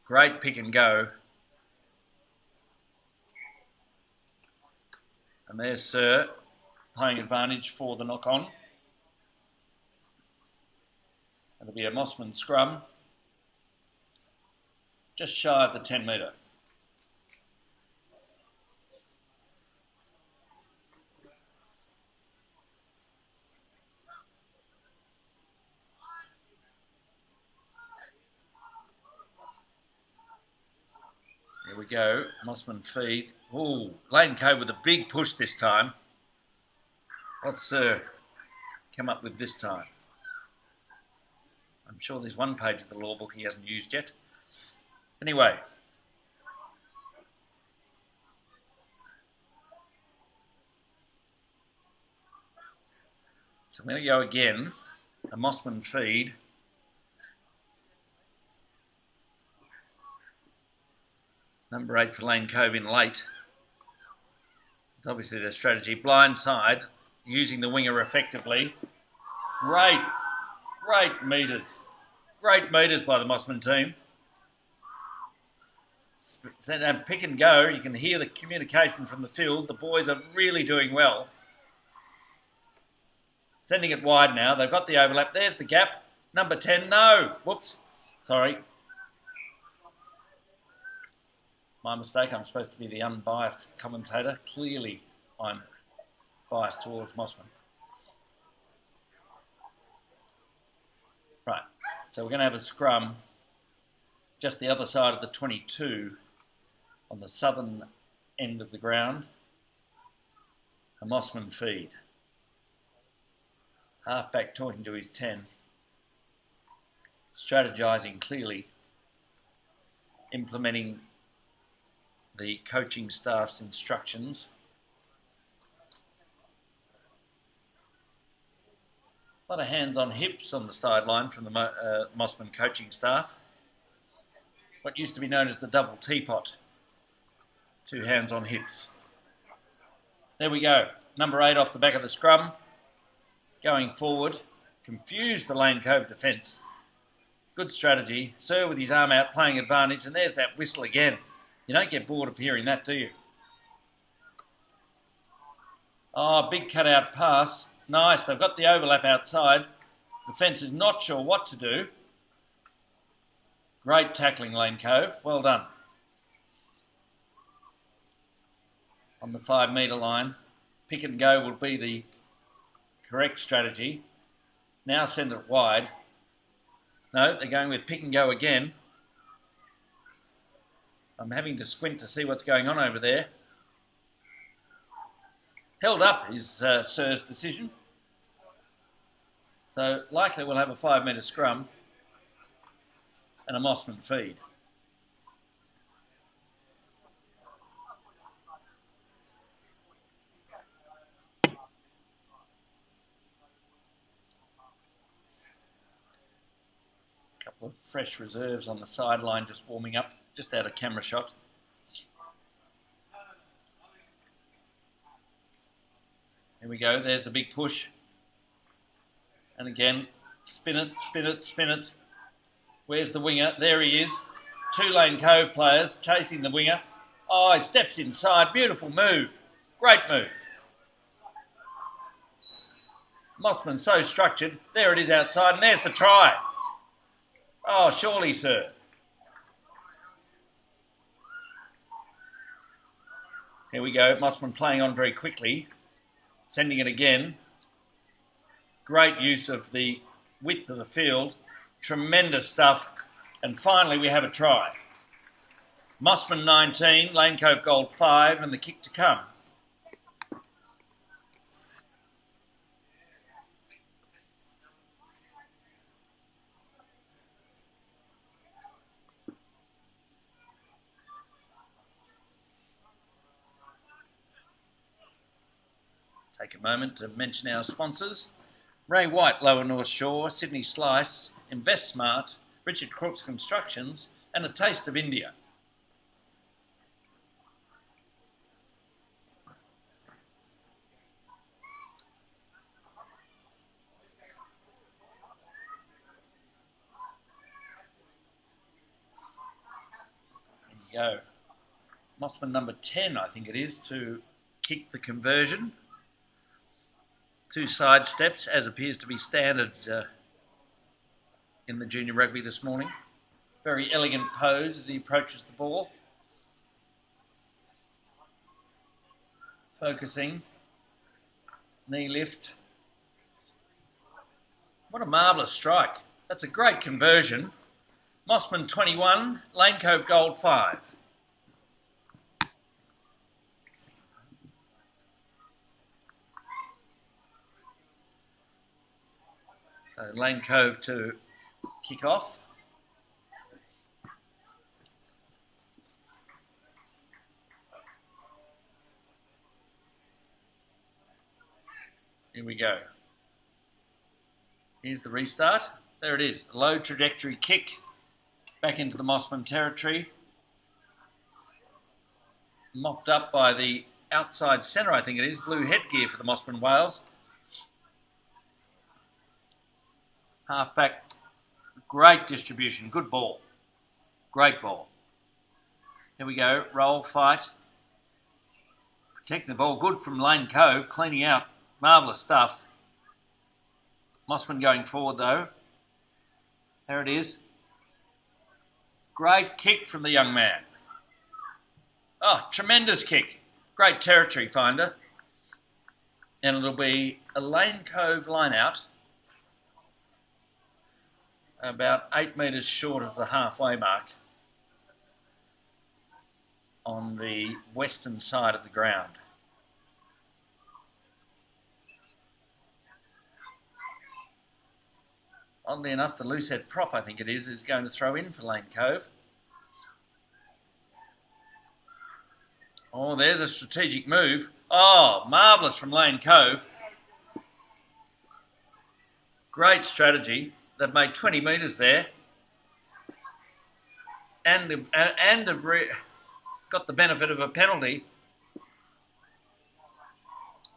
Great pick and go. And there's Sir playing advantage for the knock-on. It'll be a Mosman scrum. Just shy of the 10 metre. Here we go, Mosman feed. Ooh, Lane Cove with a big push this time. What's Sir come up with this time? I'm sure there's one page of the law book he hasn't used yet. Anyway. So I'm going to go again, a Mosman feed. Number 8 for Lane Cove in late. It's obviously their strategy. Blind side, using the winger effectively. Great metres. Great metres by the Mosman team. And pick and go, you can hear the communication from the field. The boys are really doing well. Sending it wide now. They've got the overlap. There's the gap. Number 10, no. Whoops. Sorry. My mistake. I'm supposed to be the unbiased commentator. Clearly, I'm biased towards Mosman. Right. So we're going to have a scrum just the other side of the 22 on the southern end of the ground. A Mosman feed. Halfback talking to his 10. Strategising clearly. Implementing the coaching staff's instructions. A lot of hands on hips on the sideline from the Mosman coaching staff. What used to be known as the double teapot. 2 hands on hips. There we go. Number 8 off the back of the scrum. Going forward. Confused the Lane Cove defence. Good strategy. Sir with his arm out, playing advantage. And there's that whistle again. You don't get bored of hearing that, do you? Oh, big cutout pass. Nice. They've got the overlap outside. The fence is not sure what to do. Great tackling, Lane Cove. Well done. On the 5 metre line. Pick and go will be the correct strategy. Now send it wide. No, they're going with pick and go again. I'm having to squint to see what's going on over there. Held up is Sir's decision. So likely we'll have a 5 metre scrum and a Mosman feed. Couple of fresh reserves on the sideline just warming up. Just out of camera shot. Here we go. There's the big push. And again, spin it, spin it, spin it. Where's the winger? There he is. 2 Lane Cove players chasing the winger. Oh, he steps inside. Beautiful move. Great move. Mosman so structured. There it is outside. And there's the try. Oh, surely, Sir. Here we go, Mosman playing on very quickly, sending it again. Great use of the width of the field, tremendous stuff, and finally we have a try. Mosman 19, Lane Cove Gold 5, and the kick to come. Take a moment to mention our sponsors. Ray White, Lower North Shore, Sydney Slice, Invest Smart, Richard Crooks Constructions, and A Taste of India. Go. Mosman number 10, I think it is, to kick the conversion. 2 side steps, as appears to be standard in the junior rugby this morning. Very elegant pose as he approaches the ball. Focusing. Knee lift. What a marvellous strike. That's a great conversion. Mosman 21, Lane Cove Gold 5. So Lane Cove to kick off. Here we go. Here's the restart. There it is. Low trajectory kick back into the Mosman territory. Mopped up by the outside centre, I think it is. Blue headgear for the Mosman Wales. Halfback. Great distribution. Good ball. Great ball. Here we go. Roll, fight. Protecting the ball. Good from Lane Cove. Cleaning out. Marvellous stuff. Mosman going forward though. There it is. Great kick from the young man. Oh, tremendous kick. Great territory finder. And it'll be a Lane Cove line out. About 8 metres short of the halfway mark. On the western side of the ground. Oddly enough, the loosehead prop, I think it is going to throw in for Lane Cove. Oh, there's a strategic move. Oh, marvellous from Lane Cove. Great strategy. They've made 20 metres there. And got the benefit of a penalty.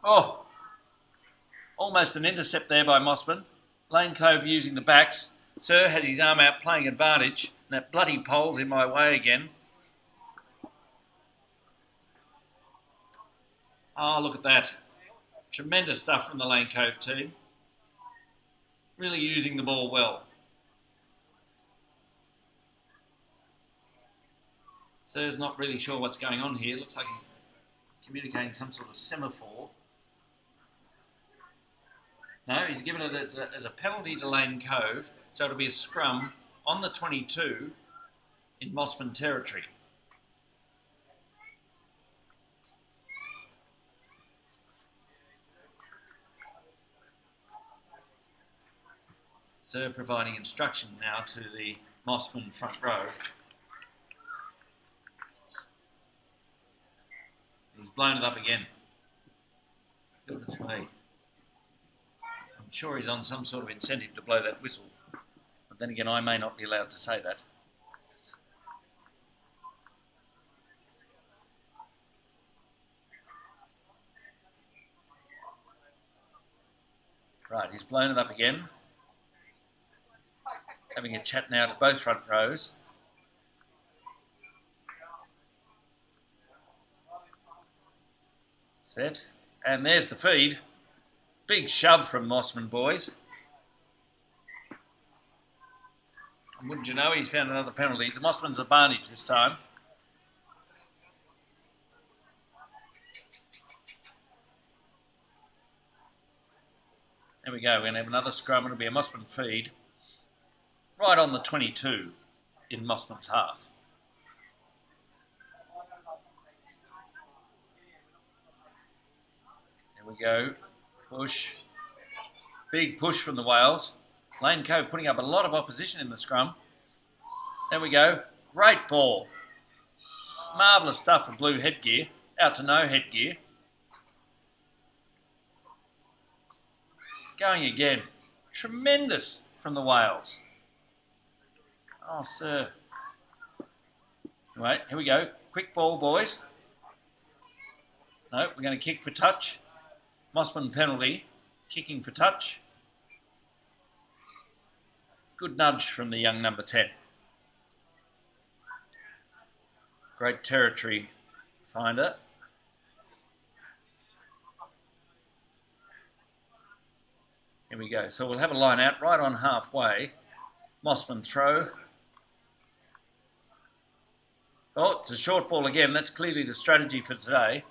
Oh, almost an intercept there by Mosman. Lane Cove using the backs. Sir has his arm out playing advantage. And that bloody pole's in my way again. Oh, look at that. Tremendous stuff from the Lane Cove team. Really using the ball well. Sir's not really sure what's going on here. Looks like he's communicating some sort of semaphore. No, he's given it as a penalty to Lane Cove, so it'll be a scrum on the 22 in Mosman territory. Sir providing instruction now to the Mosman front row. He's blown it up again. Goodness me. I'm sure he's on some sort of incentive to blow that whistle. But then again, I may not be allowed to say that. Right, he's blown it up again. Having a chat now to both front rows. Set. And there's the feed. Big shove from Mosman boys. And wouldn't you know, he's found another penalty. The Mosman's advantage this time. There we go. We're going to have another scrum. It'll be a Mosman feed. Right on the 22 in Mosman's half. There we go. Push. Big push from the Wales. Lane Cove putting up a lot of opposition in the scrum. There we go. Great ball. Marvellous stuff from blue headgear. Out to no headgear. Going again. Tremendous from the Wales. Oh, sir. Wait, here we go. Quick ball, boys. No, we're going to kick for touch. Mosman penalty. Kicking for touch. Good nudge from the young number 10. Great territory finder. Here we go. So we'll have a line out right on halfway. Mosman throw. Oh, it's a short ball again. That's clearly the strategy for today.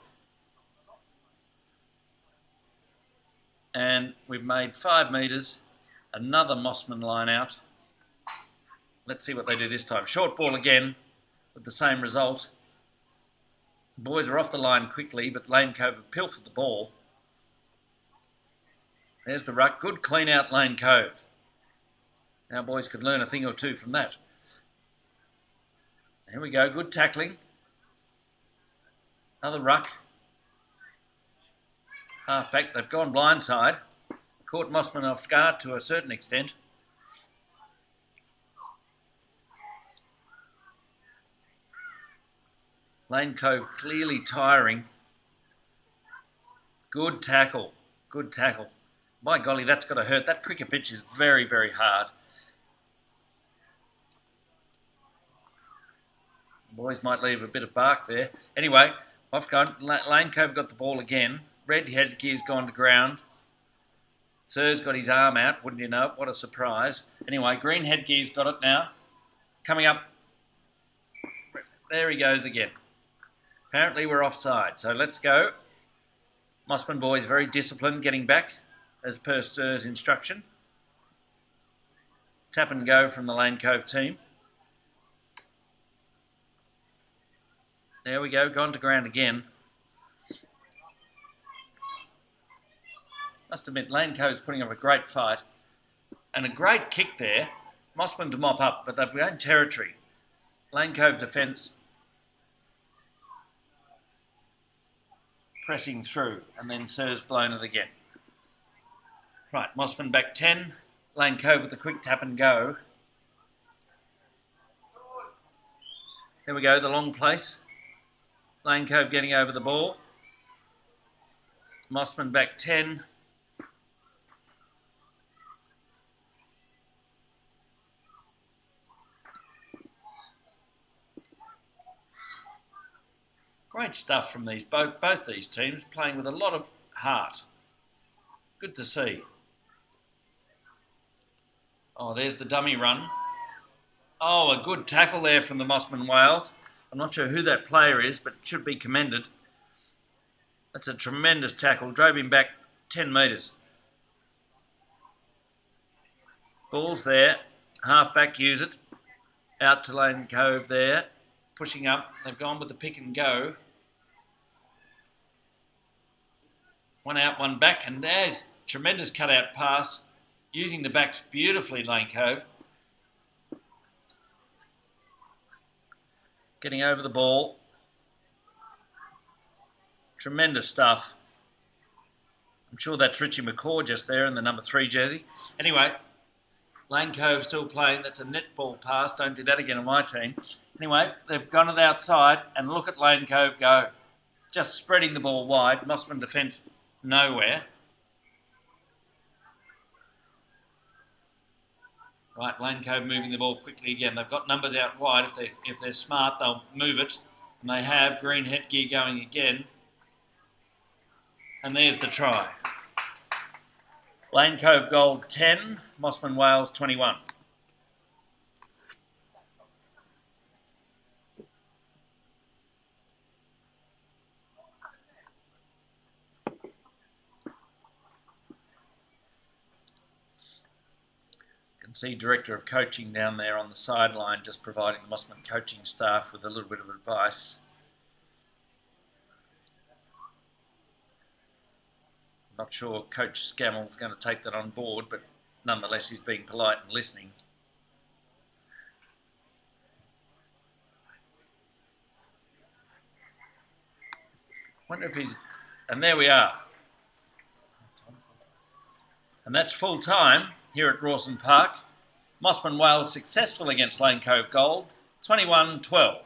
And we've made 5 metres. Another Mosman line out. Let's see what they do this time. Short ball again with the same result. The boys are off the line quickly, but Lane Cove have pilfered the ball. There's the ruck. Good clean out Lane Cove. Our boys could learn a thing or two from that. Here we go. Good tackling. Another ruck. Half back. They've gone blindside. Caught Mosman off guard to a certain extent. Lane Cove clearly tiring. Good tackle. Good tackle. By golly, that's got to hurt. That cricket pitch is very, very hard. Boys might leave a bit of bark there. Anyway, off gone. Lane Cove got the ball again. Red headgear's gone to ground. Sir's got his arm out. Wouldn't you know it? What a surprise. Anyway, green headgear's got it now. Coming up. There he goes again. Apparently we're offside. So let's go. Mosman boys very disciplined getting back as per Sir's instruction. Tap and go from the Lane Cove team. There we go, gone to ground again. Must admit, Lane Cove's putting up a great fight. And a great kick there. Mosman to mop up, but they've gained territory. Lane Cove defence pressing through, and then Sir's blown it again. Right, Mosman back 10. Lane Cove with the quick tap and go. There we go, the long place. Lane Cove getting over the ball. Mosman back 10. Great stuff from these both these teams, playing with a lot of heart. Good to see. Oh, there's the dummy run. Oh, a good tackle there from the Mosman Wales. I'm not sure who that player is, but should be commended. That's a tremendous tackle. Drove him back 10 metres. Ball's there. Half back use it. Out to Lane Cove there. Pushing up. They've gone with the pick and go. One out, one back. And there's tremendous cut-out pass. Using the backs beautifully, Lane Cove. Getting over the ball. Tremendous stuff. I'm sure that's Richie McCaw just there in the number 3 jersey. Anyway, Lane Cove still playing. That's a netball pass. Don't do that again on my team. Anyway, they've gone it outside, and look at Lane Cove go. Just spreading the ball wide. Mosman defence nowhere. Right, Lane Cove moving the ball quickly again. They've got numbers out wide. If they're smart, they'll move it. And they have. Green headgear going again. And there's the try. Lane Cove Gold 10, Mosman Wales 21. See Director of Coaching down there on the sideline, just providing the Mosman coaching staff with a little bit of advice. Not sure Coach Scammell's going to take that on board, but nonetheless he's being polite and listening. Wonder if he's... And there we are. And that's full time here at Rawson Park. Mosman Wales successful against Lane Cove Gold, 21-12.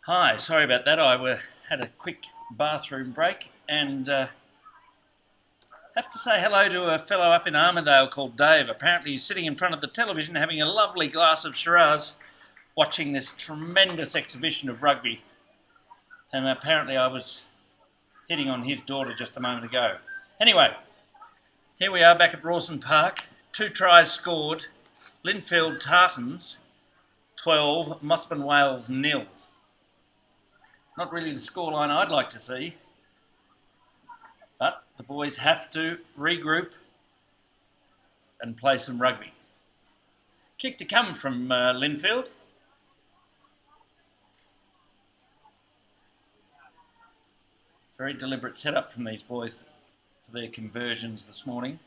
Hi, sorry about that. I had a quick bathroom break and have to say hello to a fellow up in Armidale called Dave. Apparently he's sitting in front of the television having a lovely glass of Shiraz watching this tremendous exhibition of rugby. And apparently I was hitting on his daughter just a moment ago. Anyway, here we are back at Rawson Park. 2 tries scored. Linfield Tartans 12, Mosman Wales 0. Not really the scoreline I'd like to see, but the boys have to regroup and play some rugby. Kick to come from Linfield. Very deliberate setup from these boys for their conversions this morning.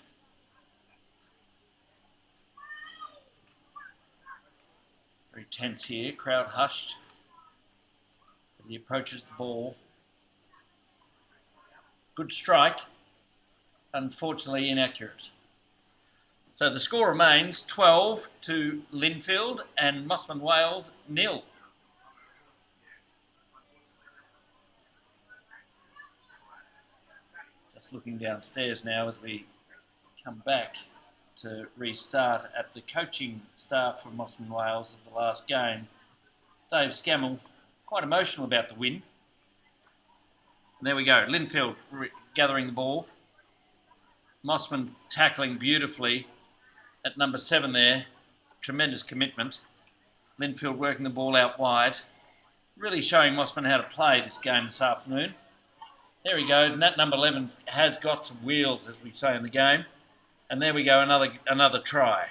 Very tense here, crowd hushed. He approaches the ball. Good strike, unfortunately inaccurate. So the score remains 12 to Linfield and Mosman Wales 0. Just looking downstairs now as we come back to restart at the coaching staff from Mosman Wales of the last game. Dave Scammell, quite emotional about the win. And there we go, Linfield gathering the ball. Mosman tackling beautifully at number 7 there. Tremendous commitment. Linfield working the ball out wide. Really showing Mosman how to play this game this afternoon. There he goes, and that number 11 has got some wheels, as we say in the game. And there we go, another try.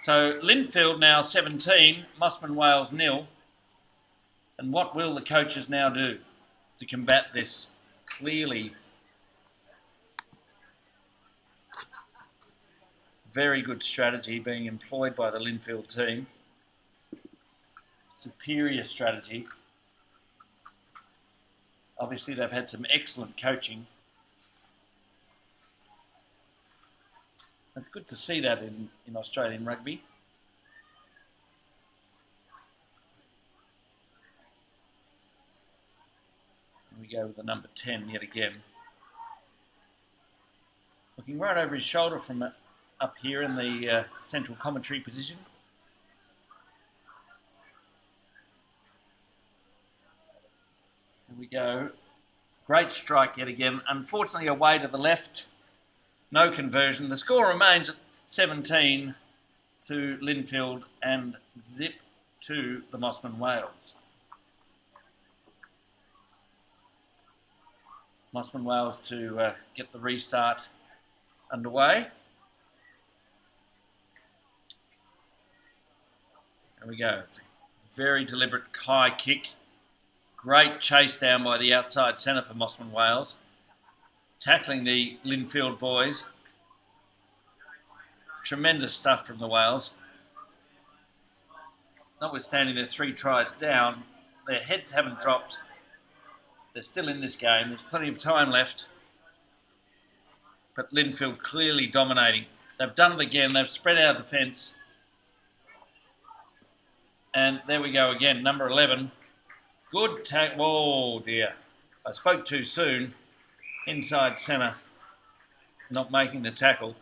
So Linfield now 17, Mosman Wales 0. And what will the coaches now do to combat this clearly very good strategy being employed by the Linfield team? Superior strategy. Obviously, they've had some excellent coaching. It's good to see that in Australian rugby. We go with the number 10 yet again. Looking right over his shoulder from up here in the central commentary position. Here we go. Great strike yet again. Unfortunately away to the left. No conversion. The score remains at 17 to Linfield and zip to the Mosman Wales. Mosman Wales to get the restart underway. There we go. It's a very deliberate high kick. Great chase down by the outside centre for Mosman Wales. Tackling the Linfield boys. Tremendous stuff from the Wales. Notwithstanding their 3 tries down, their heads haven't dropped. They're still in this game. There's plenty of time left. But Linfield clearly dominating. They've done it again. They've spread our defence. And there we go again. Number 11. Good tackle. Oh, dear. I spoke too soon. Inside centre. Not making the tackle.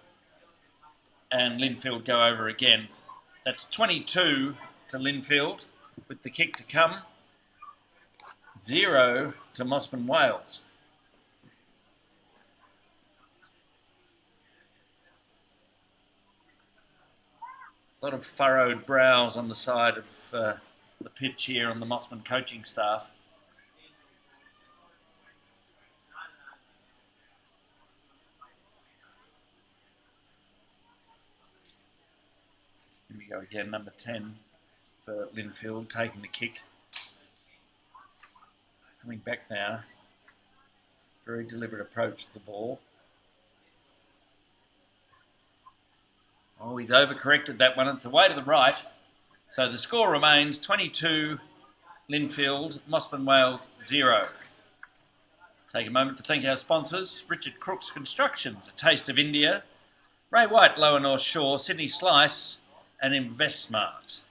And Linfield go over again. That's 22 to Linfield with the kick to come. 0 to Mosman Wales. A lot of furrowed brows on the side of the pitch here on the Mosman coaching staff. Here we go again, number 10 for Linfield, taking the kick. Coming back now. Very deliberate approach to the ball. Oh, he's overcorrected that one. It's away to the right. So the score remains 22 Linfield, Mosman Wales 0. Take a moment to thank our sponsors. Richard Crooks Constructions, A Taste of India. Ray White, Lower North Shore, Sydney Slice and InvestSmart.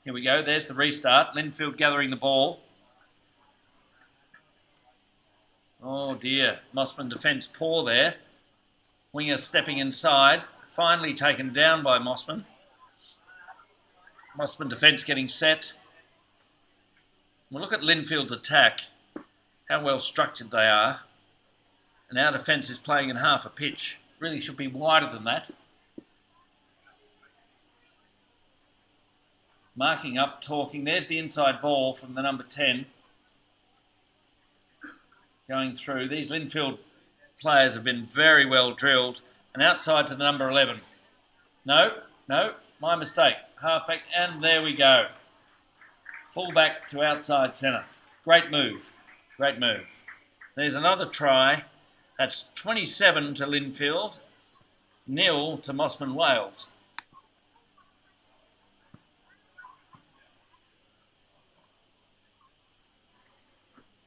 Here we go. There's the restart. Linfield gathering the ball. Oh dear. Mosman defence poor there. Winger stepping inside. Finally taken down by Mosman. Mosman defence getting set. We'll look at Linfield's attack. How well structured they are. And our defence is playing in half a pitch. Really should be wider than that. Marking up, talking. There's the inside ball from the number 10. Going through. These Linfield players have been very well drilled. And outside to the number 11. No, my mistake. Halfback, and there we go. Full back to outside centre. Great move. There's another try. That's 27 to Linfield. 0 to Mosman Wales.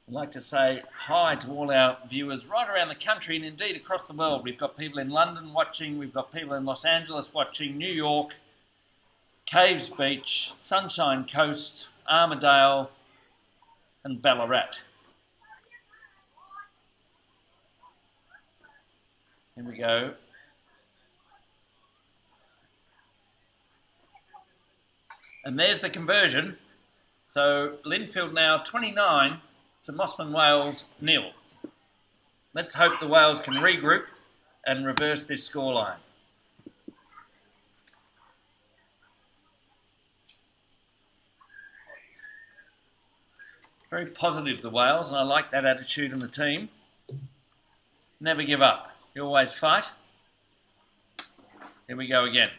I'd like to say hi to all our viewers right around the country and indeed across the world. We've got people in London watching, we've got people in Los Angeles watching, New York, Caves Beach, Sunshine Coast, Armidale and Ballarat. Here we go. And there's the conversion. So Linfield now 29 to Mosman Wales 0. Let's hope the Wales can regroup and reverse this scoreline. Very positive, the Wales, and I like that attitude in the team. Never give up. You always fight. Here we go again.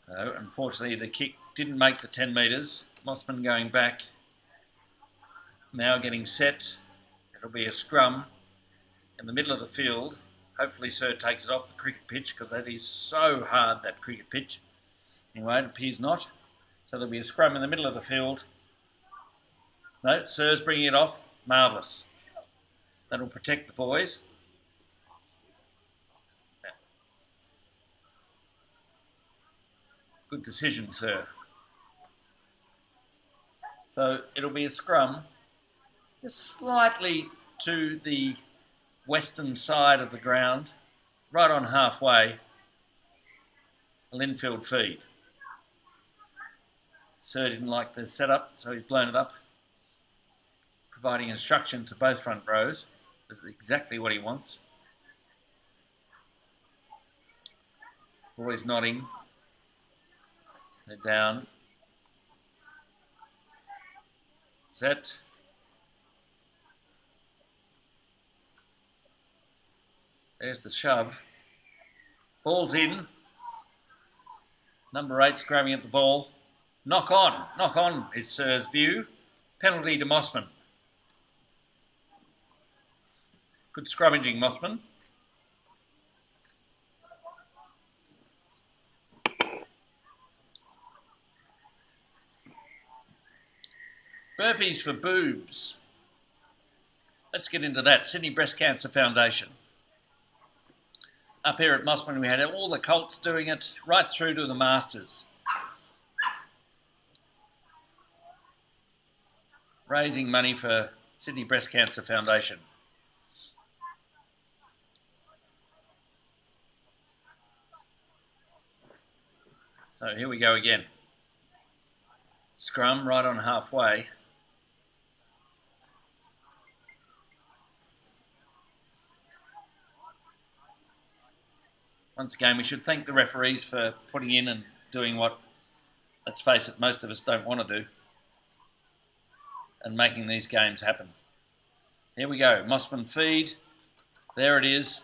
So, unfortunately, the kick didn't make the 10 metres. Mosman going back. Now getting set. It'll be a scrum in the middle of the field. Hopefully Sir takes it off the cricket pitch because that is so hard, that cricket pitch. Anyway, it appears not. So there'll be a scrum in the middle of the field. No, Sir's bringing it off. Marvellous. That'll protect the boys. Good decision, Sir. So it'll be a scrum just slightly to the western side of the ground, right on halfway, a Linfield feed. Sir didn't like the setup, so he's blown it up, providing instruction to both front rows. This is exactly what he wants. Boys nodding. They're down. Set. There's the shove. Ball's in. Number 8's grabbing at the ball. Knock on is Sir's view. Penalty to Mosman. Good scrummaging, Mosman. Burpees for boobs. Let's get into that. Sydney Breast Cancer Foundation. Up here at Mosman, we had all the colts doing it, right through to the masters. Raising money for Sydney Breast Cancer Foundation. So here we go again. Scrum right on halfway. Once again, we should thank the referees for putting in and doing what, let's face it, most of us don't want to do, and making these games happen. Here we go, Mosman feed. There it is.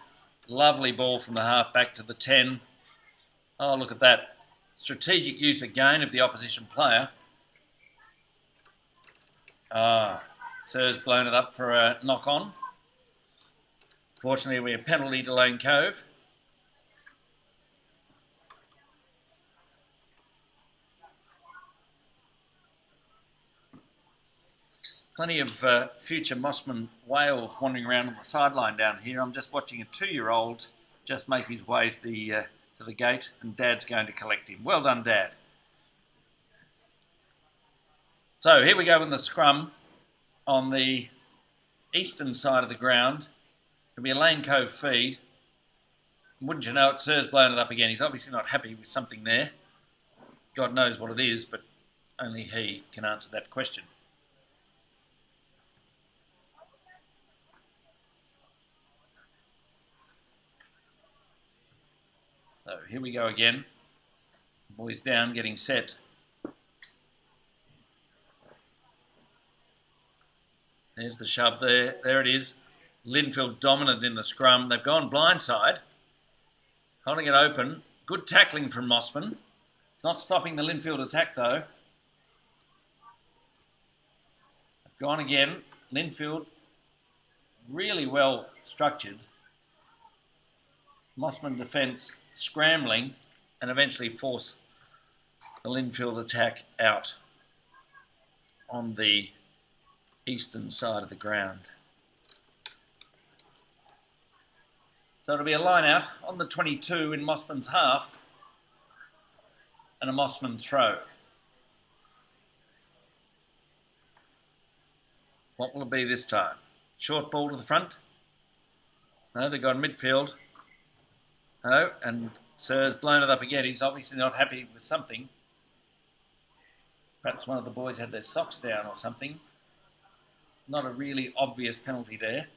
Lovely ball from the half back to the 10. Oh, look at that. Strategic use again of the opposition player. Sir's blown it up for a knock-on. Fortunately, we have penalty to Lone Cove. Plenty of future Mosman Wales wandering around on the sideline down here. I'm just watching a 2-year-old just make his way to the to the gate, and Dad's going to collect him. Well done, Dad. So here we go in the scrum on the eastern side of the ground. It'll be a Lane Cove feed. Wouldn't you know it, Sir's blown it up again. He's obviously not happy with something there. God knows what it is, but only he can answer that question. So here we go again. Boys down, getting set. There's the shove there. There it is. Linfield dominant in the scrum. They've gone blindside. Holding it open. Good tackling from Mosman. It's not stopping the Linfield attack though. They've gone again. Linfield really well structured. Mosman defence scrambling and eventually force the Linfield attack out on the eastern side of the ground. So it'll be a line out on the 22 in Mosman's half and a Mosman throw. What will it be this time? Short ball to the front? No, they've gone midfield. No, and Sir's blown it up again. He's obviously not happy with something. Perhaps one of the boys had their socks down or something. Not a really obvious penalty there.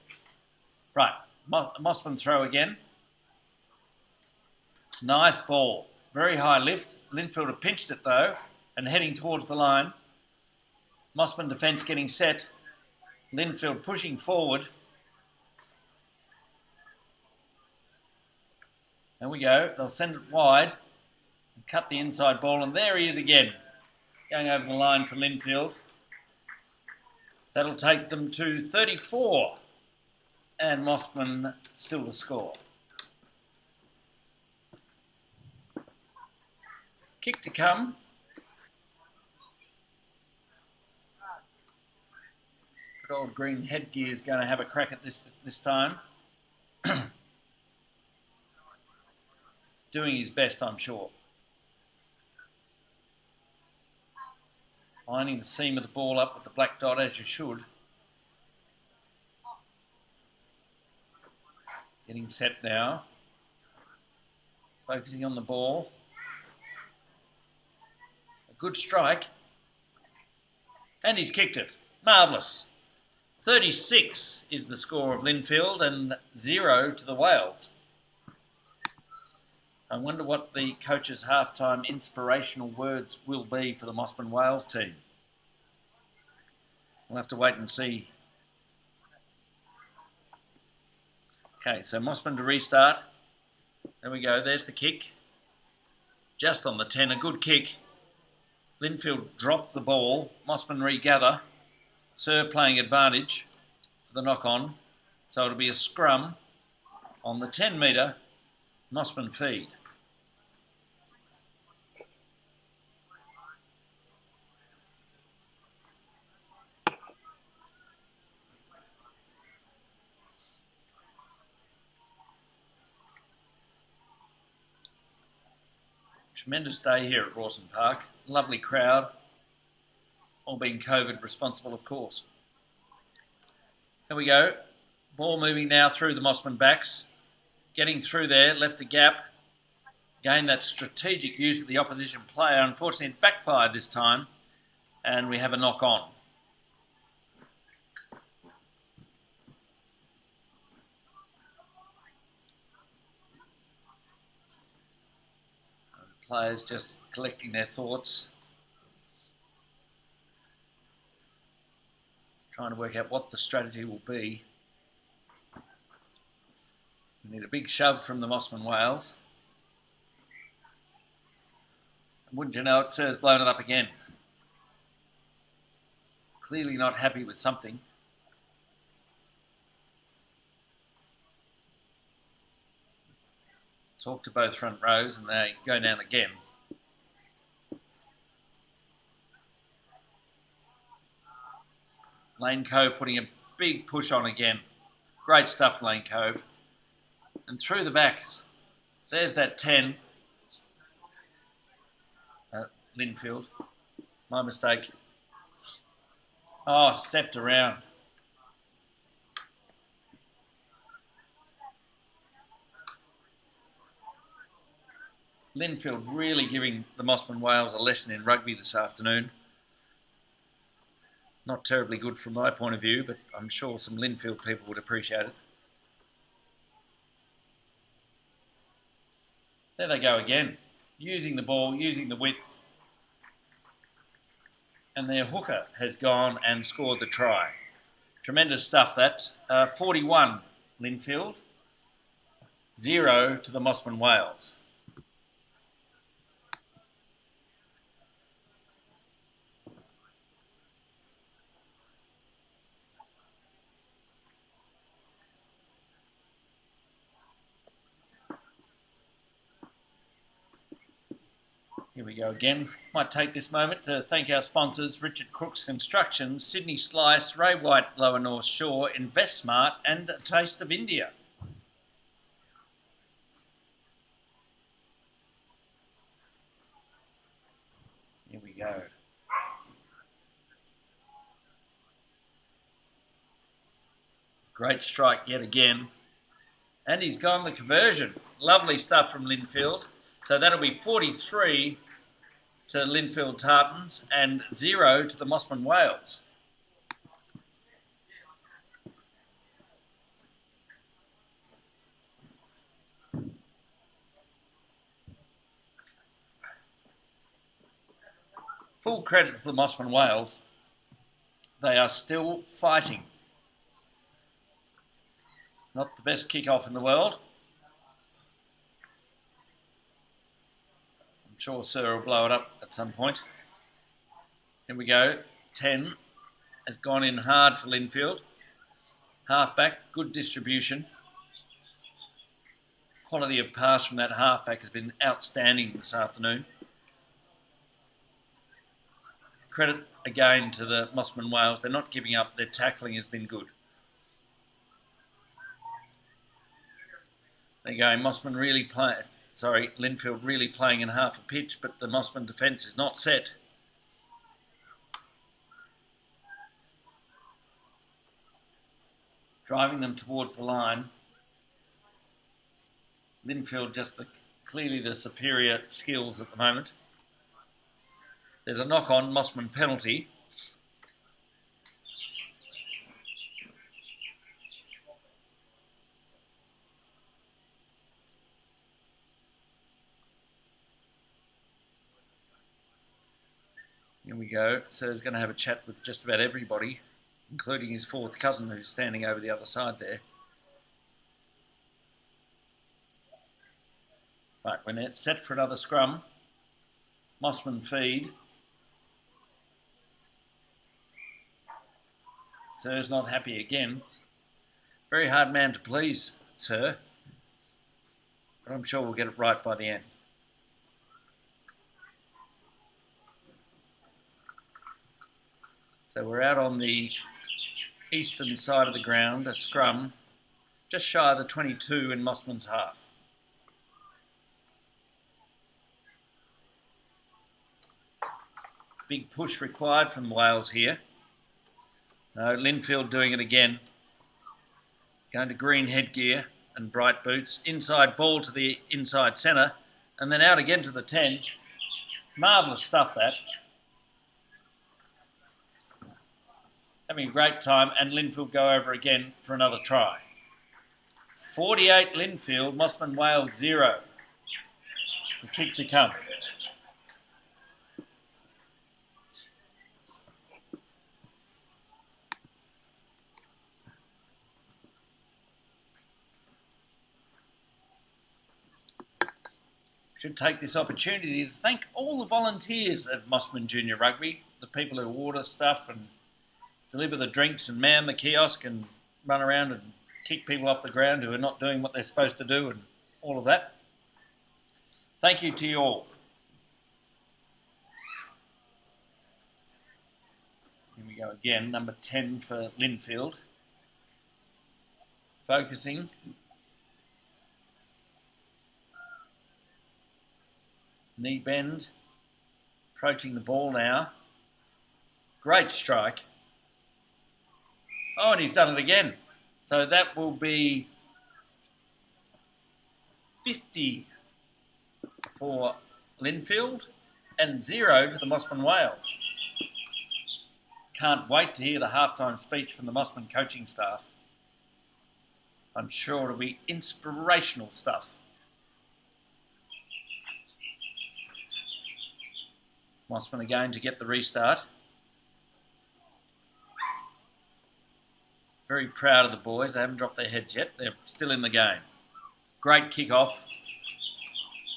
Right, Mosman throw again. Nice ball. Very high lift. Linfield have pinched it though and heading towards the line. Mosman defence getting set. Linfield pushing forward. There we go. They'll send it wide and cut the inside ball. And there he is again. Going over the line for Linfield. That'll take them to 34. And Mosman still to score. Kick to come. Good old green headgear is going to have a crack at this time. Doing his best, I'm sure. Lining the seam of the ball up with the black dot as you should. Getting set now. Focusing on the ball. A good strike. And he's kicked it. Marvellous. 36 is the score of Linfield and 0 to the Wales. I wonder what the coach's halftime inspirational words will be for the Mosman Wales team. We'll have to wait and see. Okay, so Mosman to restart. There we go, there's the kick. Just on the 10, a good kick. Linfield dropped the ball. Mosman regather. Sir playing advantage for the knock-on. So it'll be a scrum on the 10 metre Mosman feed. Tremendous day here at Rawson Park. Lovely crowd. All being COVID responsible, of course. Here we go. Ball moving now through the Mosman backs. Getting through there, left a gap. Again, that strategic use of the opposition player. Unfortunately, it backfired this time. And we have a knock on. Players just collecting their thoughts. Trying to work out what the strategy will be. We need a big shove from the Mosman Wales. Wouldn't you know it, Sir's blown it up again. Clearly not happy with something. Talk to both front rows and they go down again. Lane Cove putting a big push on again. Great stuff, Lane Cove. And through the backs, there's that 10. Linfield. My mistake. Oh, stepped around. Linfield really giving the Mosman Whales a lesson in rugby this afternoon. Not terribly good from my point of view, but I'm sure some Linfield people would appreciate it. There they go again, using the ball, using the width. And their hooker has gone and scored the try. Tremendous stuff that. 41 Linfield, 0 to the Mosman Whales. Here we go again. Might take this moment to thank our sponsors, Richard Crooks Construction, Sydney Slice, Ray White Lower North Shore, InvestSmart and A Taste of India. Here we go. Great strike yet again. And he's gone the conversion. Lovely stuff from Linfield. So that'll be 43 to Linfield Tartans and 0 to the Mosman Whales. Full credit to the Mosman Whales. They are still fighting. Not the best kick-off in the world. I'm sure Sir will blow it up at some point. Here we go. 10 has gone in hard for Linfield. Halfback, good distribution. Quality of pass from that halfback has been outstanding this afternoon. Credit again to the Mosman Whales. They're not giving up. Their tackling has been good. There you go. Mosman really Linfield really playing in half a pitch, but the Mosman defence is not set. Driving them towards the line. Linfield just clearly the superior skills at the moment. There's a knock-on Mosman penalty. Here we go. So he's going to have a chat with just about everybody, including his fourth cousin who's standing over the other side there. Right, when it's set for another scrum, Mosman feed. Sir's not happy again. Very hard man to please, Sir. But I'm sure we'll get it right by the end. So we're out on the eastern side of the ground, a scrum, just shy of the 22 in Mosman's half. Big push required from Wales here. No, Linfield doing it again. Going to green headgear and bright boots. Inside ball to the inside centre and then out again to the 10. Marvellous stuff that. Having a great time, and Linfield go over again for another try. 48 Linfield, Mosman Wales 0. The kick to come. Should take this opportunity to thank all the volunteers at Mosman Junior Rugby, the people who order stuff and deliver the drinks and man the kiosk and run around and kick people off the ground who are not doing what they're supposed to do and all of that. Thank you to you all. Here we go again, number 10 for Linfield. Focusing. Knee bend. Approaching the ball now. Great strike. Oh, and he's done it again. So that will be 50 for Linfield and 0 to the Mosman Wales. Can't wait to hear the halftime speech from the Mosman coaching staff. I'm sure it'll be inspirational stuff. Mosman again to get the restart. Very proud of the boys. They haven't dropped their heads yet. They're still in the game. Great kick-off.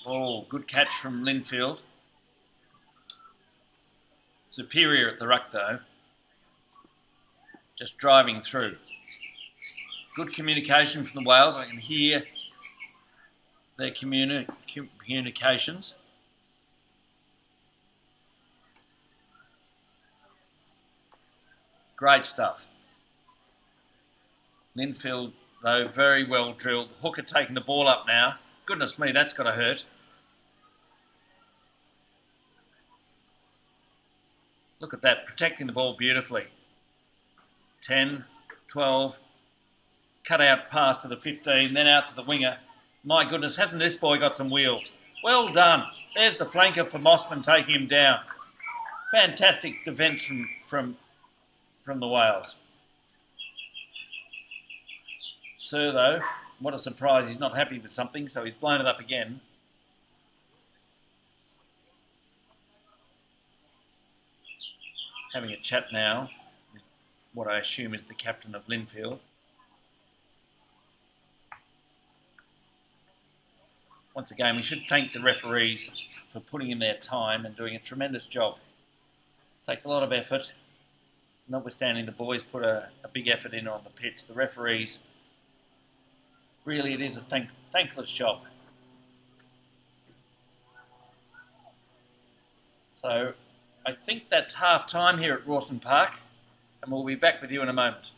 Oh, good catch from Linfield. Superior at the ruck, though. Just driving through. Good communication from the Wales. I can hear their communications. Great stuff. Linfield, though, very well drilled. Hooker taking the ball up now. Goodness me, that's got to hurt. Look at that, protecting the ball beautifully. 10, 12, cut out pass to the 15, then out to the winger. My goodness, hasn't this boy got some wheels? Well done. There's the flanker for Mosman taking him down. Fantastic defence from the Wales. Sir, though, what a surprise. He's not happy with something, so he's blown it up again. Having a chat now with what I assume is the captain of Linfield. Once again, we should thank the referees for putting in their time and doing a tremendous job. It takes a lot of effort. Notwithstanding the boys put a big effort in on the pitch, the referees, really it is a thankless job. So I think that's half time here at Rawson Park, and we'll be back with you in a moment.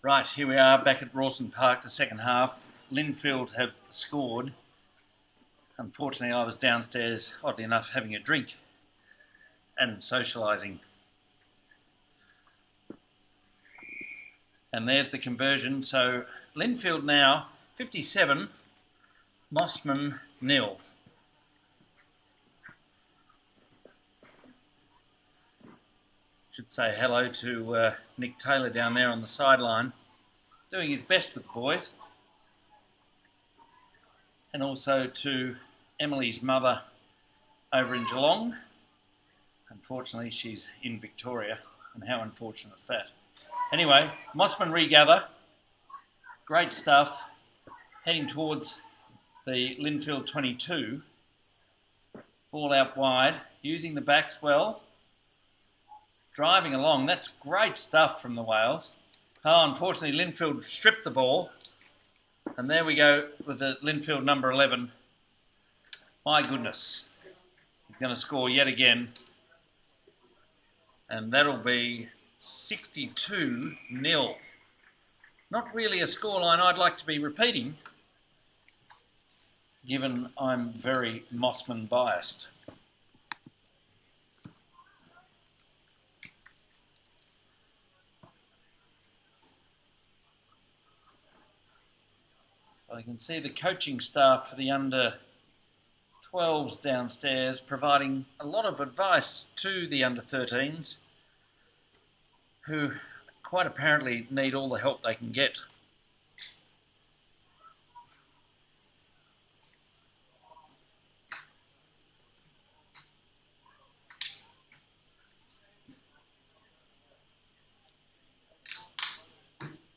Right, here we are back at Rawson Park, the second half. Linfield have scored. Unfortunately, I was downstairs, oddly enough, having a drink and socialising. And there's the conversion. So Linfield now 57, Mosman 0. Should say hello to Nick Taylor down there on the sideline, doing his best with the boys. And also to Emily's mother over in Geelong. Unfortunately, she's in Victoria, and how unfortunate is that? Anyway, Mosman regather. Great stuff. Heading towards the Linfield 22. Ball out wide, using the backs well. Driving along, that's great stuff from the Wales. Oh, unfortunately, Linfield stripped the ball. And there we go with the Linfield number 11. My goodness. He's going to score yet again. And that'll be 62-0. Not really a scoreline I'd like to be repeating, given I'm very Mosman biased. I can see the coaching staff for the under 12s downstairs providing a lot of advice to the under 13s who quite apparently need all the help they can get.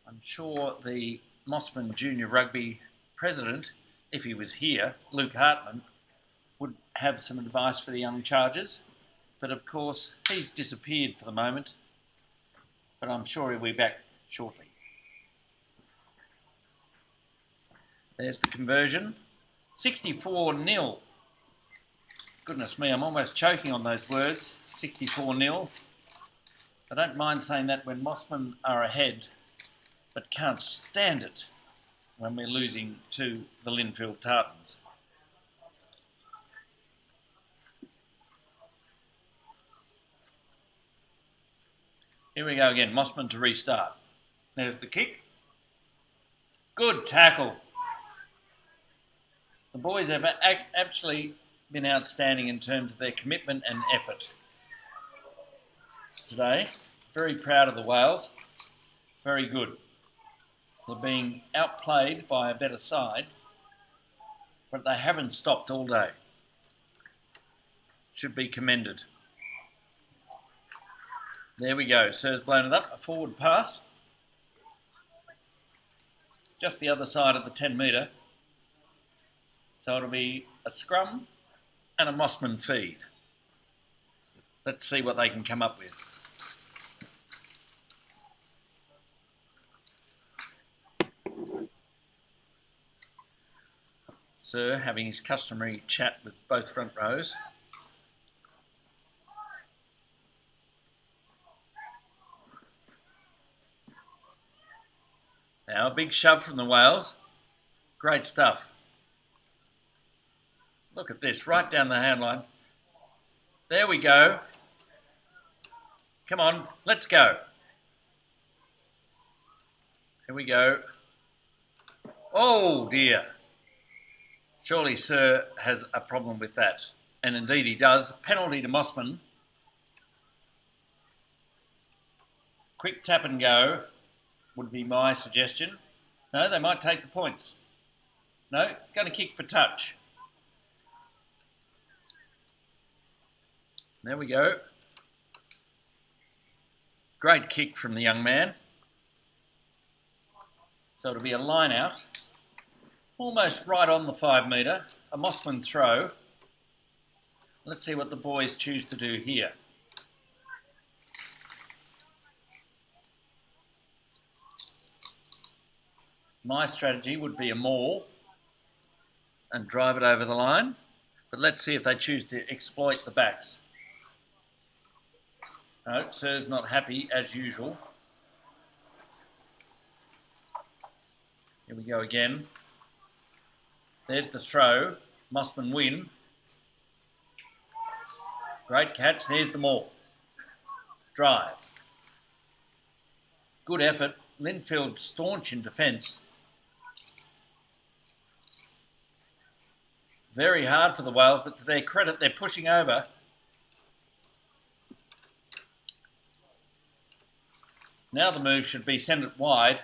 I'm sure the Mosman Junior Rugby president, if he was here, Luke Hartman, would have some advice for the young chargers. But of course, he's disappeared for the moment. But I'm sure he'll be back shortly. There's the conversion. 64-0. Goodness me, I'm almost choking on those words. 64-0. I don't mind saying that when Mosman are ahead, but can't stand it when we're losing to the Linfield Tartans. Here we go again, Mosman to restart. There's the kick. Good tackle. The boys have actually been outstanding in terms of their commitment and effort today. Very proud of the Wales. Very good. They're being outplayed by a better side, but they haven't stopped all day. Should be commended. There we go. Sir's blown it up. A forward pass. Just the other side of the 10 metre. So it'll be a scrum and a Mosman feed. Let's see what they can come up with. Sir having his customary chat with both front rows. Now a big shove from the Wales. Great stuff. Look at this, right down the handline. There we go. Come on, let's go. Here we go. Oh dear. Surely Sir has a problem with that. And indeed he does. Penalty to Mosman. Quick tap and go would be my suggestion. No, they might take the points. No, it's going to kick for touch. There we go. Great kick from the young man. So it'll be a line out. Almost right on the 5 metre. A Mosman throw. Let's see what the boys choose to do here. My strategy would be a maul and drive it over the line. But let's see if they choose to exploit the backs. No, Sir's not happy as usual. Here we go again. There's the throw. Mosman win. Great catch. There's the maul. Drive. Good effort. Linfield staunch in defence. Very hard for the Whales, but to their credit, they're pushing over. Now the move should be send it wide.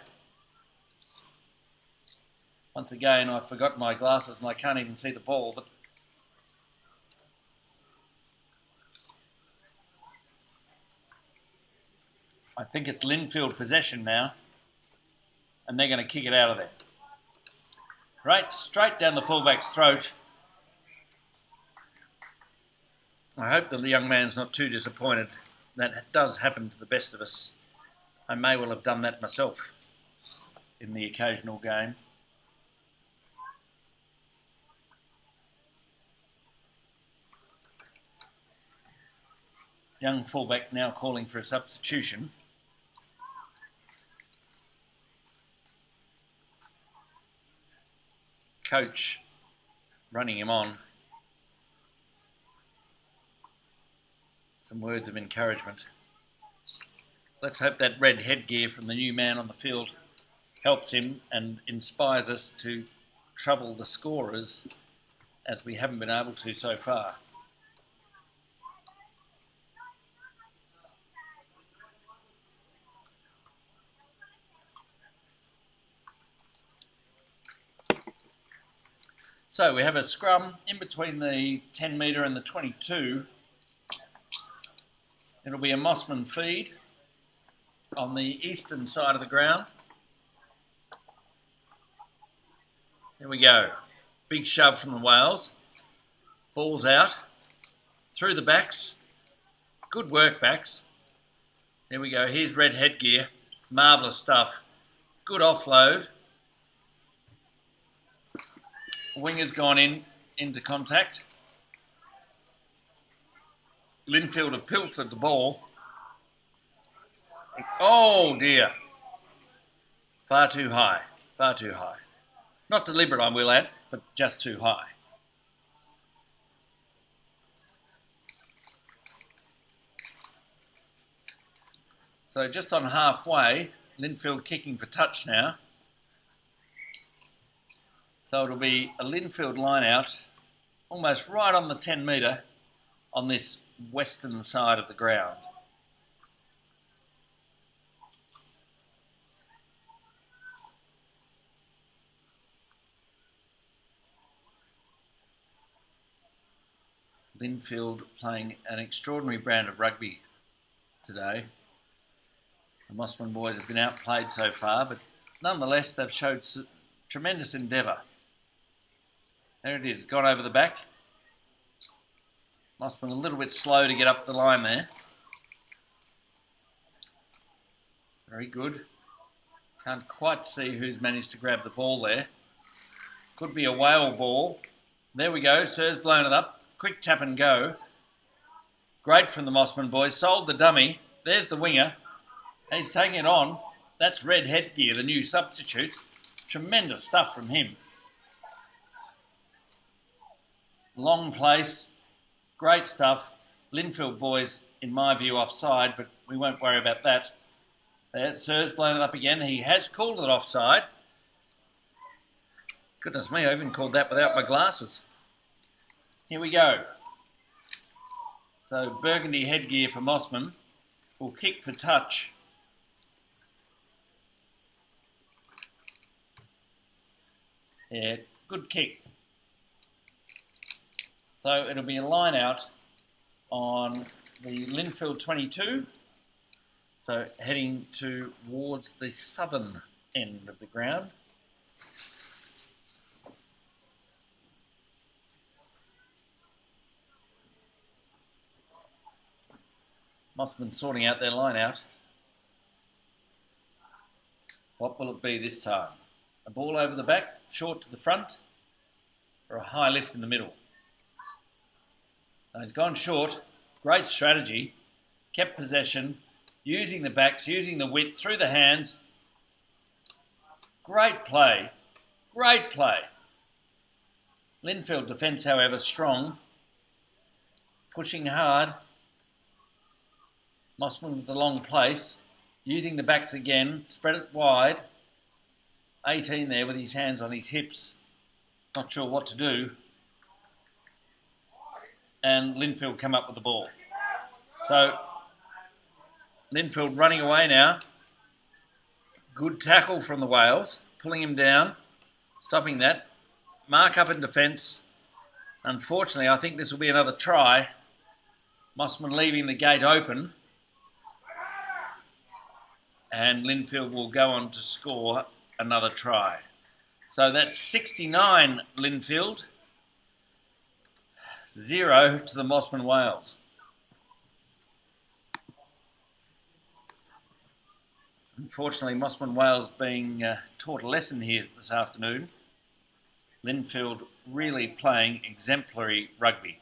Once again, I've forgotten my glasses and I can't even see the ball, but I think it's Linfield possession now, and they're going to kick it out of there. Right, straight down the fullback's throat. I hope the young man's not too disappointed. That does happen to the best of us. I may well have done that myself in the occasional game. Young fullback now calling for a substitution. Coach running him on. Some words of encouragement. Let's hope that red headgear from the new man on the field helps him and inspires us to trouble the scorers as we haven't been able to so far. So we have a scrum in between the 10 metre and the 22. It'll be a Mosman feed on the eastern side of the ground. There we go. Big shove from the Whales. Ball's out. Through the backs. Good work, backs. There we go. Here's red headgear. Marvellous stuff. Good offload. Winger's gone into contact. Linfield have pilfered the ball. Oh dear. Far too high. Far too high. Not deliberate, I will add, but just too high. So just on halfway, Linfield kicking for touch now. So it'll be a Linfield line out, almost right on the 10 metre on this western side of the ground. Linfield playing an extraordinary brand of rugby today. The Mosman boys have been outplayed so far, but nonetheless they've showed tremendous endeavour. There it is, gone over the back. Mosman a little bit slow to get up the line there. Very good. Can't quite see who's managed to grab the ball there. Could be a whale ball. There we go, Sir's blown it up. Quick tap and go. Great from the Mosman boys. Sold the dummy. There's the winger. And he's taking it on. That's red headgear, the new substitute. Tremendous stuff from him. Long place. Great stuff. Linfield boys, in my view, offside, but we won't worry about that. There, Sir's blown it up again. He has called it offside. Goodness me, I even called that without my glasses. Here we go. So burgundy headgear for Mosman. Will kick for touch. Yeah, good kick. So it'll be a line out on the Linfield 22. So heading towards the southern end of the ground. Mosman sorting out their line out. What will it be this time? A ball over the back, short to the front, or a high lift in the middle? He's gone short. Great strategy. Kept possession. Using the backs, using the width through the hands. Great play. Great play. Linfield defence, however, strong. Pushing hard. Mosman with the long place. Using the backs again. Spread it wide. 18 there with his hands on his hips. Not sure what to do. And Linfield come up with the ball. So, Linfield running away now. Good tackle from the Wales. Pulling him down. Stopping that. Mark up in defence. Unfortunately, I think this will be another try. Mosman leaving the gate open. And Linfield will go on to score another try. So that's 69 Linfield. 0 to the Mosman Wales. Unfortunately, Mosman Wales being taught a lesson here this afternoon. Linfield really playing exemplary rugby.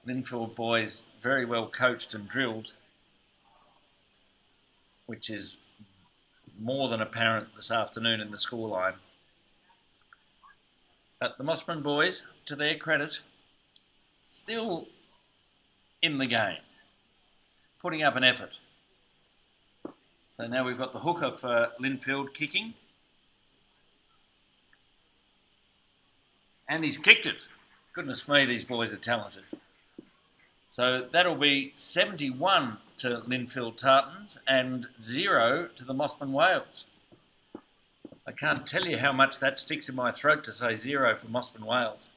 Linfield boys very well coached and drilled, which is more than apparent this afternoon in the scoreline. But the Mosman boys, to their credit, still in the game, putting up an effort. So now we've got the hooker for Linfield kicking. And he's kicked it. Goodness me, these boys are talented. So that'll be 71 to Linfield Tartans and 0 to the Mosman Wales. I can't tell you how much that sticks in my throat to say 0 for Mosman Wales.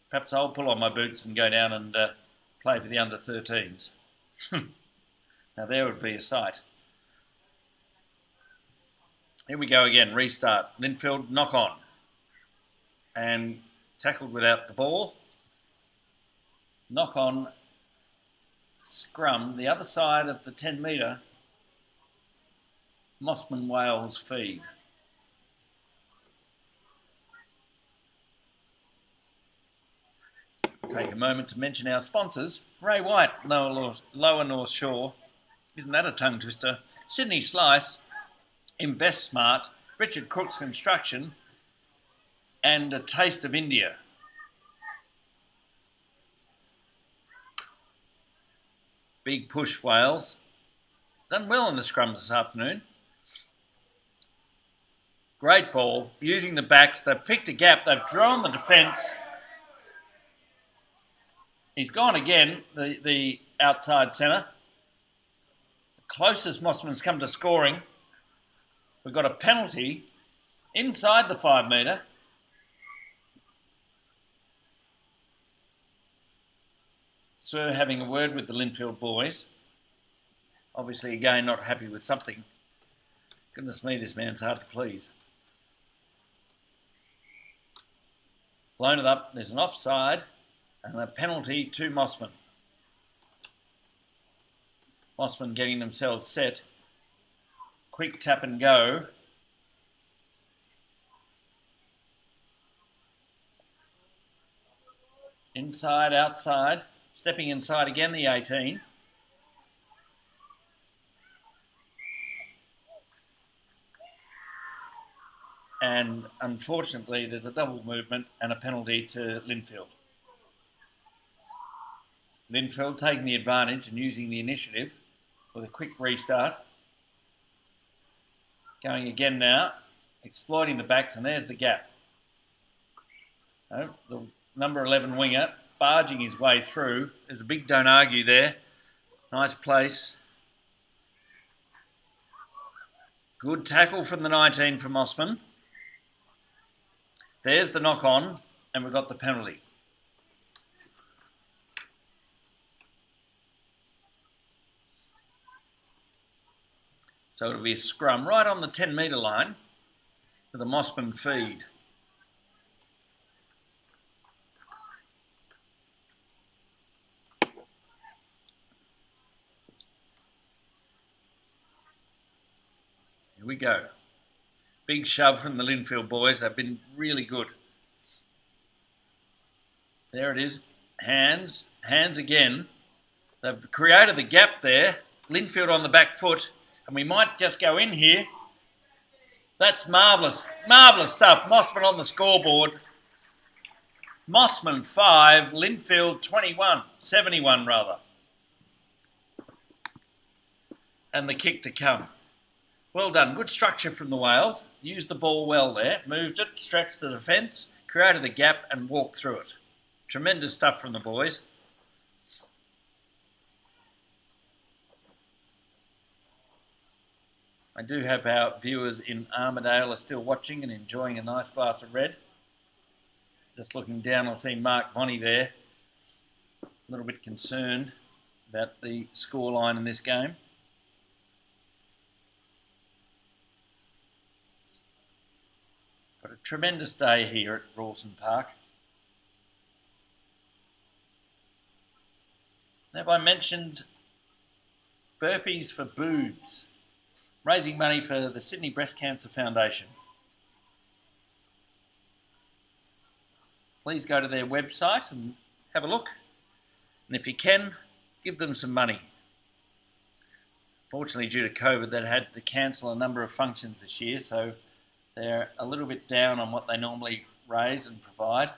Perhaps I'll pull on my boots and go down and play for the under-13s. Now there would be a sight. Here we go again, restart. Linfield knock on. And tackled without the ball. Knock on, scrum, the other side of the 10 metre. Mosman Wales feed. Take a moment to mention our sponsors. Ray White, Lower North Shore. Isn't that a tongue twister? Sydney Slice, Invest Smart, Richard Crooks Construction, and A Taste of India. Big push, Wales. Done well in the scrums this afternoon. Great ball, using the backs. They've picked a gap. They've drawn the defence. He's gone again, the outside centre. The closest Mosman's come to scoring. We've got a penalty inside the 5 metre. Sir having a word with the Linfield boys. Obviously, again, not happy with something. Goodness me, this man's hard to please. Blown it up. There's an offside and a penalty to Mosman. Mosman getting themselves set. Quick tap and go. Inside, outside. Stepping inside again, the 18. And unfortunately, there's a double movement and a penalty to Linfield. Linfield taking the advantage and using the initiative with a quick restart. Going again now, exploiting the backs, and there's the gap. Oh, the number 11 winger barging his way through. There's a big don't argue there. Nice place. Good tackle from the 19 from Mosman. There's the knock on, and we've got the penalty. So it'll be a scrum right on the 10 metre line with a Mosman feed. Here we go. Big shove from the Linfield boys. They've been really good. There it is. Hands again. They've created the gap there. Linfield on the back foot. And we might just go in here. That's marvellous. Marvellous stuff. Mosman on the scoreboard. Mosman 5, Linfield 21. 71 rather. And the kick to come. Well done. Good structure from the Wales. Used the ball well there. Moved it, stretched the defence, created the gap and walked through it. Tremendous stuff from the boys. I do hope our viewers in Armidale are still watching and enjoying a nice glass of red. Just looking down, I'll see Mark Vonnie there. A little bit concerned about the scoreline in this game. But a tremendous day here at Rawson Park. Have I mentioned burpees for boobs? Raising money for the Sydney Breast Cancer Foundation. Please go to their website and have a look. And if you can, give them some money. Fortunately, due to COVID, they had to cancel a number of functions this year, so they're a little bit down on what they normally raise and provide.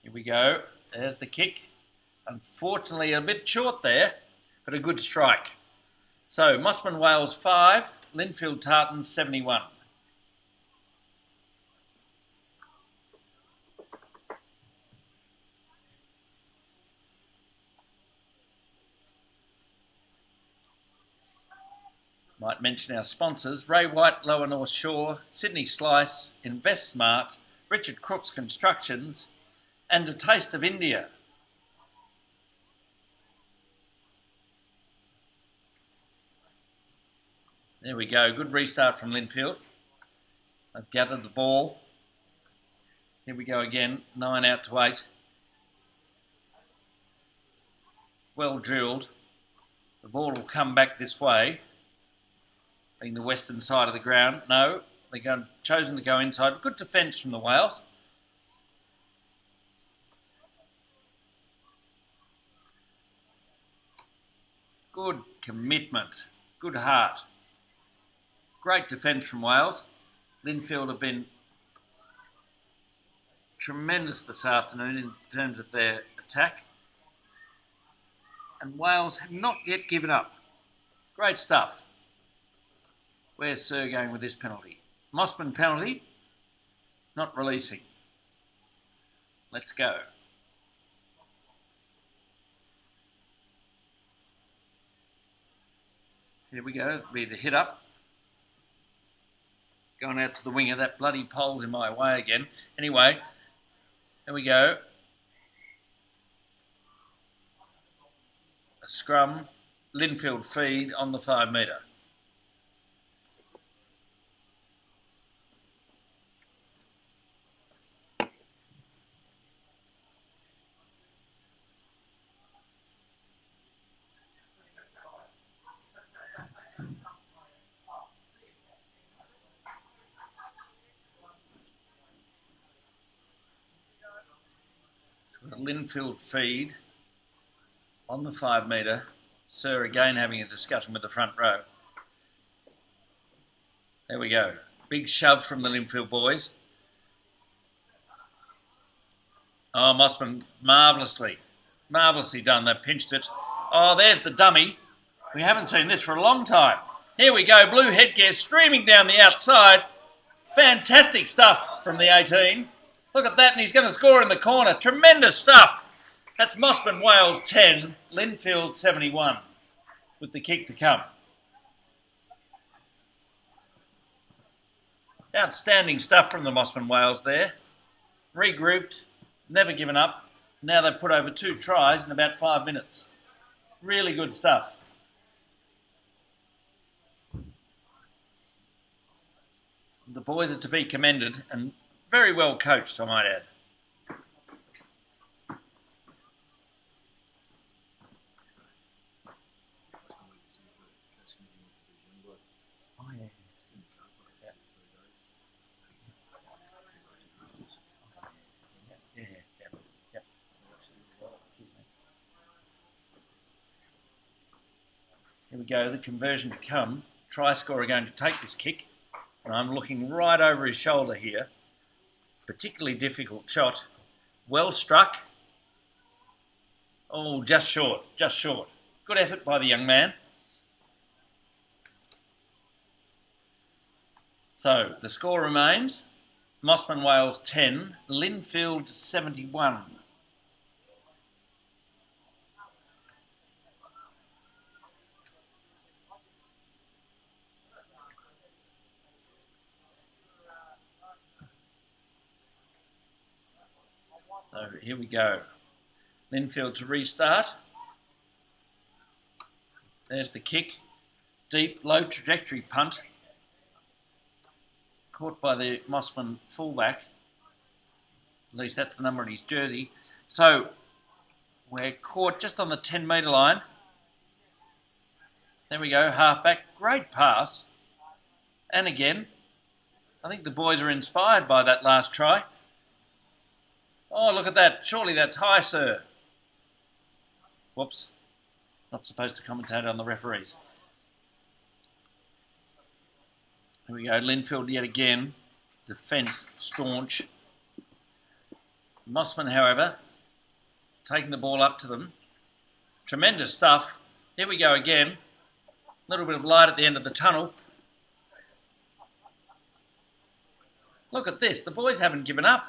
Here we go. There's the kick. Unfortunately, a bit short there, but a good strike. So, Mosman Wales 5, Linfield Tartans 71. Might mention our sponsors, Ray White, Lower North Shore, Sydney Slice, Invest Smart, Richard Crooks Constructions, and A Taste of India. There we go, good restart from Linfield. They've gathered the ball. Here we go again, 9 out to 8. Well drilled. The ball will come back this way, being the western side of the ground. No, they've chosen to go inside. Good defence from the Wales. Good commitment, good heart. Great defence from Wales. Linfield have been tremendous this afternoon in terms of their attack. And Wales have not yet given up. Great stuff. Where's Sir going with this penalty? Mosman penalty. Not releasing. Let's go. Here we go. It'll be the hit up. Going out to the winger. That bloody pole's in my way again. Anyway, there we go. A scrum. Linfield feed on the 5 metre. A Linfield feed on the 5 metre. Sir again having a discussion with the front row. There we go. Big shove from the Linfield boys. Oh, Mosman, marvellously done. They pinched it. Oh, there's the dummy. We haven't seen this for a long time. Here we go. Blue headgear streaming down the outside. Fantastic stuff from the 18. Look at that, and he's going to score in the corner. Tremendous stuff. That's Mosman Wales 10, Linfield 71, with the kick to come. Outstanding stuff from the Mosman Wales there. Regrouped, never given up. Now they've put over 2 tries in about 5 minutes. Really good stuff. The boys are to be commended and very well coached, I might add. Oh, yeah. Yeah. Here we go, the conversion to come. Try scorer going to take this kick. And I'm looking right over his shoulder here. Particularly difficult shot. Well struck. Oh, just short, just short. Good effort by the young man. So the score remains Mosman Wales 10, Linfield 71. So here we go. Linfield to restart. There's the kick. Deep, low trajectory punt. Caught by the Mosman fullback. At least that's the number on his jersey. So we're caught just on the 10-metre line. There we go, halfback. Great pass. And again, I think the boys are inspired by that last try. Oh, look at that. Surely that's high, sir. Whoops. Not supposed to commentate on the referees. Here we go. Linfield yet again. Defence staunch. Mosman, however, taking the ball up to them. Tremendous stuff. Here we go again. A little bit of light at the end of the tunnel. Look at this. The boys haven't given up.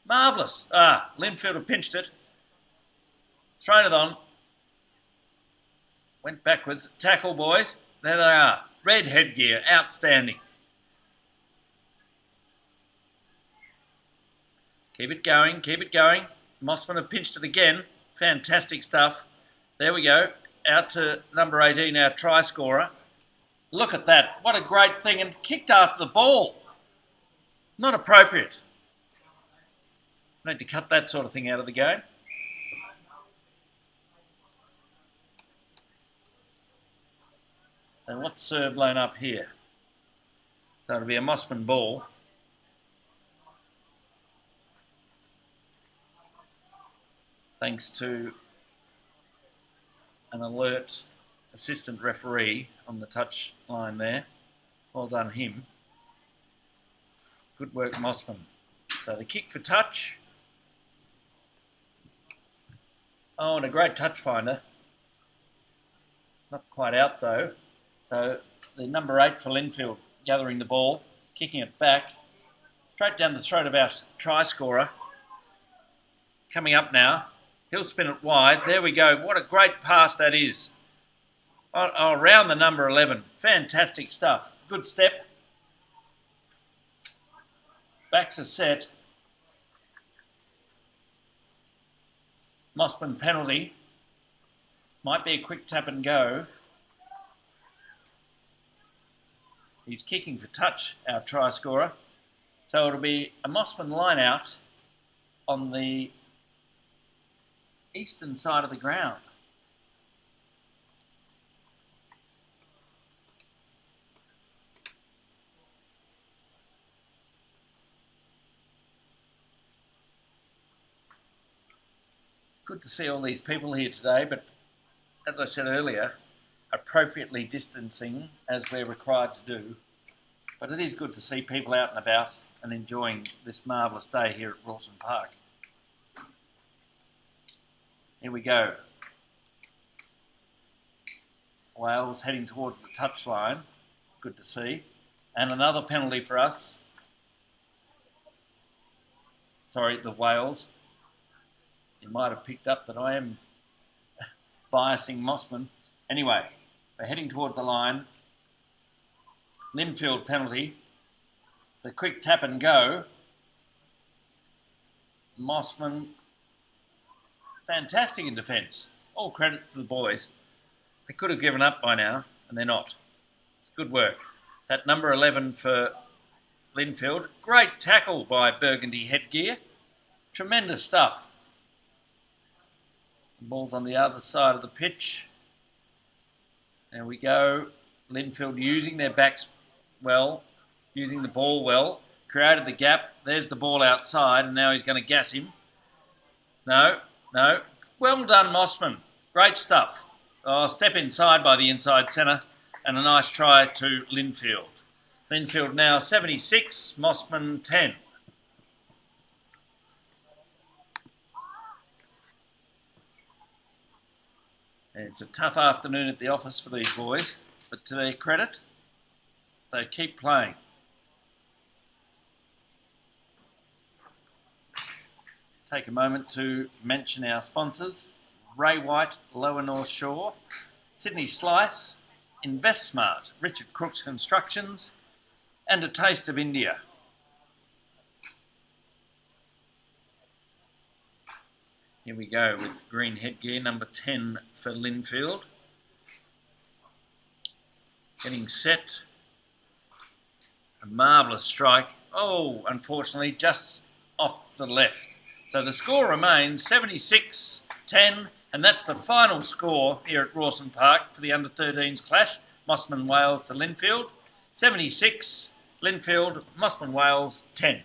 Marvellous. Linfield have pinched it. Thrown it on. Went backwards. Tackle, boys. There they are. Red headgear. Outstanding. Keep it going. Keep it going. Mosman have pinched it again. Fantastic stuff. There we go. Out to number 18, our try scorer. Look at that. What a great thing. And kicked after the ball. Not appropriate. Need to cut that sort of thing out of the game. So what's serve blown up here? So it'll be a Mosman ball. Thanks to an alert assistant referee on the touch line there. Well done him. Good work, Mosman. So the kick for touch. Oh, and a great touch finder. Not quite out though. So the number 8 for Linfield gathering the ball, kicking it back. Straight down the throat of our try scorer. Coming up now. He'll spin it wide. There we go. What a great pass that is. Around the number 11. Fantastic stuff. Good step. Backs are set. Mosman penalty. Might be a quick tap and go. He's kicking for touch, our try scorer. So it'll be a Mosman line out on the eastern side of the ground. Good to see all these people here today, but as I said earlier, appropriately distancing as we're required to do. But it is good to see people out and about and enjoying this marvellous day here at Rawson Park. Here we go. Wales heading towards the touchline. Good to see. And another penalty for us. Sorry, the Wales. You might have picked up that I am biasing Mosman. Anyway, we're heading toward the line. Linfield penalty. The quick tap and go. Mosman, fantastic in defence. All credit to the boys. They could have given up by now, and they're not. It's good work. That number 11 for Linfield. Great tackle by Burgundy Headgear. Tremendous stuff. The ball's on the other side of the pitch. There we go. Linfield using their backs well, using the ball well. Created the gap. There's the ball outside, and now he's going to gas him. No. Well done, Mosman. Great stuff. Oh, step inside by the inside centre and a nice try to Linfield. Linfield now 76, Mosman 10. And it's a tough afternoon at the office for these boys, but to their credit, they keep playing. Take a moment to mention our sponsors: Ray White, Lower North Shore, Sydney Slice, InvestSmart, Richard Crooks Constructions, and A Taste of India. Here we go with green headgear, number 10 for Linfield. Getting set. A marvellous strike. Oh, unfortunately, just off to the left. So the score remains 76-10, and that's the final score here at Rawson Park for the under-13s clash. Mosman Wales to Linfield. 76, Linfield, Mosman Wales 10.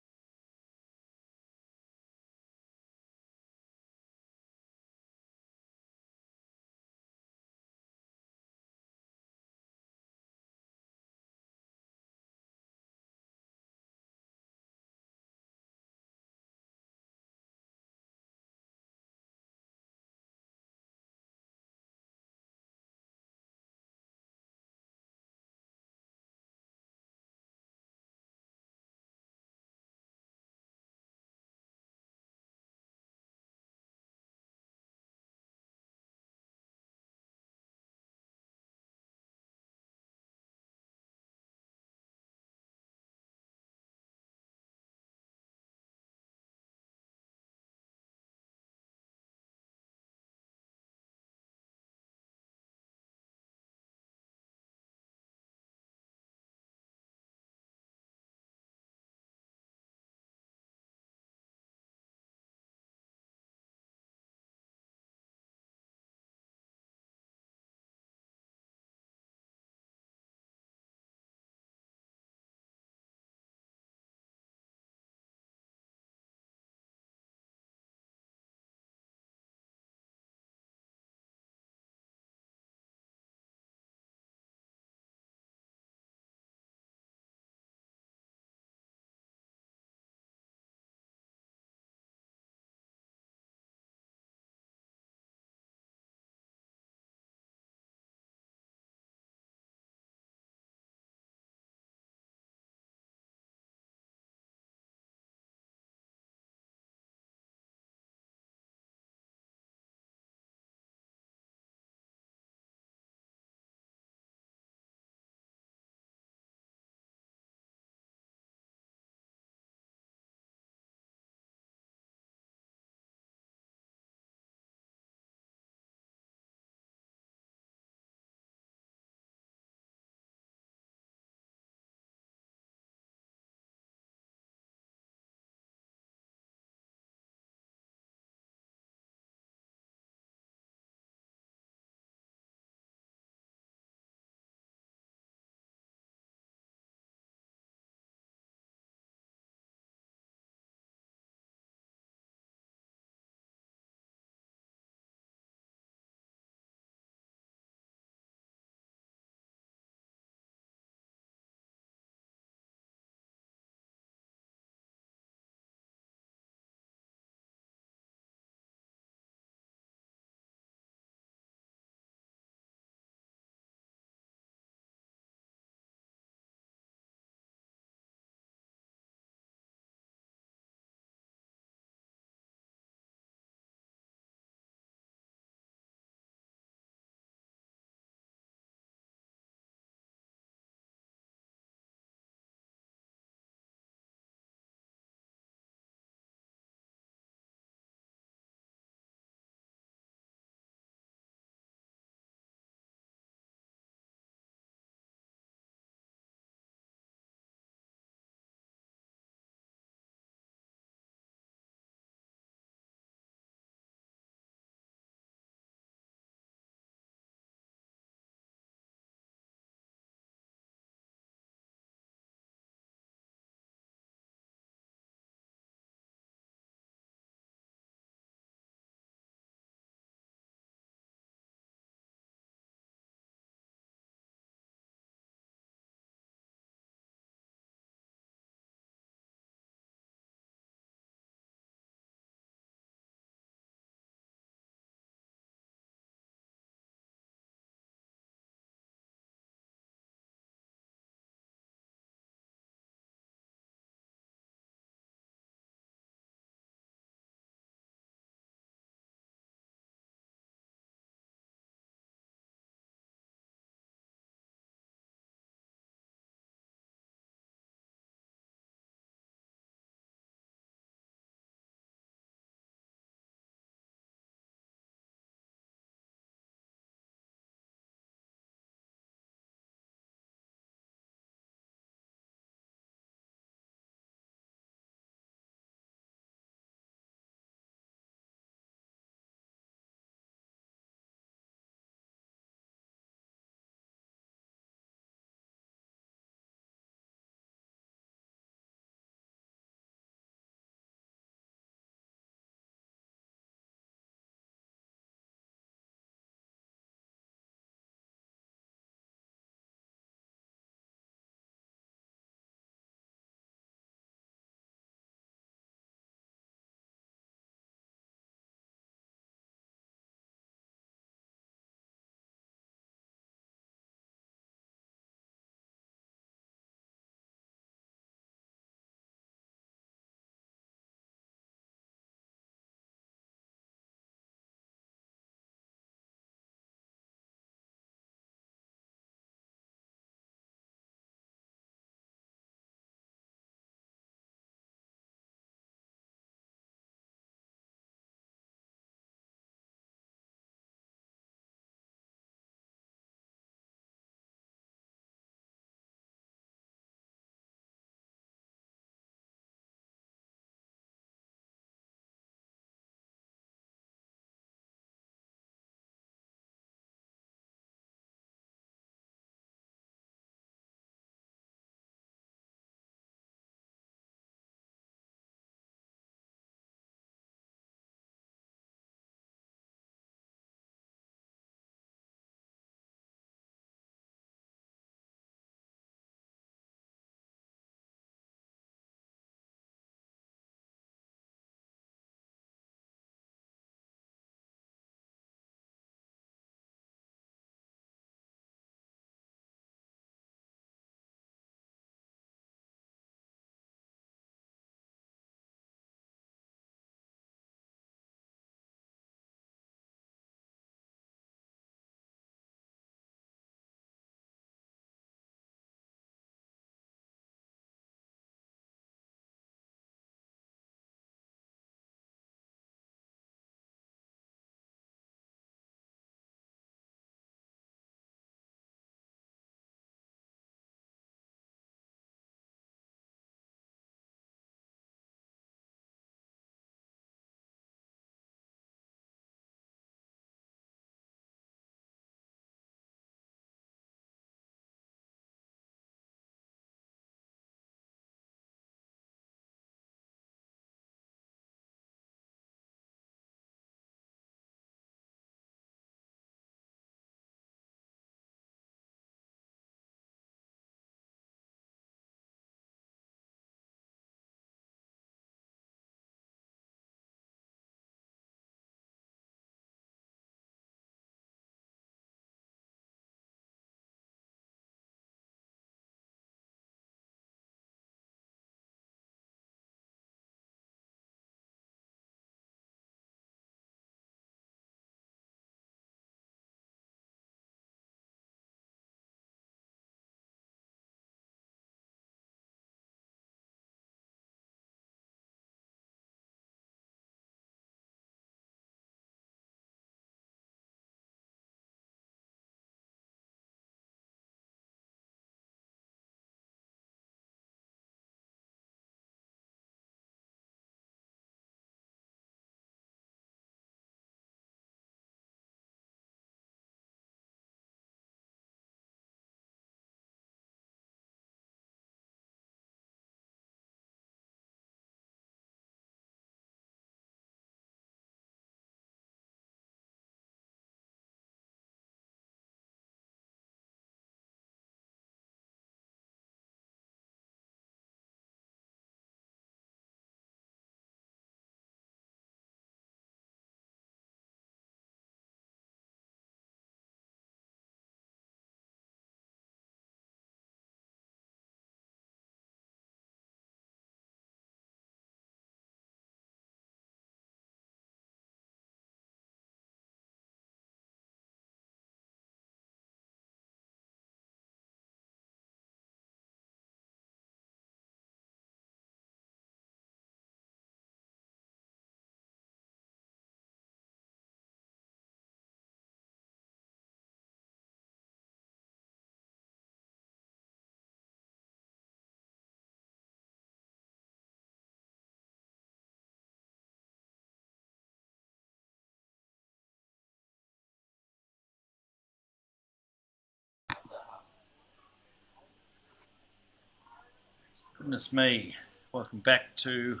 Goodness me, welcome back to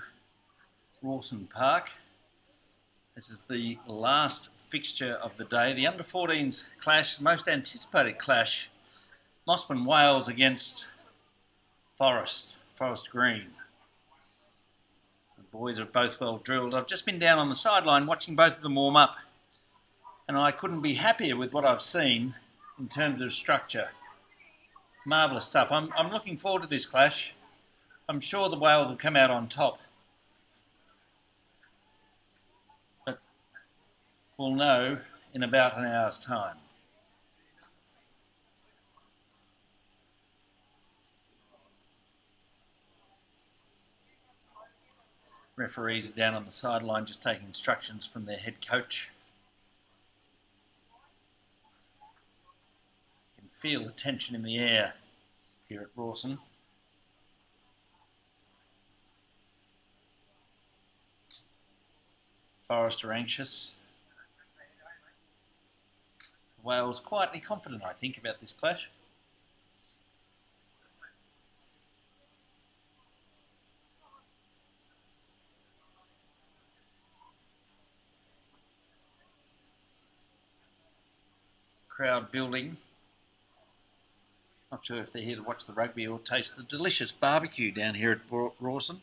Rawson Park. This is the last fixture of the day, the under-14s clash, most anticipated clash, Mosman Wales against Forest Green. The boys are both well drilled. I've just been down on the sideline watching both of them warm up, and I couldn't be happier with what I've seen in terms of structure. Marvellous stuff. I'm looking forward to this clash. I'm sure the Wales will come out on top. But we'll know in about an hour's time. Referees are down on the sideline just taking instructions from their head coach. You can feel the tension in the air here at Rawson. Forest are anxious. Wales quietly confident, I think, about this clash. Crowd building. Not sure if they're here to watch the rugby or taste the delicious barbecue down here at Rawson.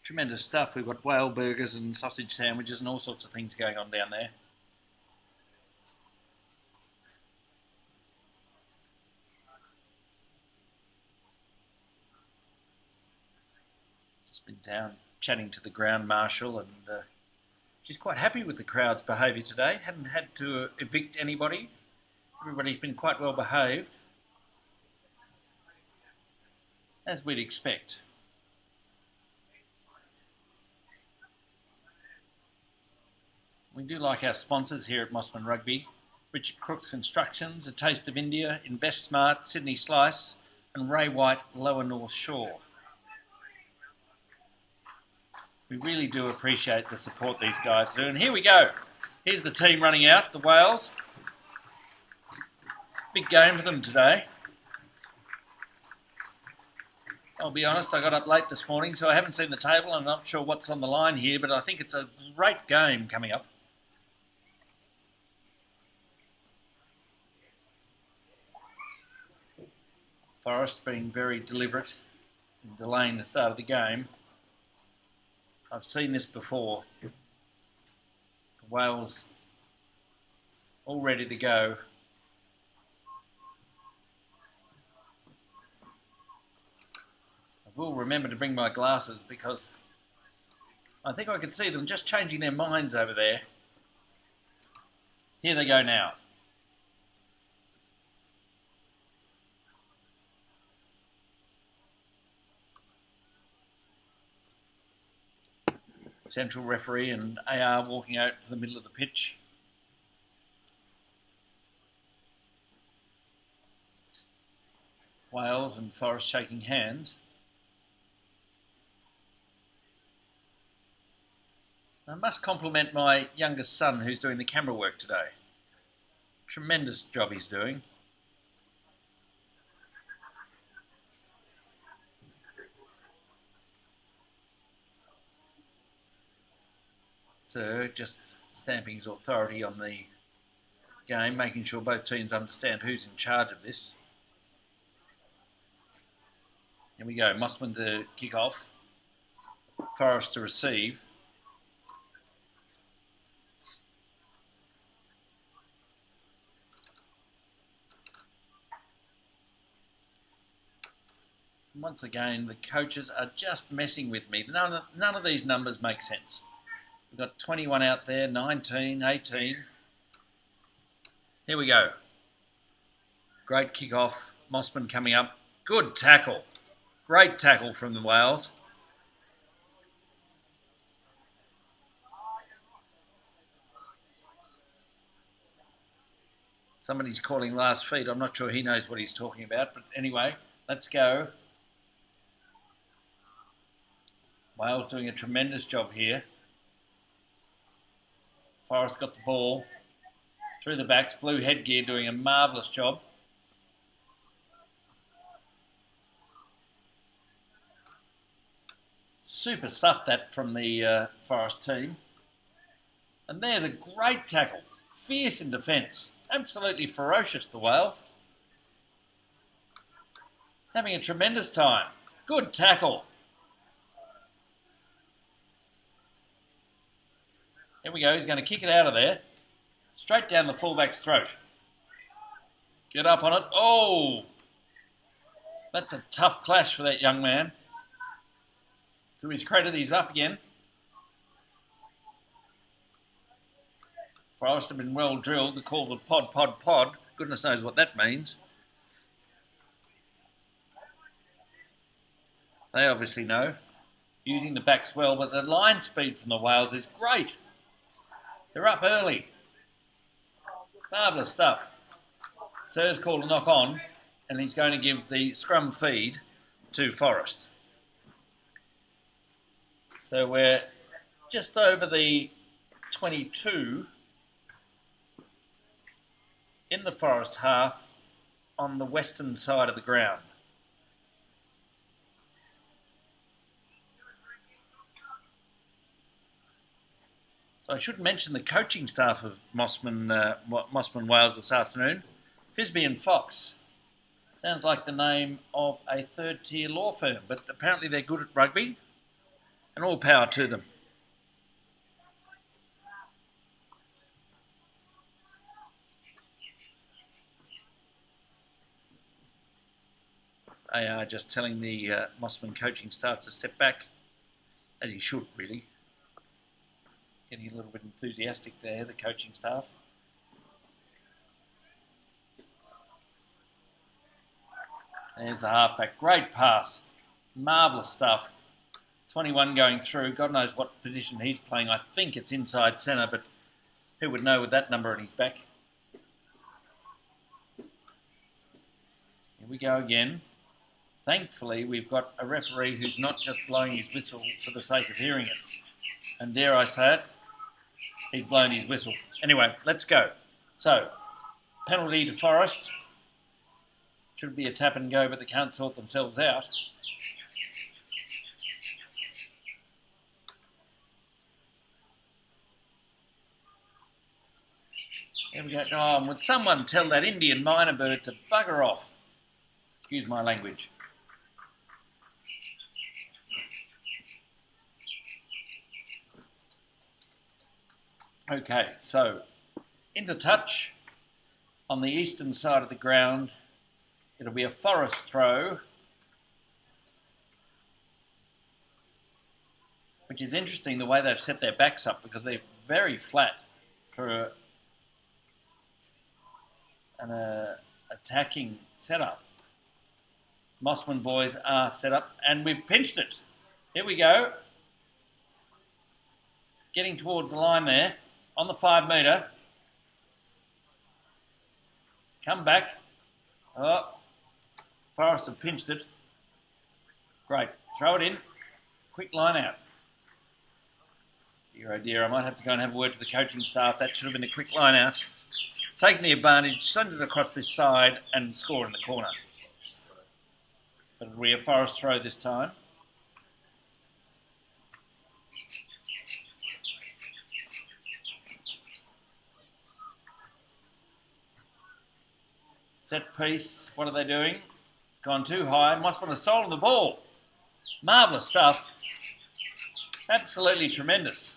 Tremendous stuff. We've got whale burgers and sausage sandwiches and all sorts of things going on down there. Just been down chatting to the ground marshal, and she's quite happy with the crowd's behaviour today. Hadn't had to evict anybody. Everybody's been quite well behaved, as we'd expect. We do like our sponsors here at Mosman Rugby: Richard Crooks Constructions, A Taste of India, Invest Smart, Sydney Slice, and Ray White, Lower North Shore. We really do appreciate the support these guys do. And here we go. Here's the team running out, the Wales. Big game for them today. I'll be honest, I got up late this morning, so I haven't seen the table. I'm not sure what's on the line here, but I think it's a great game coming up. Forest being very deliberate in delaying the start of the game. I've seen this before. The Wales all ready to go. I will remember to bring my glasses because I think I could see them just changing their minds over there. Here they go now. Central referee and AR walking out to the middle of the pitch. Wales and Forest shaking hands. I must compliment my youngest son who's doing the camera work today. Tremendous job he's doing. Sir just stamping his authority on the game, making sure both teams understand who's in charge of this. Here we go, Mosman to kick off, Forest to receive. Once again, the coaches are just messing with me. None of these numbers make sense. We've got 21 out there, 19, 18. Here we go. Great kick-off. Mosman coming up. Good tackle. Great tackle from the Wales. Somebody's calling last feet. I'm not sure he knows what he's talking about, but anyway, let's go. Wales doing a tremendous job here. Forest got the ball through the backs. Blue headgear doing a marvellous job. Super stuff that from the Forest team. And there's a great tackle. Fierce in defence. Absolutely ferocious, the Wales. Having a tremendous time. Good tackle. Here we go. He's going to kick it out of there. Straight down the fullback's throat. Get up on it. Oh! That's a tough clash for that young man. To his credit, he's up again. Forest have been well drilled. The calls of pod, pod, pod. Goodness knows what that means. They obviously know. Using the backs well, but the line speed from the Wales is great. They're up early. Marvellous stuff. Sir's called a knock on, and he's going to give the scrum feed to Forest. So we're just over the 22 in the Forest half on the western side of the ground. So I should mention the coaching staff of Mosman Wales this afternoon. Fisby and Fox. Sounds like the name of a third-tier law firm, but apparently they're good at rugby, and all power to them. They are just telling the Mosman coaching staff to step back, as he should, really. Getting a little bit enthusiastic there, the coaching staff. There's the halfback. Great pass. Marvellous stuff. 21 going through. God knows what position he's playing. I think it's inside centre, but who would know with that number on his back? Here we go again. Thankfully, we've got a referee who's not just blowing his whistle for the sake of hearing it. And dare I say it, he's blown his whistle. Anyway, let's go. So, penalty to Forest. Should be a tap and go, but they can't sort themselves out. Here we go. Oh, would someone tell that Indian minor bird to bugger off? Excuse my language. Okay, so into touch on the eastern side of the ground. It'll be a Forest throw, which is interesting the way they've set their backs up because they're very flat for an attacking setup. Mosman boys are set up and we've pinched it. Here we go. Getting toward the line there on the 5 metre. Come back. Oh, Forest have pinched it. Great. Throw it in. Quick line out. Dear oh dear, I might have to go and have a word to the coaching staff. That should have been a quick line out. Taking the advantage, send it across this side and score in the corner. But it'll be a Forest throw this time. Set piece, what are they doing? It's gone too high. Mosman has stolen the ball. Marvellous stuff. Absolutely tremendous.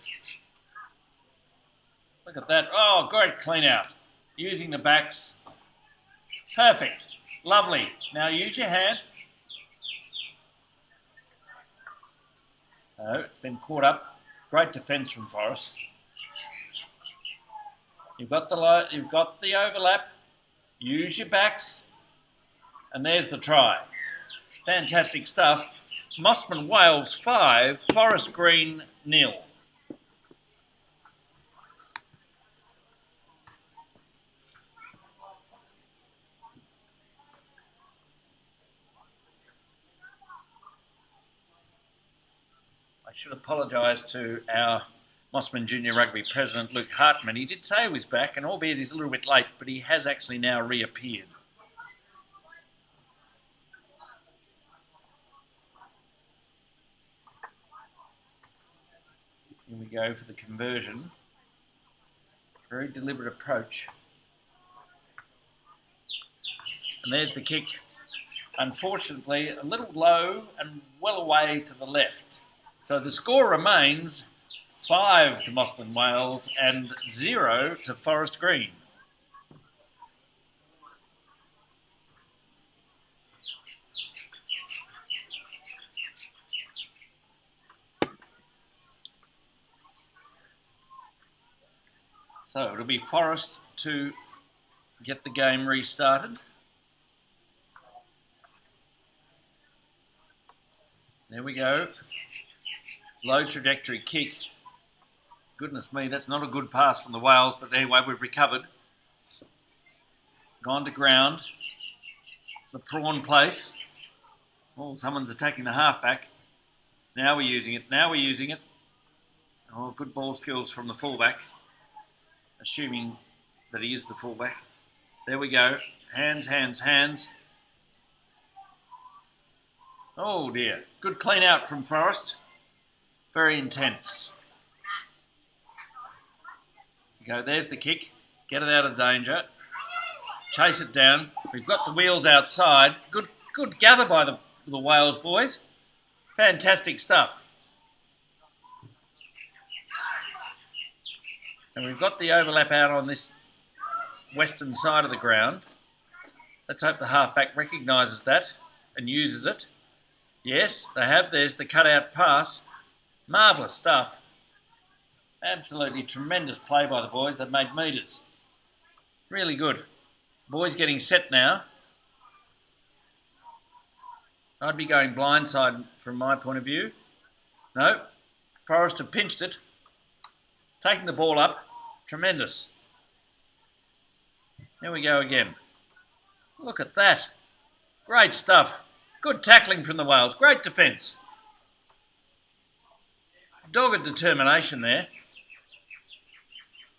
Look at that. Oh, great clean out. Using the backs. Perfect. Lovely. Now use your hand. Oh, it's been caught up. Great defence from Forest. You've got the overlap. Use your backs. And there's the try. Fantastic stuff. Mosman Wales 5, Forest Green 0. I should apologise to our Mosman Junior Rugby President, Luke Hartman. He did say he was back, and albeit he's a little bit late, but he has actually now reappeared. Here we go for the conversion. Very deliberate approach. And there's the kick. Unfortunately, a little low and well away to the left. So the score remains 5 to Mosman Wales and 0 to Forest Green. So it'll be Forest to get the game restarted. There we go. Low trajectory kick. Goodness me, that's not a good pass from the Wales, but anyway, we've recovered. Gone to ground. The prawn place. Oh, someone's attacking the halfback. Now we're using it. Now we're using it. Oh, good ball skills from the fullback. Assuming that he is the fullback. There we go. Hands, hands, hands. Oh dear. Good clean out from Forest. Very intense. Go, there's the kick. Get it out of danger. Chase it down. We've got the wheels outside. Good gather by the Wales boys. Fantastic stuff. And we've got the overlap out on this western side of the ground. Let's hope the halfback recognises that and uses it. Yes, they have. There's the cutout pass. Marvellous stuff. Absolutely tremendous play by the boys. They've made metres. Really good. Boys getting set now. I'd be going blindside from my point of view. No. Forrest have pinched it. Taking the ball up. Tremendous. Here we go again. Look at that. Great stuff. Good tackling from the Wales. Great defence. Dogged determination there.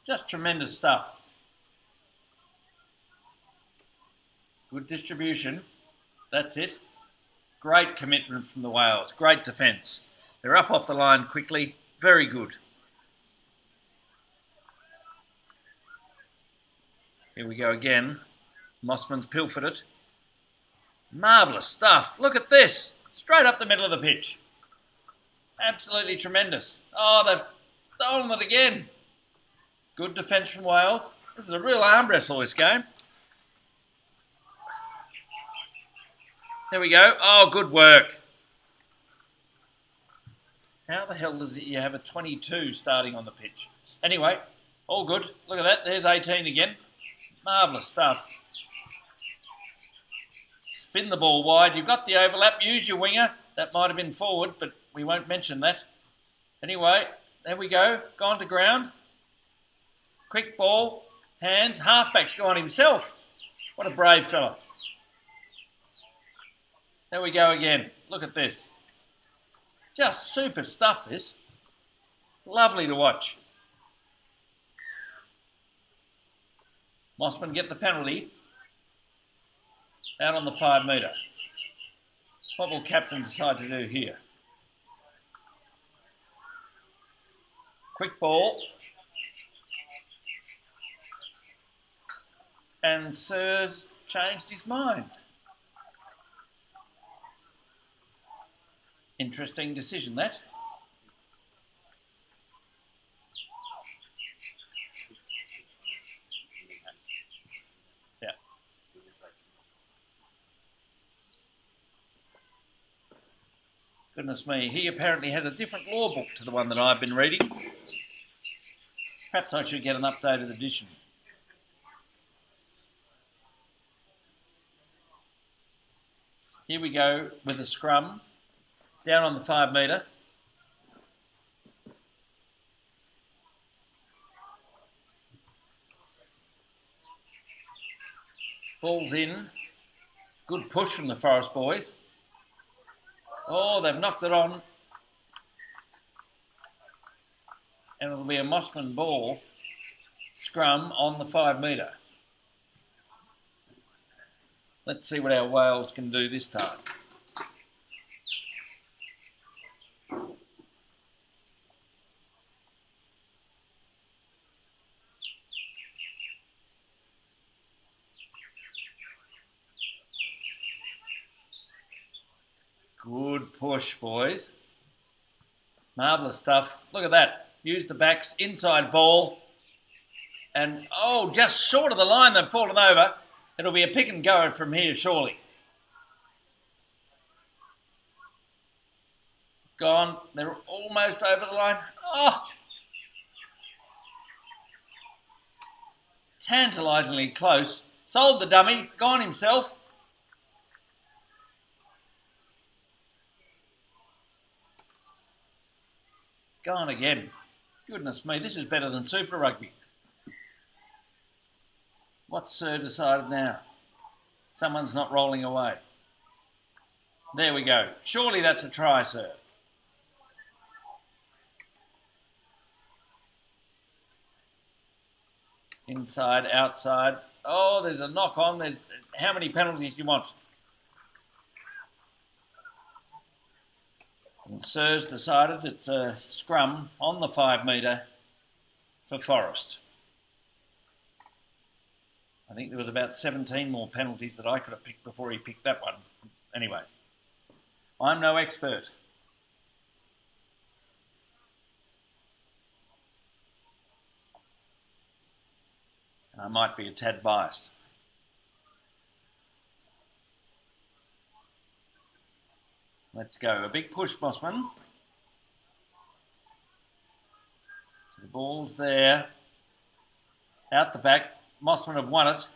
Just tremendous stuff. Good distribution. That's it. Great commitment from the Wales. Great defence. They're up off the line quickly. Very good. Here we go again. Mosman's pilfered it. Marvellous stuff. Look at this. Straight up the middle of the pitch. Absolutely tremendous. Oh, they've stolen it again. Good defence from Wales. This is a real arm wrestle, this game. There we go. Oh, good work. How the hell does you have a 22 starting on the pitch? Anyway, all good. Look at that. There's 18 again. Marvellous stuff. Spin the ball wide. You've got the overlap. Use your winger. That might have been forward, but we won't mention that. Anyway, there we go. Gone to ground. Quick ball. Hands. Halfback's gone himself. What a brave fella. There we go again. Look at this. Just super stuff, this. Lovely to watch. Mosman get the penalty. Out on the 5 metre. What will captain decide to do here? Quick ball. And Sirs changed his mind. Interesting decision, that. Yeah. Goodness me, he apparently has a different law book to the one that I've been reading. Perhaps I should get an updated edition. Here we go with a scrum. Down on the 5 metre. Ball's in. Good push from the Forest boys. Oh, they've knocked it on. And it'll be a Mosman ball. Scrum on the 5 metre. Let's see what our Wales can do this time. Good push, boys. Marvellous stuff. Look at that. Use the backs, inside ball. And, oh, just short of the line, they've fallen over. It'll be a pick and go from here, surely. Gone. They're almost over the line. Oh! Tantalisingly close. Sold the dummy. Gone himself. Gone again. Goodness me, this is better than Super Rugby. What's Sir decided now? Someone's not rolling away. There we go. Surely that's a try, Sir. Inside, outside. Oh, there's a knock on. There's how many penalties do you want? And Sir's decided it's a scrum on the 5 metre for Forrest. I think there was about 17 more penalties that I could have picked before he picked that one. Anyway, I'm no expert. And I might be a tad biased. Let's go. A big push, Mosman. The ball's there. Out the back. Mosman have won it.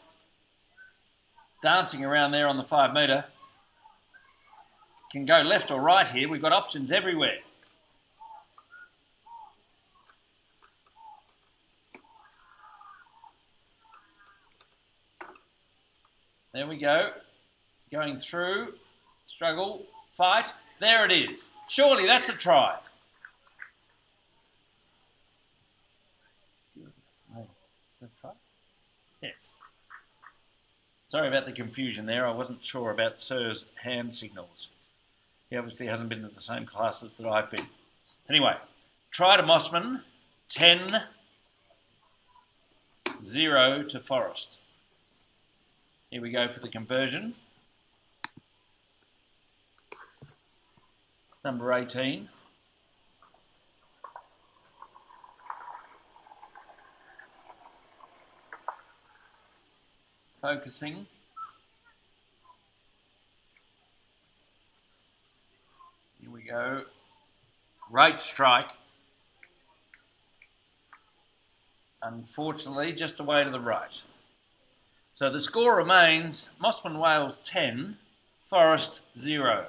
Dancing around there on the 5 metre. Can go left or right here. We've got options everywhere. There we go. Going through. Struggle. Fight. There it is. Surely that's a try. Is that a try? Yes. Sorry about the confusion there. I wasn't sure about Sir's hand signals. He obviously hasn't been to the same classes that I've been. Anyway, try to Mosman. 10-0 to Forrest. Here we go for the conversion. Number 18. Focusing. Here we go. Right strike. Unfortunately, just away to the right. So the score remains Mosman Wales 10, Forrest 0.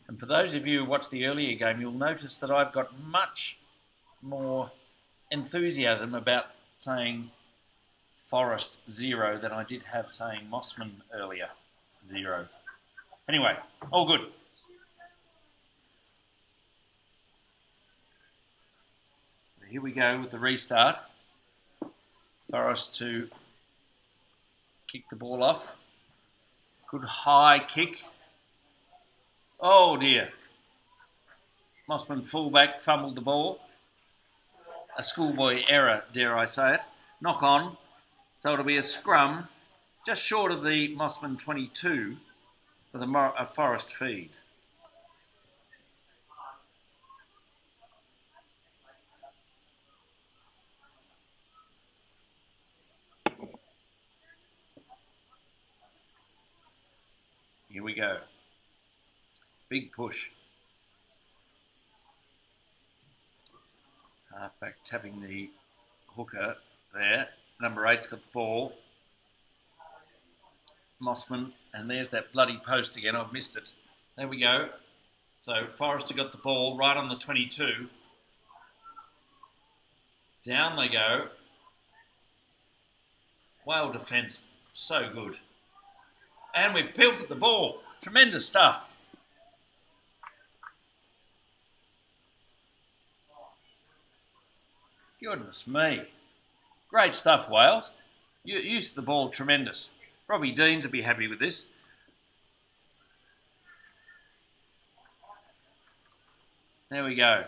And for those of you who watched the earlier game, you'll notice that I've got much more enthusiasm about saying Forrest 0 than I did have saying Mosman earlier 0. Anyway, all good. Here we go with the restart. Forrest to kick the ball off. Good high kick. Oh dear. Mosman fullback fumbled the ball. A schoolboy error, dare I say it. Knock on. So it'll be a scrum just short of the Mosman 22 with a Forrest feed. Here we go. Big push. Halfback tapping the hooker there. Number 8's got the ball. Mosman, and there's that bloody post again. I've missed it. There we go. So Forrester got the ball right on the 22. Down they go. Whale defence, so good. And we've pilfered the ball. Tremendous stuff. Goodness me. Great stuff, Wales. Use of the ball, tremendous. Robbie Deans will be happy with this. There we go.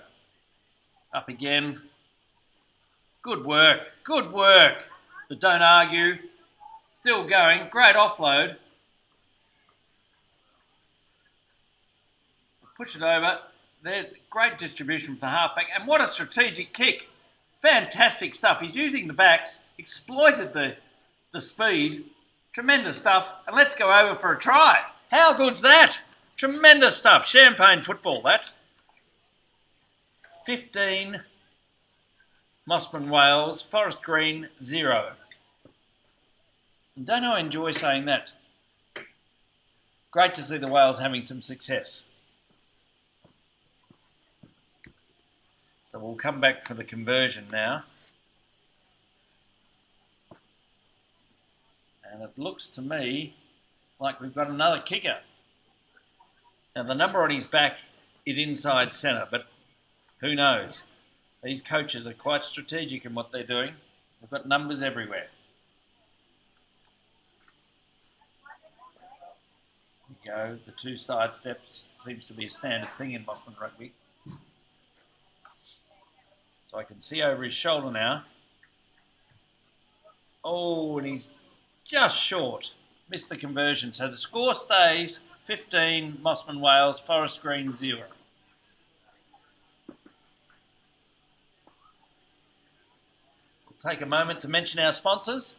Up again. Good work. Good work. But don't argue. Still going. Great offload. Push it over. There's great distribution for halfback. And what a strategic kick. Fantastic stuff. He's using the backs, exploited the speed. Tremendous stuff. And let's go over for a try. How good's that? Tremendous stuff. Champagne football, that. 15, Mosman Wales, Forest Green 0. And don't I enjoy saying that? Great to see the Wales having some success. So we'll come back for the conversion now. And it looks to me like we've got another kicker. Now the number on his back is inside centre, but who knows? These coaches are quite strategic in what they're doing. They've got numbers everywhere. There we go. The 2 side steps seems to be a standard thing in Boston rugby. So I can see over his shoulder now. Oh, and he's just short. Missed the conversion. So the score stays 15, Mosman Wales, Forest Green 0. We'll take a moment to mention our sponsors.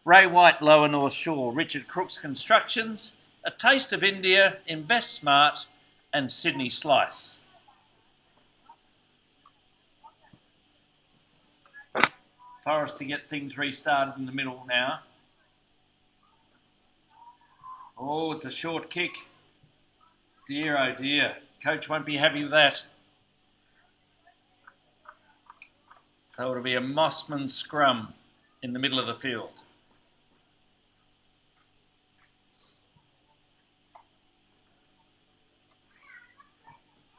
Ray White, Lower North Shore, Richard Crooks Constructions, A Taste of India, Invest Smart, and Sydney Slice. Forest to get things restarted in the middle now. Oh, it's a short kick. Dear, oh dear. Coach won't be happy with that. So it'll be a Mosman scrum in the middle of the field.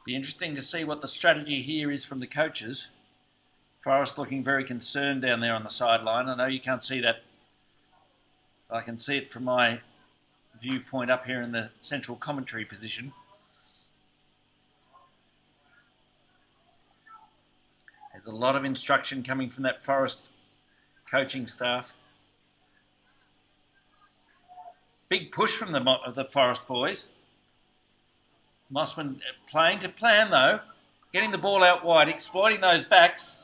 Be interesting to see what the strategy here is from the coaches. Forrest looking very concerned down there on the sideline. I know you can't see that. I can see it from my viewpoint up here in the central commentary position. There's a lot of instruction coming from that Forest coaching staff. Big push from the Forest boys. Mosman playing to plan though. Getting the ball out wide, exploiting those backs.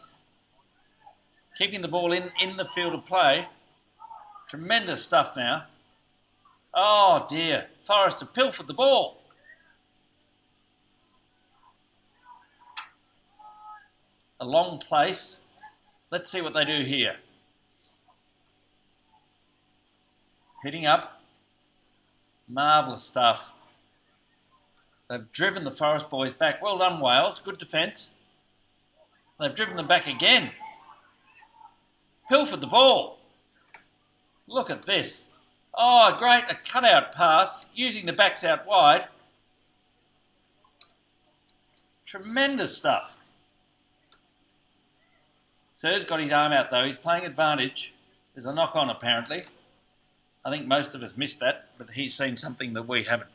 Keeping the ball in the field of play. Tremendous stuff now. Oh dear, Forrest have pilfered the ball. A long place. Let's see what they do here. Heading up. Marvellous stuff. They've driven the Forest boys back. Well done, Wales. Good defence. They've driven them back again. Pilfered the ball. Look at this. Oh, great. A cutout pass using the backs out wide. Tremendous stuff. Sir's got his arm out though. He's playing advantage. There's a knock on apparently. I think most of us missed that, but he's seen something that we haven't.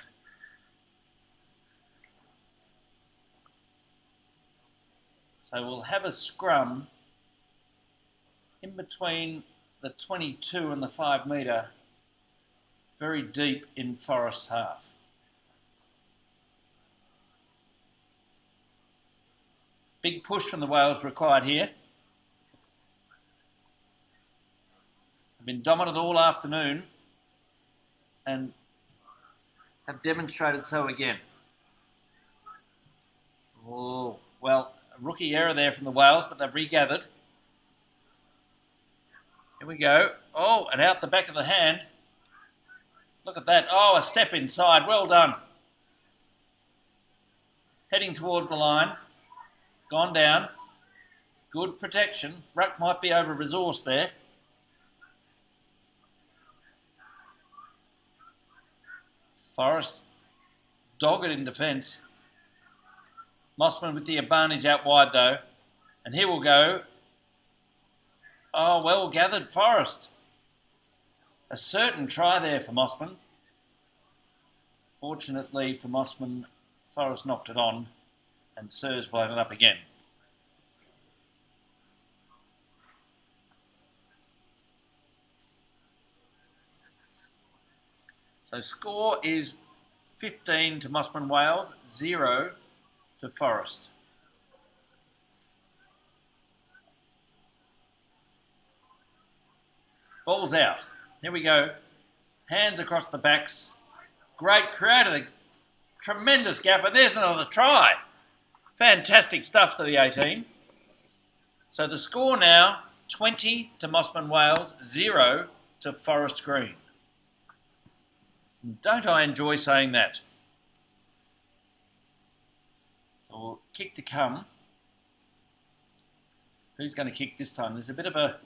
So we'll have a scrum in between the 22 and the 5 metre, very deep in Forest's half. Big push from the Wales required here. They've been dominant all afternoon and have demonstrated so again. Oh, well, a rookie error there from the Wales, but they've regathered. Here we go. Oh, and out the back of the hand. Look at that. Oh, a step inside. Well done. Heading toward the line. Gone down. Good protection. Ruck might be over-resourced there. Forest dogged in defence. Mosman with the advantage out wide though. And here we'll go. Oh, well gathered Forest. A certain try there for Mosman. Fortunately for Mosman, Forest knocked it on and Sir's blown it up again. So score is 15 to Mosman Wales, 0 to Forest. Ball's out. Here we go. Hands across the backs. Great, created a tremendous gap, and there's another try. Fantastic stuff to the 18. So the score now, 20 to Mosman Wales, 0 to Forest Green. Don't I enjoy saying that? So kick to come. Who's going to kick this time? There's a bit of a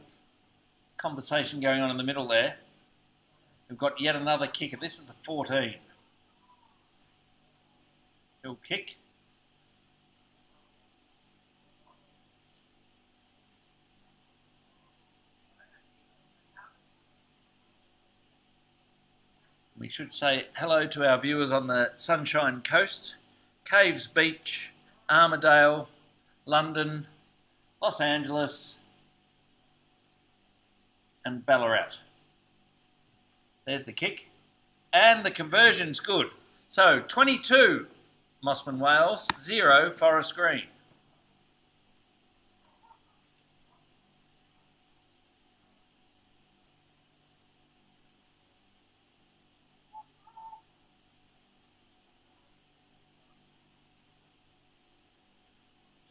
conversation going on in the middle there. We've got yet another kicker. This is the 14. He'll kick. We should say hello to our viewers on the Sunshine Coast, Caves Beach, Armidale, London, Los Angeles, and Ballarat. There's the kick. And the conversion's good. So 22 Mosman Wales, 0 Forest Green.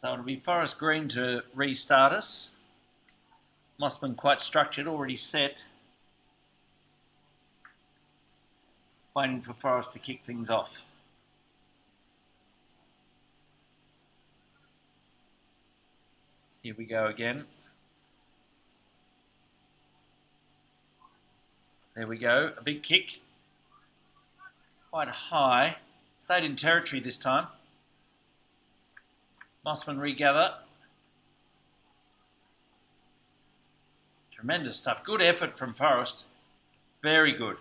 So it'll be Forest Green to restart us. Mosman quite structured, already set. Waiting for Forest to kick things off. Here we go again. There we go, a big kick. Quite high. Stayed in territory this time. Mosman regather. Tremendous stuff. Good effort from Forest. Very good.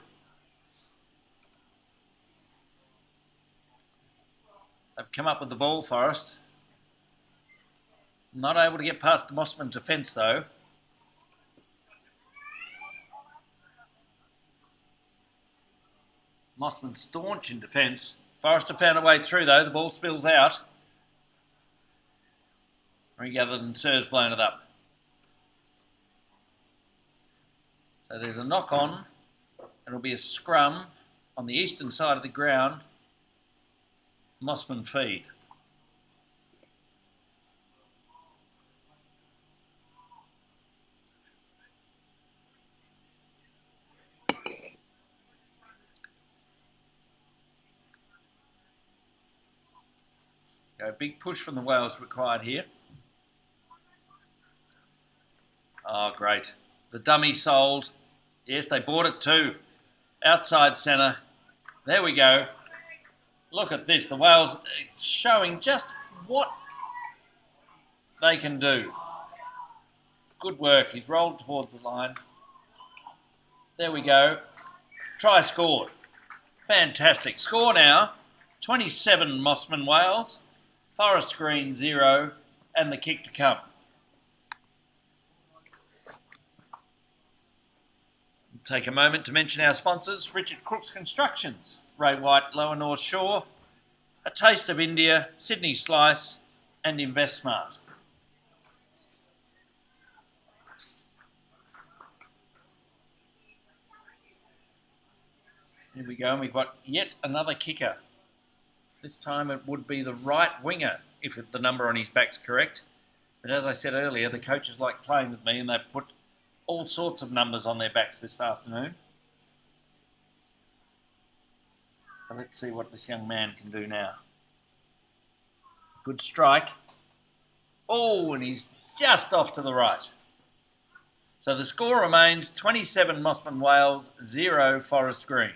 They've come up with the ball, Forest. Not able to get past the Mosman defence, though. Mosman staunch in defence. Forest have found a way through, though. The ball spills out. Regathered and Sir's blown it up. So there's a knock on. It'll be a scrum on the eastern side of the ground. Mosman feed. A big push from the Wales required here. Oh, great. The dummy sold. Yes, they bought it too. Outside centre. There we go. Look at this. The Wales showing just what they can do. Good work. He's rolled towards the line. There we go. Try scored. Fantastic. Score now. 27 Mosman Wales. Forest Green 0. And the kick to come. Take a moment to mention our sponsors, Richard Crooks Constructions, Ray White, Lower North Shore, A Taste of India, Sydney Slice, and InvestSmart. Here we go, and we've got yet another kicker. This time it would be the right winger, if the number on his back's correct. But as I said earlier, the coaches like playing with me, and they've put all sorts of numbers on their backs this afternoon. So let's see what this young man can do now. Good strike. Oh, and he's just off to the right. So the score remains 27 Mosman Wales, 0 Forest Green.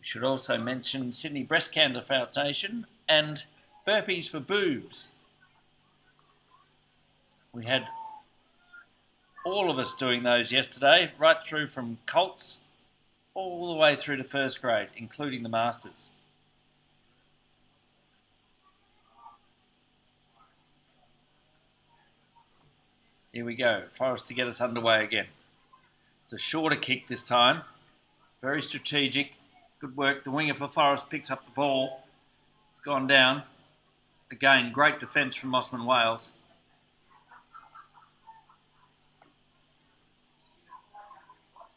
Should also mention Sydney Breast Cancer Foundation and Burpees for Boobs. We had all of us doing those yesterday, right through from colts all the way through to first grade, including the masters. Here we go, Forest to get us underway again. It's a shorter kick this time. Very strategic. Good work. The winger for Forest picks up the ball. It's gone down. Again, great defence from Mosman Wales.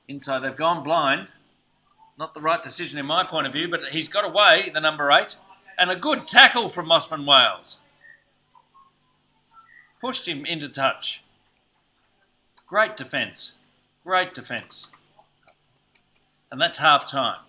Inside, they've gone blind. Not the right decision in my point of view, but he's got away, the number 8. And a good tackle from Mosman Wales. Pushed him into touch. Great defence. Great defence. And that's half time.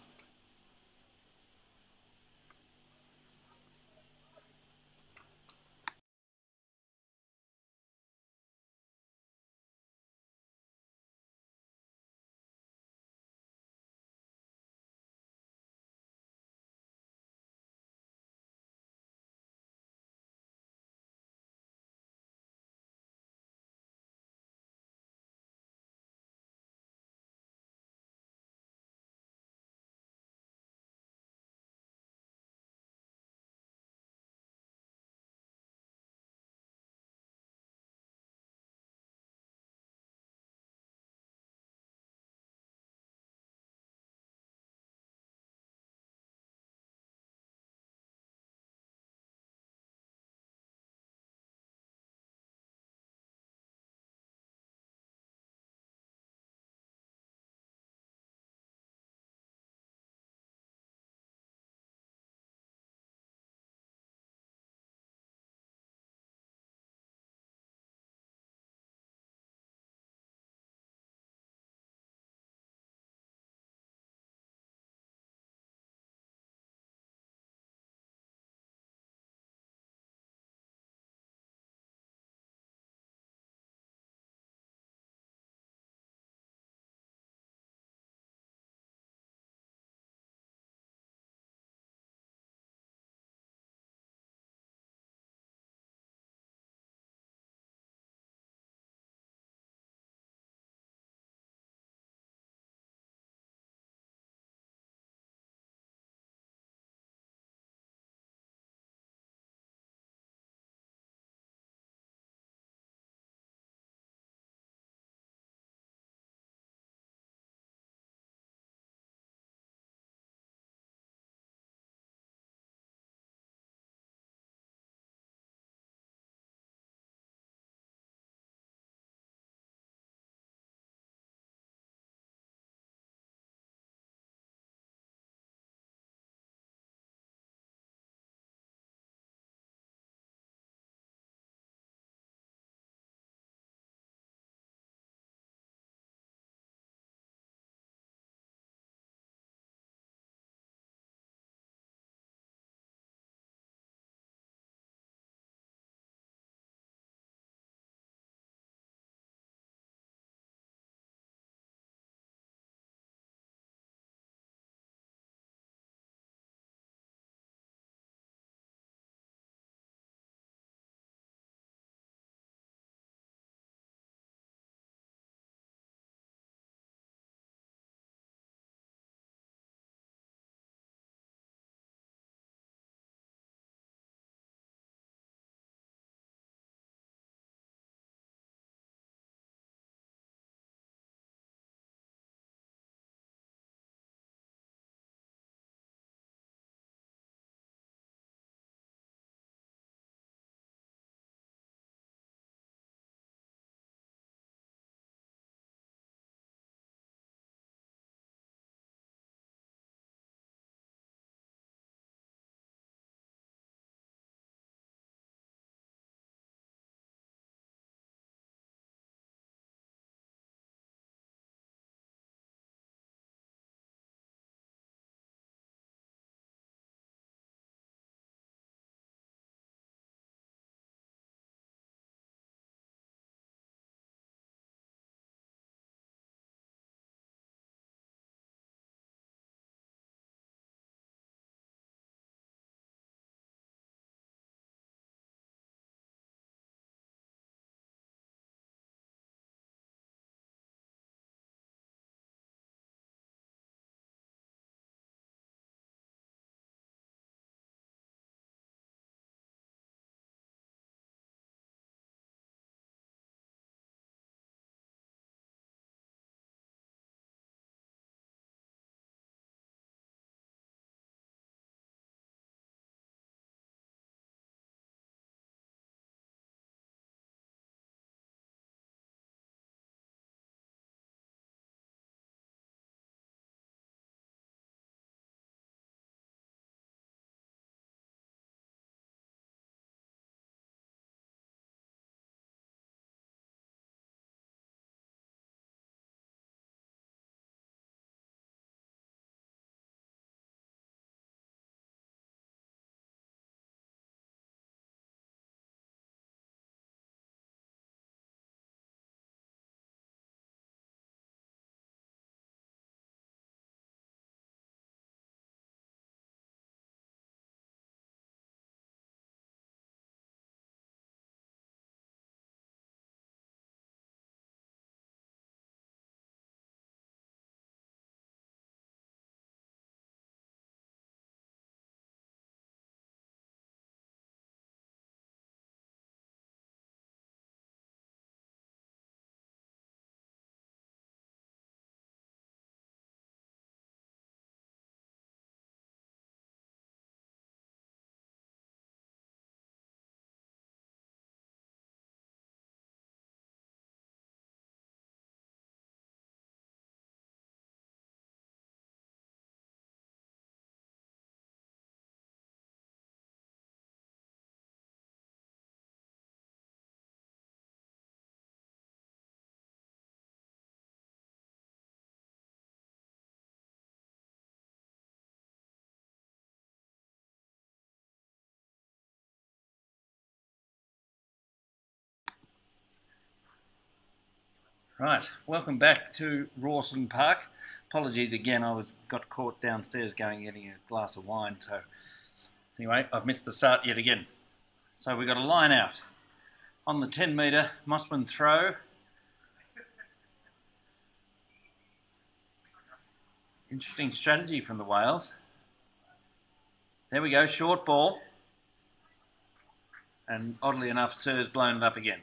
Right, welcome back to Rawson Park. Apologies again, I got caught downstairs getting a glass of wine. So anyway, I've missed the start yet again. So we've got a line out on the 10 metre Mosman throw. Interesting strategy from the Wales. There we go, short ball. And oddly enough, Sir's blown it up again.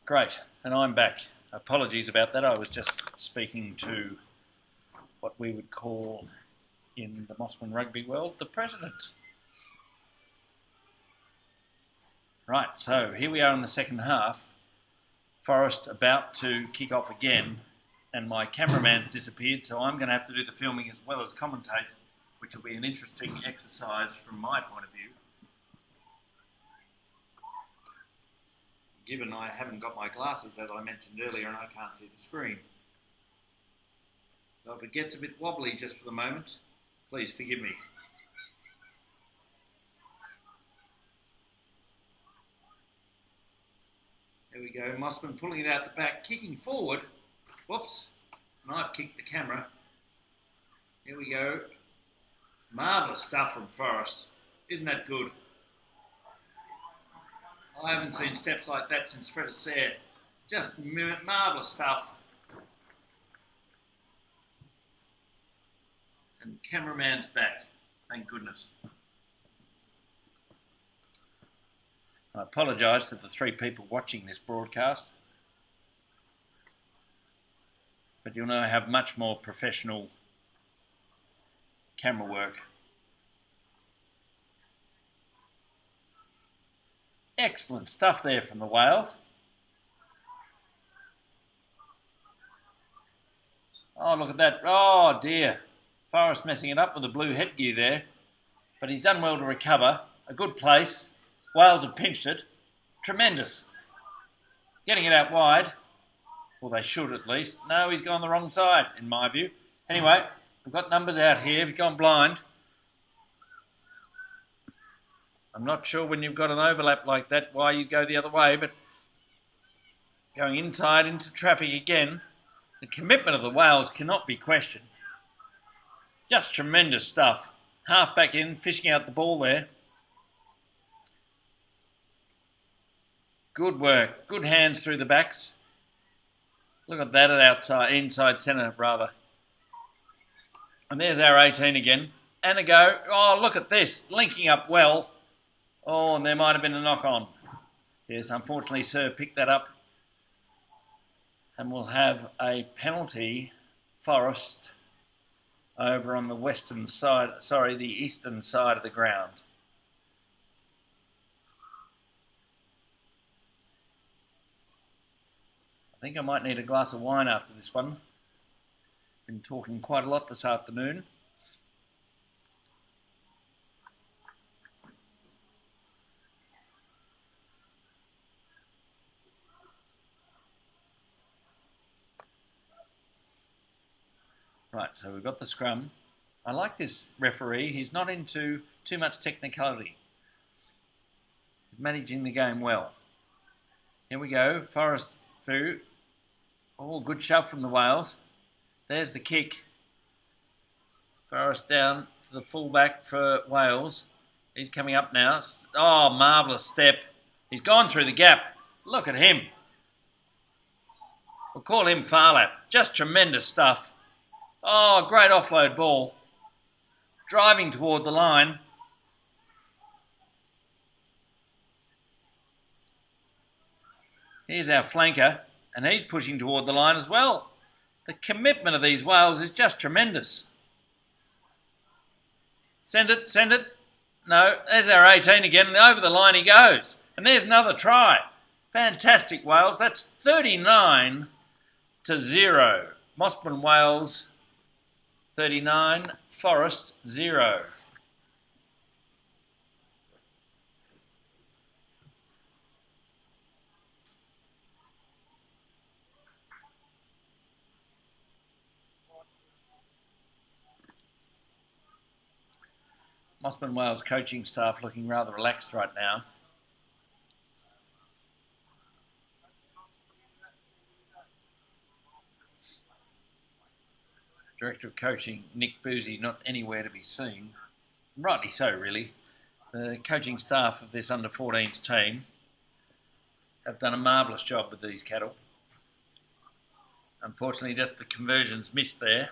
Great, and I'm back. Apologies about that. I was just speaking to what we would call in the Mosman rugby world, the president. Right, so here we are in the second half. Forest about to kick off again, and my cameraman's disappeared, so I'm going to have to do the filming as well as commentate, which will be an interesting exercise from my point of view, given I haven't got my glasses, as I mentioned earlier, and I can't see the screen. So if it gets a bit wobbly just for the moment, please forgive me. There we go, Mosman pulling it out the back, kicking forward. Whoops, and I've kicked the camera. Here we go. Marvellous stuff from Forrest. Isn't that good? I haven't seen steps like that since Fred Astaire. Just marvellous stuff. And cameraman's back. Thank goodness. I apologise to the 3 people watching this broadcast, but you'll know I have much more professional camera work. Excellent stuff there from the Whales. Oh, look at that. Oh, dear. Forrest messing it up with the blue headgear there, but he's done well to recover. A good place. Whales have pinched it. Tremendous. Getting it out wide. Well, they should at least. No, he's gone the wrong side, in my view. Anyway, we've got numbers out here. We've gone blind. I'm not sure when you've got an overlap like that why you go the other way, but going inside into traffic again, the commitment of the Whales cannot be questioned. Just tremendous stuff. Half back in, fishing out the ball there. Good work. Good hands through the backs. Look at that at outside, inside centre rather. And there's our 18 again. And a go. Oh, look at this. Linking up well. Oh, and there might have been a knock on. Yes, unfortunately, Sir picked that up. And we'll have a penalty, Forest, over on the western side, the eastern side of the ground. I think I might need a glass of wine after this one. Been talking quite a lot this afternoon. Right, so we've got the scrum. I like this referee. He's not into too much technicality. He's managing the game well. Here we go. Forrest through. Oh, good shove from the Whales. There's the kick. Forrest down to the fullback for Wales. He's coming up now. Oh, marvellous step. He's gone through the gap. Look at him. We'll call him Farlap. Just tremendous stuff. Oh, great offload ball. Driving toward the line. Here's our flanker, and he's pushing toward the line as well. The commitment of these Whales is just tremendous. Send it, send it. No, there's our 18 again, and over the line he goes. And there's another try. Fantastic, Wales. That's 39-0. Mosman Wales 39, Forest 0. Mosman Wales coaching staff looking rather relaxed right now. Director of Coaching, Nick Boozy, not anywhere to be seen. Rightly so, really. The coaching staff of this under-14s team have done a marvellous job with these cattle. Unfortunately, just the conversions missed there.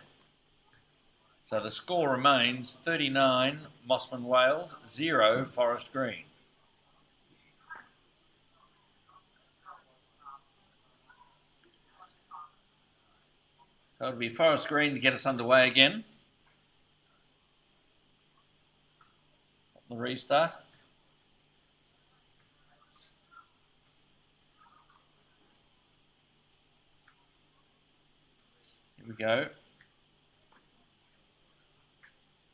So the score remains 39 Mosman Wales, 0 Forest Green. So it'll be Forest Green to get us underway again. The restart. Here we go.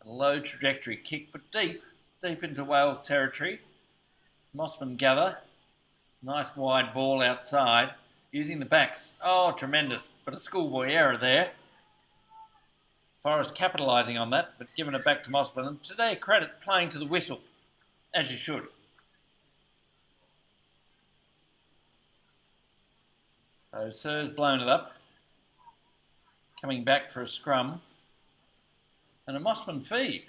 A low trajectory kick, but deep into Wales territory. Mosman gather. Nice wide ball outside. Using the backs. Oh, tremendous. But a schoolboy error there. Forest capitalising on that, but giving it back to Mosman. And to their credit, playing to the whistle, as you should. So Sir's blown it up. Coming back for a scrum. And a Mosman feed.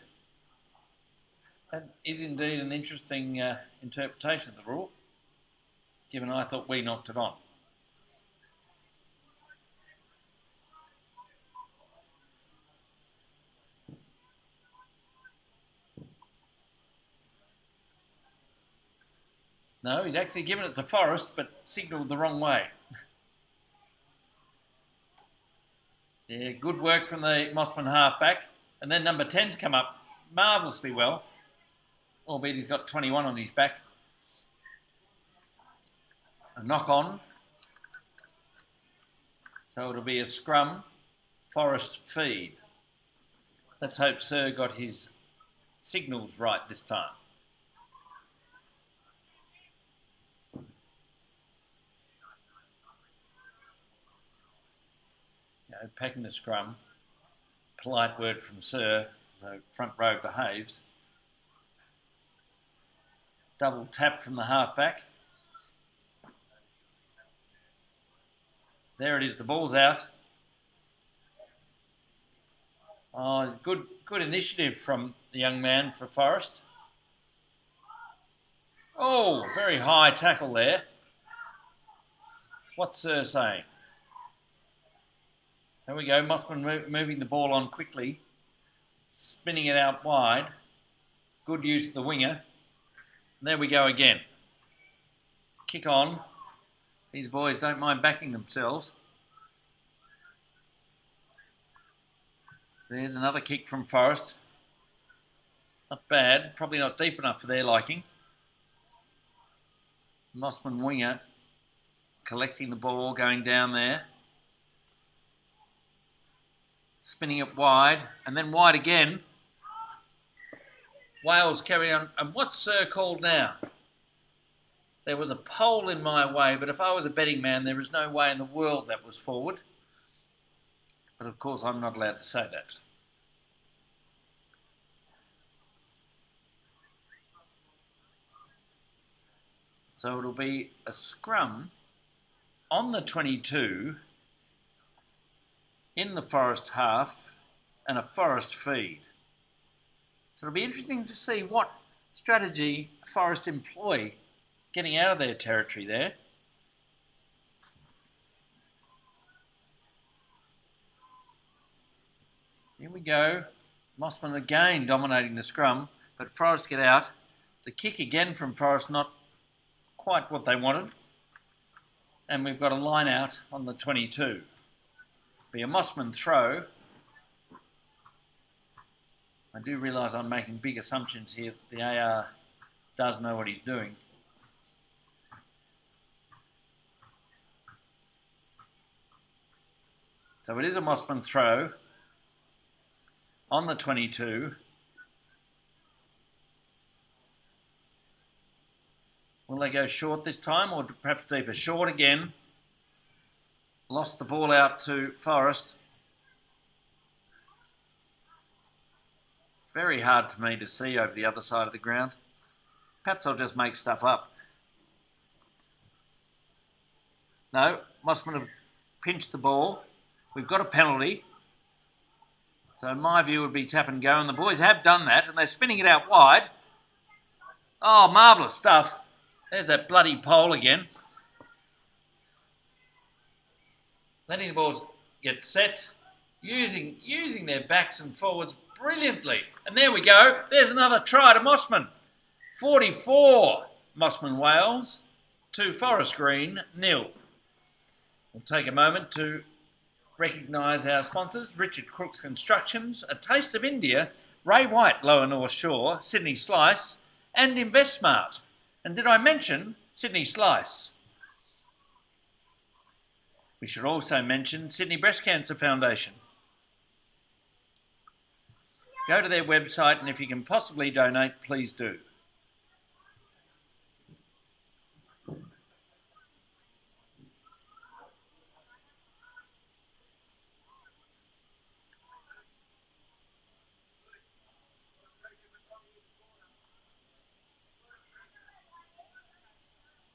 That is indeed an interesting interpretation of the rule, given I thought we knocked it on. No, he's actually given it to Forrest, but signalled the wrong way. Yeah, good work from the Mosman halfback. And then number 10's come up marvellously well, albeit he's got 21 on his back. A knock on. So it'll be a scrum, Forest feed. Let's hope Sir got his signals right this time. Packing the scrum. Polite word from Sir, the front row behaves. Double tap from the halfback. There it is, the ball's out. Oh, good initiative from the young man for Forest. Oh, very high tackle there. What's Sir saying? There we go, Mosman moving the ball on quickly, spinning it out wide. Good use of the winger. And there we go again. Kick on. These boys don't mind backing themselves. There's another kick from Forest. Not bad, probably not deep enough for their liking. Mosman winger collecting the ball, going down there. Spinning it wide, and then wide again. Wales carry on. And what's Sir called now? There was a pole in my way, but if I was a betting man, there is no way in the world that was forward. But of course, I'm not allowed to say that. So it'll be a scrum on the 22 in the Forest half and a Forest feed. So it'll be interesting to see what strategy Forest employ getting out of their territory there. Here we go. Mosman again dominating the scrum, but Forest get out. The kick again from Forest, not quite what they wanted. And we've got a line out on the 22. Be a Mosman throw. I do realise I'm making big assumptions here. The AR does know what he's doing. So it is a Mosman throw on the 22. Will they go short this time, or perhaps deeper? Short again. Lost the ball out to Forest. Very hard for me to see over the other side of the ground. Perhaps I'll just make stuff up. No, Mosman have pinched the ball. We've got a penalty. So in my view would be tap and go, and the boys have done that, and they're spinning it out wide. Oh, marvellous stuff. There's that bloody pole again. Letting the balls get set, using their backs and forwards brilliantly. And there we go. There's another try to Mosman. 44 Mosman Wales to Forest Green 0. We'll take a moment to recognise our sponsors, Richard Crooks Constructions, A Taste of India, Ray White, Lower North Shore, Sydney Slice, and InvestSmart. And did I mention Sydney Slice? We should also mention Sydney Breast Cancer Foundation. Go to their website, and if you can possibly donate, please do.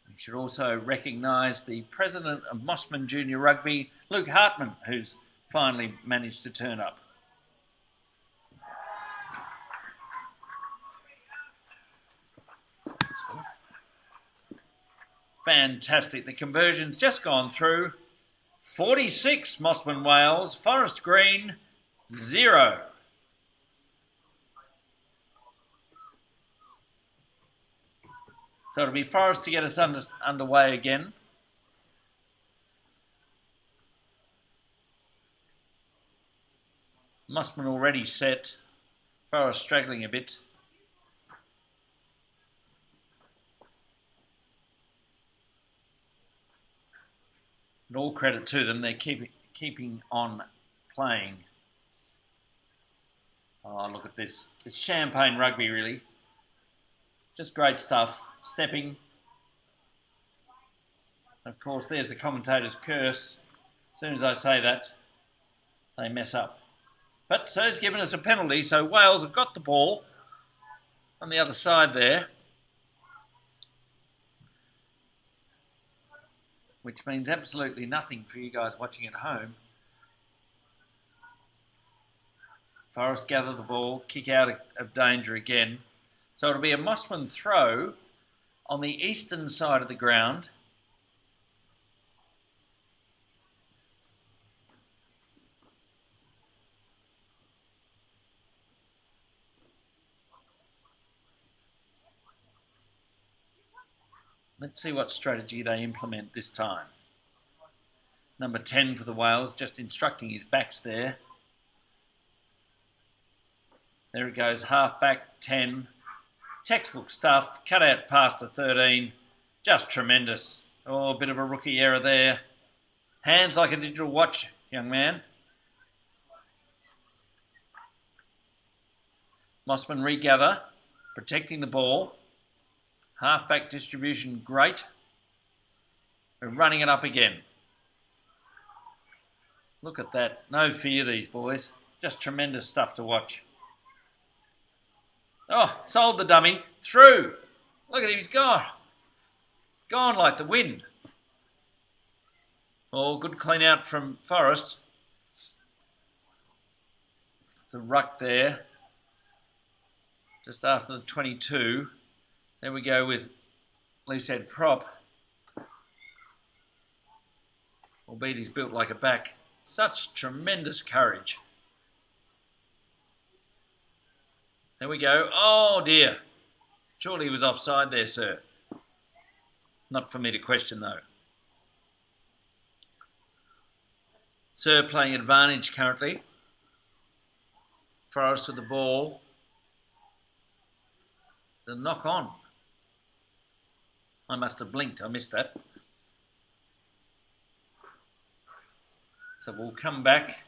We should also recognise the president of Mosman Junior Rugby, Luke Hartman, who's finally managed to turn up. Fantastic. The conversion's just gone through. 46 Mosman Wales, Forest Green 0. So it'll be Forest to get us underway again. Mosman already set. Forest struggling a bit. And all credit to them, they're keeping on playing. Oh, look at this. It's champagne rugby, really. Just great stuff. Stepping. Of course, there's the commentator's curse. As soon as I say that, they mess up. But Sir's given us a penalty, so Wales have got the ball on the other side there. Which means absolutely nothing for you guys watching at home. Forest gather the ball, kick out of danger again. So it'll be a Mosman throw on the eastern side of the ground. Let's see what strategy they implement this time. Number 10 for the Wales, just instructing his backs there. There it goes, half back, 10. Textbook stuff, cut out pass to 13. Just tremendous. Oh, a bit of a rookie error there. Hands like a digital watch, young man. Mosman regather, protecting the ball. Half-back distribution, great. We're running it up again. Look at that. No fear, these boys. Just tremendous stuff to watch. Oh, sold the dummy. Through. Look at him, he's gone. Gone like the wind. Oh, good clean out from Forest. The ruck there. Just after the 22. There we go with loose head prop. Albeit he's built like a back. Such tremendous courage. There we go. Oh dear. Surely he was offside there, sir. Not for me to question though. Sir playing advantage currently. Forest with the ball. The knock on. I must have blinked, I missed that. So we'll come back,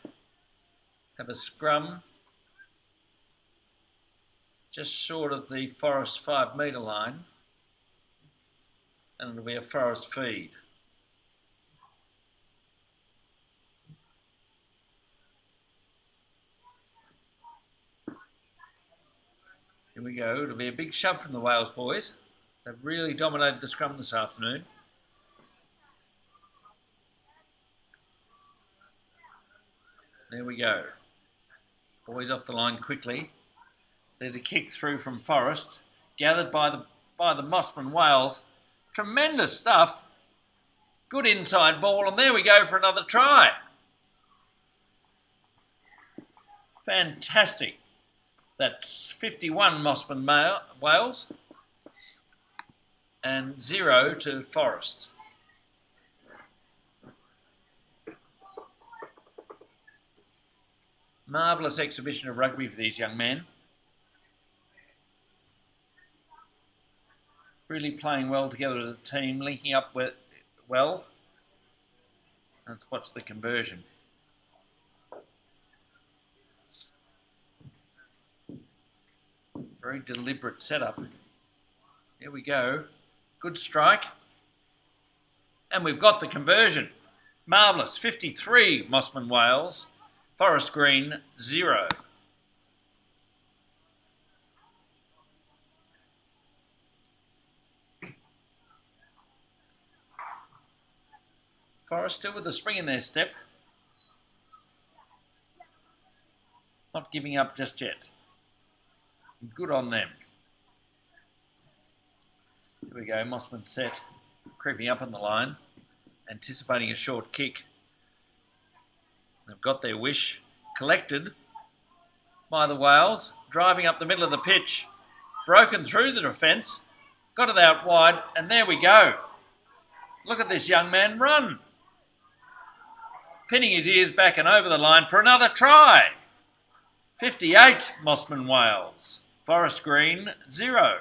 have a scrum, just short of the Forest 5 metre line, and it'll be a Forest feed. Here we go, it'll be a big shove from the Wales boys. They've really dominated the scrum this afternoon. There we go. Boys off the line quickly. There's a kick through from Forest, gathered by the Mosman Wales. Tremendous stuff. Good inside ball, and there we go for another try. Fantastic. That's 51 Mosman Wales and 0 to Forest. Marvellous exhibition of rugby for these young men. Really playing well together as a team, linking up well. Let's watch the conversion. Very deliberate setup. Here we go. Good strike. And we've got the conversion. Marvellous. 53, Mosman Wales. Forest Green, 0. Forest still with the spring in their step. Not giving up just yet. Good on them. Here we go, Mosman set, creeping up on the line, anticipating a short kick. They've got their wish. Collected by the Wales, driving up the middle of the pitch, broken through the defence, got it out wide, and there we go. Look at this young man run. Pinning his ears back and over the line for another try. 58, Mosman Wales. Forest Green, 0.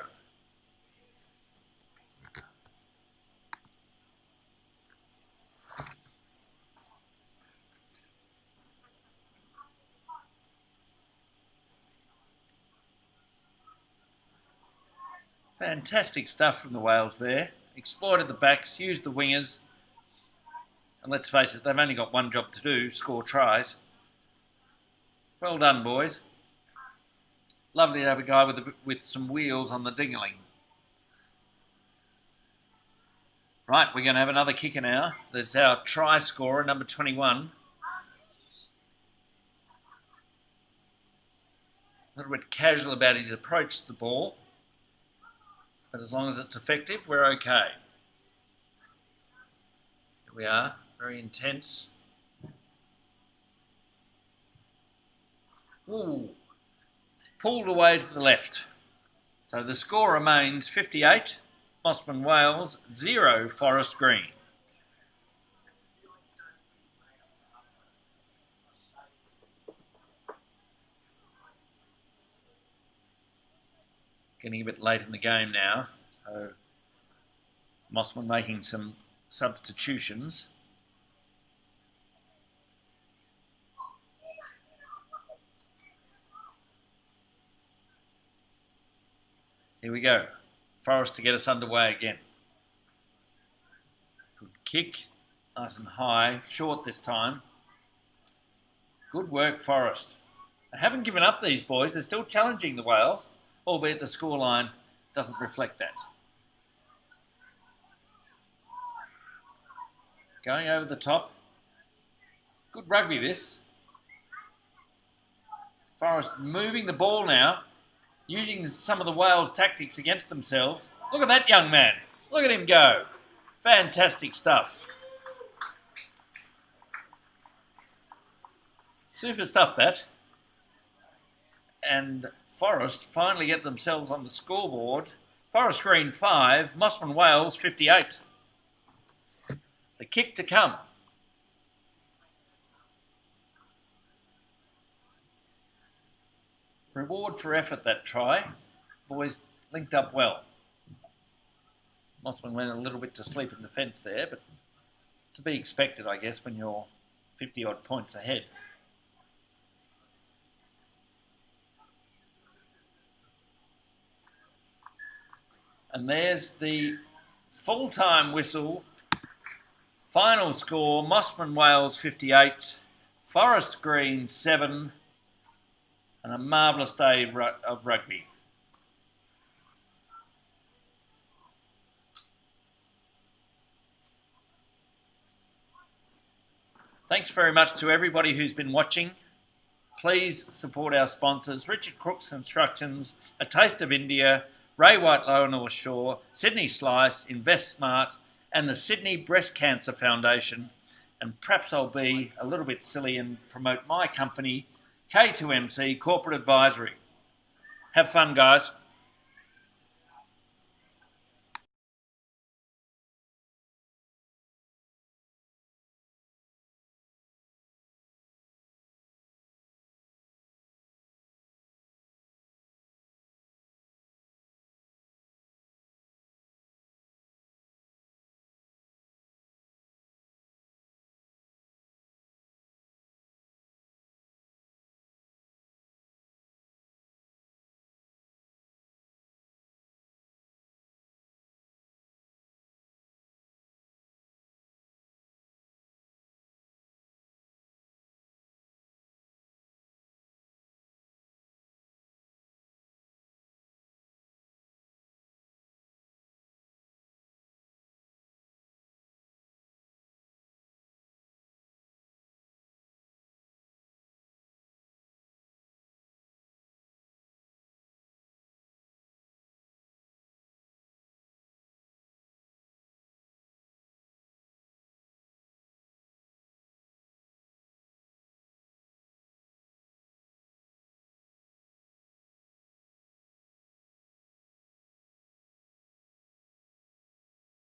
Fantastic stuff from the Wales there. Exploited the backs, used the wingers. And let's face it, they've only got one job to do, score tries. Well done, boys. Lovely to have a guy with some wheels on the dingling. Right, we're going to have another kicker now. There's our try scorer, number 21. A little bit casual about his approach to the ball. But as long as it's effective, we're okay. Here we are, very intense. Ooh, pulled away to the left. So the score remains 58, Mosman Wales, 0, Forest Green. Getting a bit late in the game now, so Mosman making some substitutions. Here we go. Forest to get us underway again. Good kick, nice and high, short this time. Good work, Forest. They haven't given up, these boys. They're still challenging the Wales, albeit the scoreline doesn't reflect that. Going over the top. Good rugby, this. Forest moving the ball now, using some of the Wales tactics against themselves. Look at that young man. Look at him go. Fantastic stuff. Super stuff, that. And Forest finally get themselves on the scoreboard. Forest Green 5, Mosman Wales 58. The kick to come. Reward for effort, that try. Boys linked up well. Mosman went a little bit to sleep in defence there, but to be expected, I guess, when you're 50-odd points ahead. And there's the full-time whistle. Final score, Mosman Wales 58, Forest Green 7, and a marvellous day of rugby. Thanks very much to everybody who's been watching. Please support our sponsors, Richard Crooks Constructions, A Taste of India, Ray White Lower North Shore, Sydney Slice, Invest Smart, and the Sydney Breast Cancer Foundation. And perhaps I'll be a little bit silly and promote my company, K2MC Corporate Advisory. Have fun, guys.